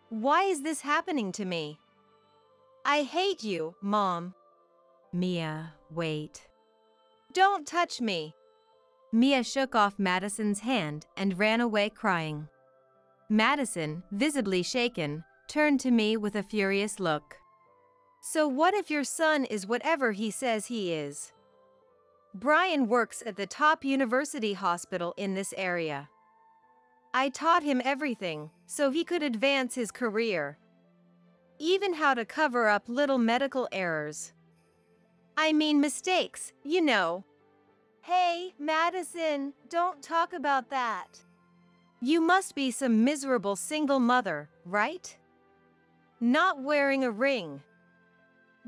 Why is this happening to me? I hate you, Mom. Mia, wait. Don't touch me. Mia shook off Madison's hand and ran away crying. Madison, visibly shaken, turned to me with a furious look. So what if your son is whatever he says he is? Brian works at the top university hospital in this area. I taught him everything so he could advance his career. Even how to cover up little medical errors. I mean mistakes, you know. Hey, Madison, don't talk about that. You must be some miserable single mother, right? Not wearing a ring.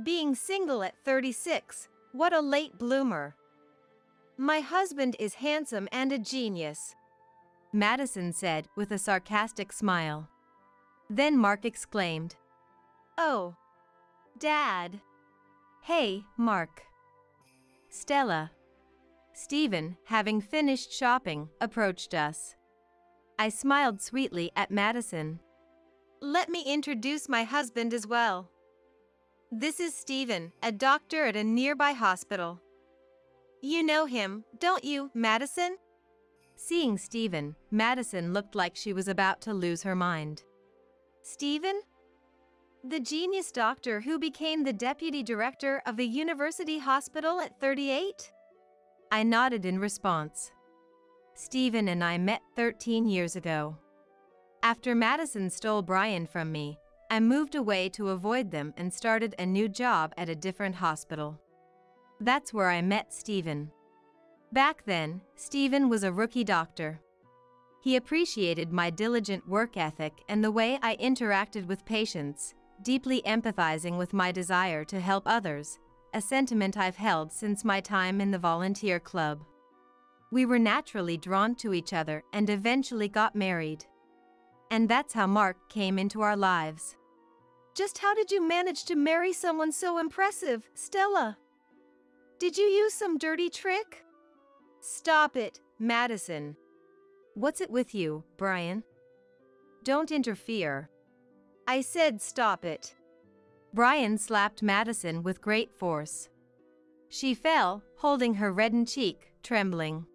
Being single at 36, what a late bloomer. My husband is handsome and a genius, Madison said with a sarcastic smile. Then Mark exclaimed, "Oh, Dad." "Hey, Mark." Stella. Stephen, having finished shopping, approached us. I smiled sweetly at Madison. Let me introduce my husband as well. This is Stephen, a doctor at a nearby hospital. You know him, don't you, Madison? Seeing Stephen, Madison looked like she was about to lose her mind. Stephen? The genius doctor who became the deputy director of the university hospital at 38? I nodded in response. Stephen and I met 13 years ago. After Madison stole Brian from me, I moved away to avoid them and started a new job at a different hospital. That's where I met Stephen. Back then, Stephen was a rookie doctor. He appreciated my diligent work ethic and the way I interacted with patients, deeply empathizing with my desire to help others, a sentiment I've held since my time in the volunteer club. We were naturally drawn to each other and eventually got married. And that's how Mark came into our lives. Just how did you manage to marry someone so impressive, Stella? Did you use some dirty trick? Stop it, Madison. What's it with you, Brian? Don't interfere. I said stop it. Brian slapped Madison with great force. She fell, holding her reddened cheek, trembling.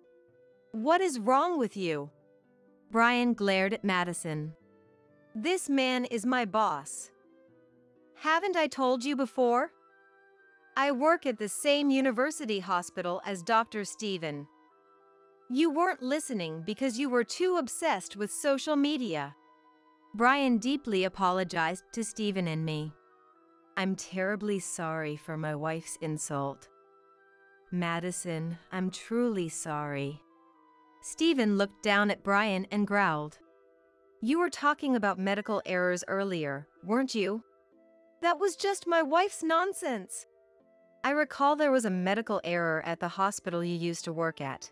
What is wrong with you? Brian glared at Madison. This man is my boss. Haven't I told you before? I work at the same university hospital as Dr. Steven. You weren't listening because you were too obsessed with social media. Brian deeply apologized to Stephen and me. I'm terribly sorry for my wife's insult. Madison, I'm truly sorry. Stephen looked down at Brian and growled. You were talking about medical errors earlier, weren't you? That was just my wife's nonsense. I recall there was a medical error at the hospital you used to work at.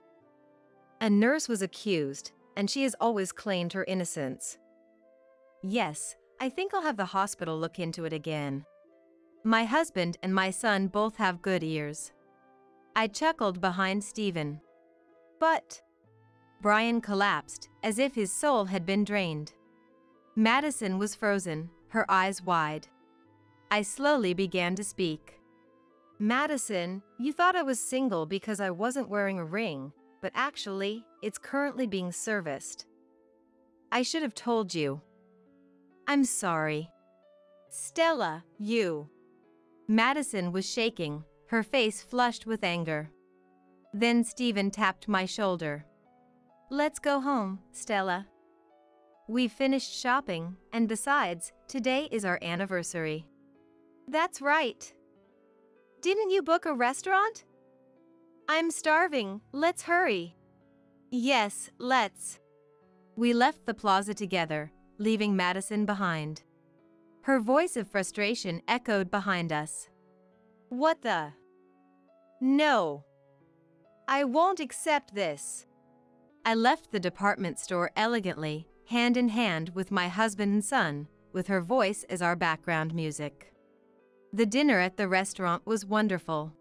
A nurse was accused, and she has always claimed her innocence. Yes, I think I'll have the hospital look into it again. My husband and my son both have good ears. I chuckled behind Stephen. But Brian collapsed, as if his soul had been drained. Madison was frozen, her eyes wide. I slowly began to speak. Madison, you thought I was single because I wasn't wearing a ring, but actually, it's currently being serviced. I should have told you. I'm sorry. Stella, you. Madison was shaking, her face flushed with anger. Then Stephen tapped my shoulder. Let's go home, Stella. We finished shopping, and besides, today is our anniversary. That's right. Didn't you book a restaurant? I'm starving, let's hurry. Yes, let's. We left the plaza together, leaving Madison behind. Her voice of frustration echoed behind us. What the? No. I won't accept this. I left the department store elegantly, hand in hand with my husband and son, with her voice as our background music. The dinner at the restaurant was wonderful.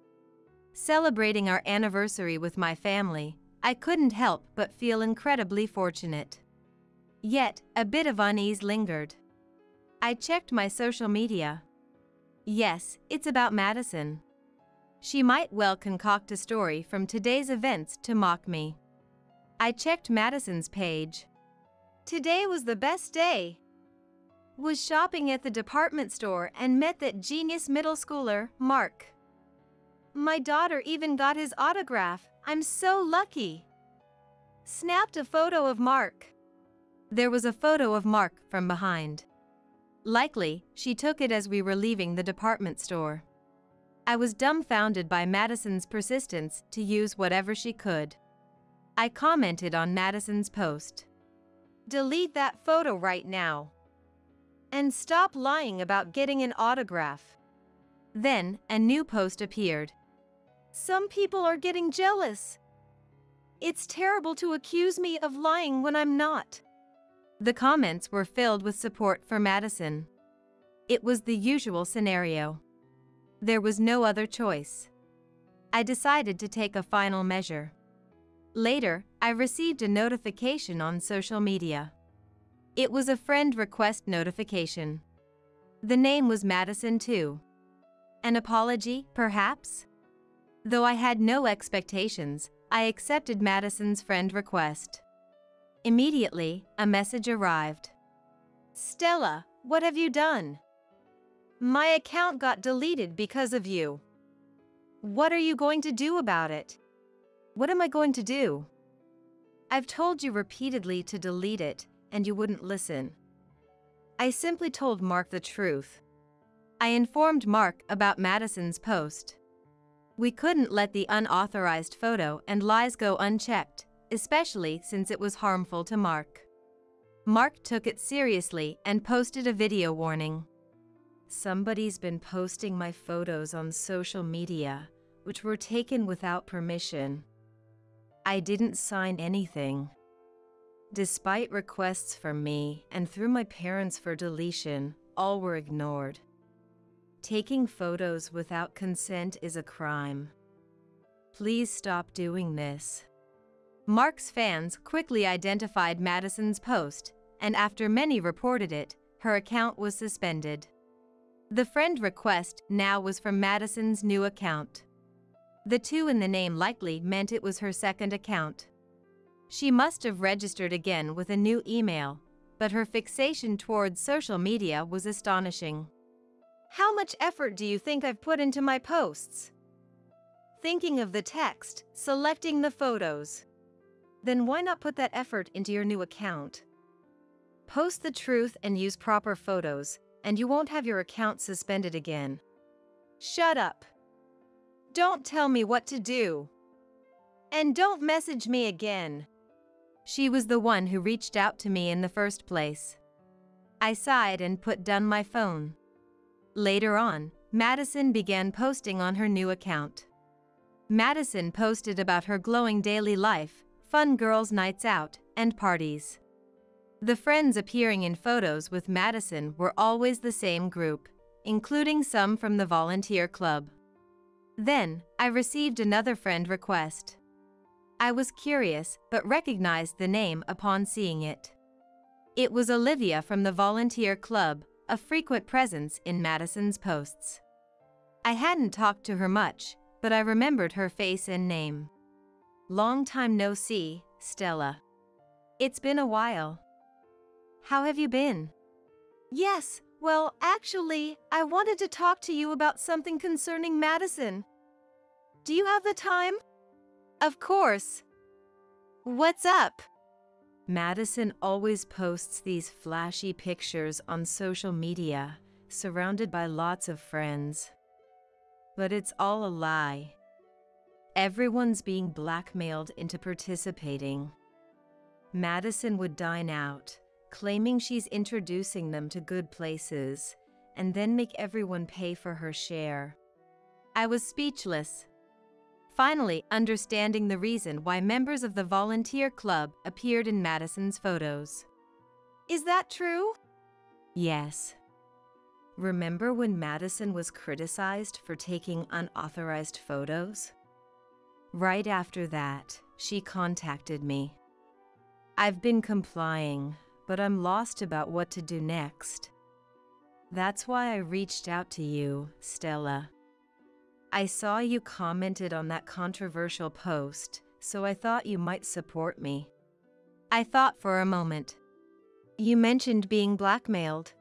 Celebrating our anniversary with my family, I couldn't help but feel incredibly fortunate. Yet, a bit of unease lingered. I checked my social media. Yes, it's about Madison. She might well concoct a story from today's events to mock me. I checked Madison's page. Today was the best day. Was shopping at the department store and met that genius middle schooler, Mark. My daughter even got his autograph. I'm so lucky. Snapped a photo of Mark. There was a photo of Mark from behind. Likely, she took it as we were leaving the department store. I was dumbfounded by Madison's persistence to use whatever she could. I commented on Madison's post. Delete that photo right now. And stop lying about getting an autograph. Then, a new post appeared. Some people are getting jealous. It's terrible to accuse me of lying when I'm not. The comments were filled with support for Madison. It was the usual scenario. There was no other choice. I decided to take a final measure. Later, I received a notification on social media. It was a friend request notification. The name was Madison too. An apology, perhaps? Though I had no expectations, I accepted Madison's friend request. Immediately, a message arrived. Stella, what have you done? My account got deleted because of you. What are you going to do about it? What am I going to do? I've told you repeatedly to delete it, and you wouldn't listen. I simply told Mark the truth. I informed Mark about Madison's post. We couldn't let the unauthorized photo and lies go unchecked, especially since it was harmful to Mark. Mark took it seriously and posted a video warning. Somebody's been posting my photos on social media, which were taken without permission. I didn't sign anything. Despite requests from me and through my parents for deletion, all were ignored. Taking photos without consent is a crime. Please stop doing this. Mark's fans quickly identified Madison's post, and after many reported it, her account was suspended. The friend request now was from Madison's new account. The 2 in the name likely meant it was her second account. She must have registered again with a new email, but her fixation towards social media was astonishing. How much effort do you think I've put into my posts? Thinking of the text, selecting the photos. Then why not put that effort into your new account? Post the truth and use proper photos, and you won't have your account suspended again. Shut up. Don't tell me what to do. And don't message me again. She was the one who reached out to me in the first place. I sighed and put down my phone. Later on, Madison began posting on her new account. Madison posted about her glowing daily life, fun girls' nights out, and parties. The friends appearing in photos with Madison were always the same group, including some from the volunteer club. Then, I received another friend request. I was curious but recognized the name upon seeing it. It was Olivia from the volunteer club, a frequent presence in Madison's posts. I hadn't talked to her much, but I remembered her face and name. Long time no see, Stella. It's been a while. How have you been? Yes, well, actually, I wanted to talk to you about something concerning Madison. Do you have the time? Of course. What's up? Madison always posts these flashy pictures on social media, surrounded by lots of friends. But it's all a lie. Everyone's being blackmailed into participating. Madison would dine out, claiming she's introducing them to good places, and then make everyone pay for her share. I was speechless. Finally, understanding the reason why members of the volunteer club appeared in Madison's photos. Is that true? Yes. Remember when Madison was criticized for taking unauthorized photos? Right after that, she contacted me. I've been complying, but I'm lost about what to do next. That's why I reached out to you, Stella. I saw you commented on that controversial post, so I thought you might support me. I thought for a moment. You mentioned being blackmailed.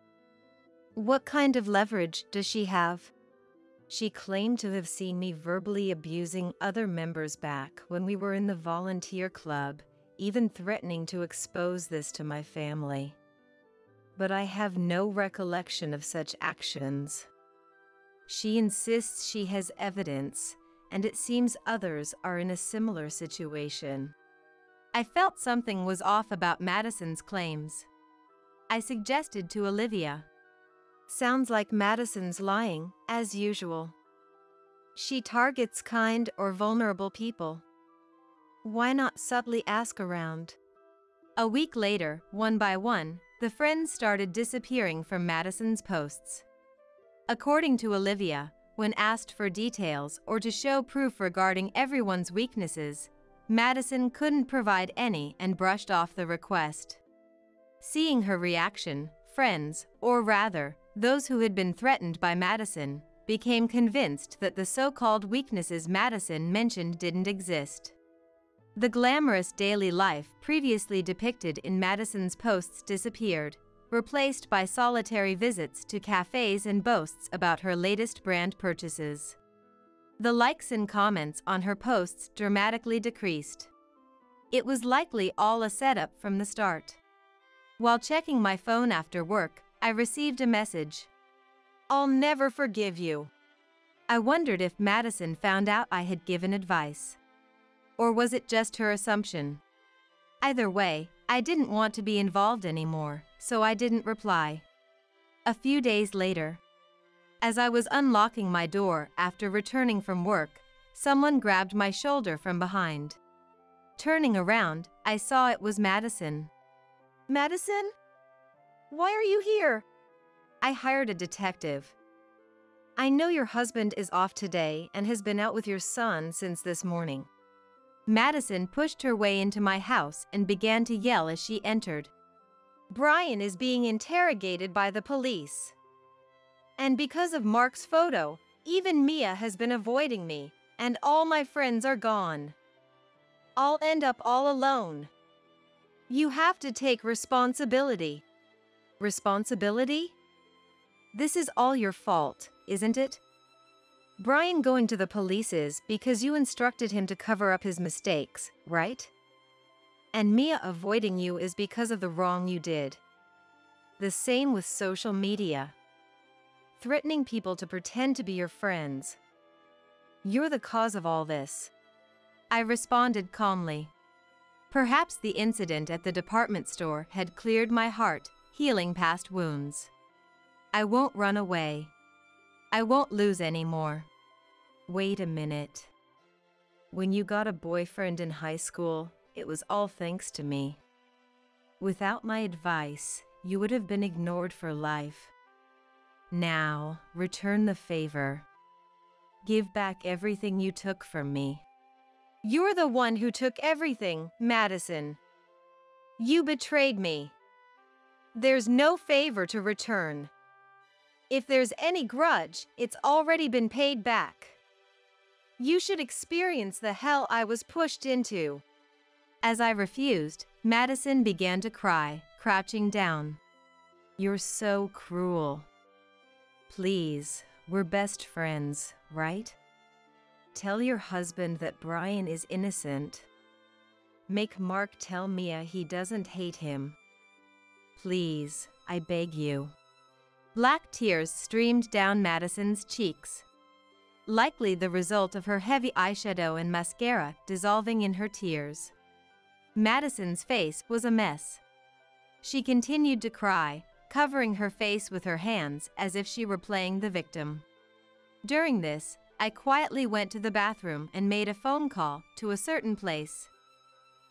What kind of leverage does she have? She claimed to have seen me verbally abusing other members back when we were in the volunteer club, even threatening to expose this to my family. But I have no recollection of such actions. She insists she has evidence, and it seems others are in a similar situation. I felt something was off about Madison's claims. I suggested to Olivia. Sounds like Madison's lying, as usual. She targets kind or vulnerable people. Why not subtly ask around? A week later, one by one, the friends started disappearing from Madison's posts. According to Olivia, when asked for details or to show proof regarding everyone's weaknesses, Madison couldn't provide any and brushed off the request. Seeing her reaction, friends, or rather, those who had been threatened by Madison, became convinced that the so-called weaknesses Madison mentioned didn't exist. The glamorous daily life previously depicted in Madison's posts disappeared, replaced by solitary visits to cafes and boasts about her latest brand purchases. The likes and comments on her posts dramatically decreased. It was likely all a setup from the start. While checking my phone after work, I received a message. I'll never forgive you. I wondered if Madison found out I had given advice. Or was it just her assumption? Either way, I didn't want to be involved anymore, so I didn't reply. A few days later, as I was unlocking my door after returning from work, someone grabbed my shoulder from behind. Turning around, I saw it was Madison. Madison? Why are you here? I hired a detective. I know your husband is off today and has been out with your son since this morning. Madison pushed her way into my house and began to yell as she entered. Brian is being interrogated by the police. And because of Mark's photo, even Mia has been avoiding me, and all my friends are gone. I'll end up all alone. You have to take responsibility. Responsibility? This is all your fault, isn't it? Brian going to the police is because you instructed him to cover up his mistakes, right? And Mia avoiding you is because of the wrong you did. The same with social media. Threatening people to pretend to be your friends. You're the cause of all this. I responded calmly. Perhaps the incident at the department store had cleared my heart, healing past wounds. I won't run away. I won't lose anymore. Wait a minute. When you got a boyfriend in high school, it was all thanks to me. Without my advice, you would have been ignored for life. Now, return the favor. Give back everything you took from me. You're the one who took everything, Madison. You betrayed me. There's no favor to return. If there's any grudge, it's already been paid back. You should experience the hell I was pushed into. As I refused, Madison began to cry, crouching down. You're so cruel. Please, we're best friends, right? Tell your husband that Brian is innocent. Make Mark tell Mia he doesn't hate him. Please, I beg you. Black tears streamed down Madison's cheeks, likely the result of her heavy eyeshadow and mascara dissolving in her tears. Madison's face was a mess. She continued to cry, covering her face with her hands as if she were playing the victim. During this, I quietly went to the bathroom and made a phone call to a certain place.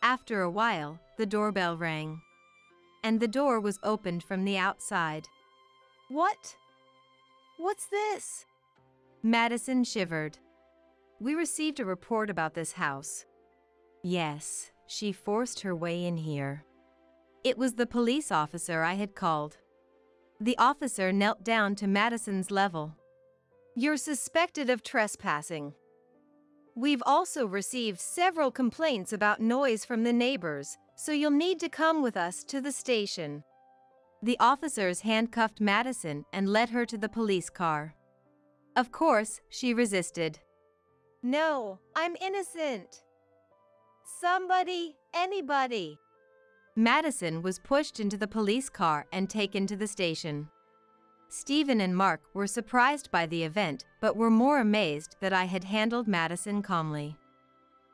After a while, the doorbell rang, and the door was opened from the outside. What? What's this? Madison shivered. We received a report about this house. Yes, she forced her way in here. It was the police officer I had called. The officer knelt down to Madison's level. You're suspected of trespassing. We've also received several complaints about noise from the neighbors, so you'll need to come with us to the station. The officers handcuffed Madison and led her to the police car. Of course, she resisted. No, I'm innocent. Somebody, anybody. Madison was pushed into the police car and taken to the station. Stephen and Mark were surprised by the event, but were more amazed that I had handled Madison calmly.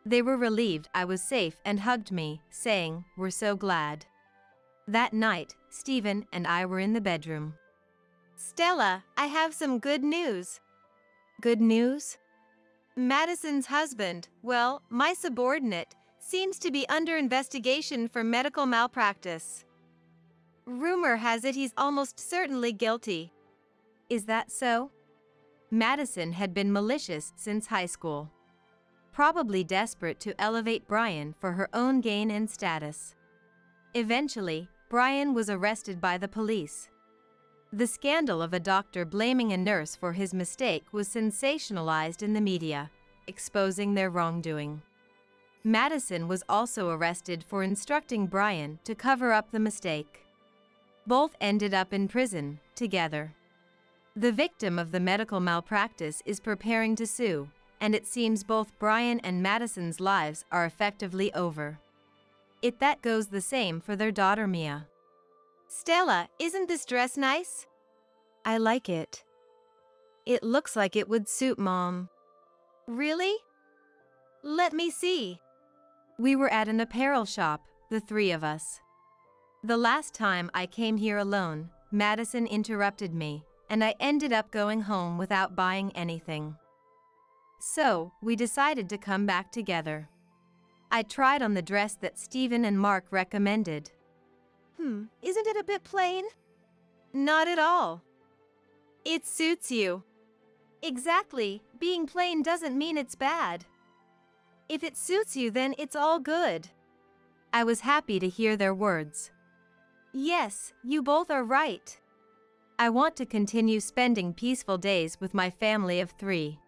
They were relieved I was safe and hugged me, saying, "We're so glad." That night, Stephen and I were in the bedroom. Stella, I have some good news. Good news? Madison's husband, well, my subordinate, seems to be under investigation for medical malpractice. Rumor has it he's almost certainly guilty. Is that so? Madison had been malicious since high school, probably desperate to elevate Brian for her own gain and status. Eventually, Brian was arrested by the police. The scandal of a doctor blaming a nurse for his mistake was sensationalized in the media, exposing their wrongdoing. Madison was also arrested for instructing Brian to cover up the mistake. Both ended up in prison, together. The victim of the medical malpractice is preparing to sue, and it seems both Brian and Madison's lives are effectively over. That goes the same for their daughter Mia. Stella, isn't this dress nice? I like it. It looks like it would suit Mom. Really? Let me see. We were at an apparel shop, the three of us. The last time I came here alone, Madison interrupted me, and I ended up going home without buying anything. So, we decided to come back together. I tried on the dress that Stephen and Mark recommended. Isn't it a bit plain? Not at all. It suits you. Exactly, being plain doesn't mean it's bad. If it suits you, then it's all good. I was happy to hear their words. Yes, you both are right. I want to continue spending peaceful days with my family of 3.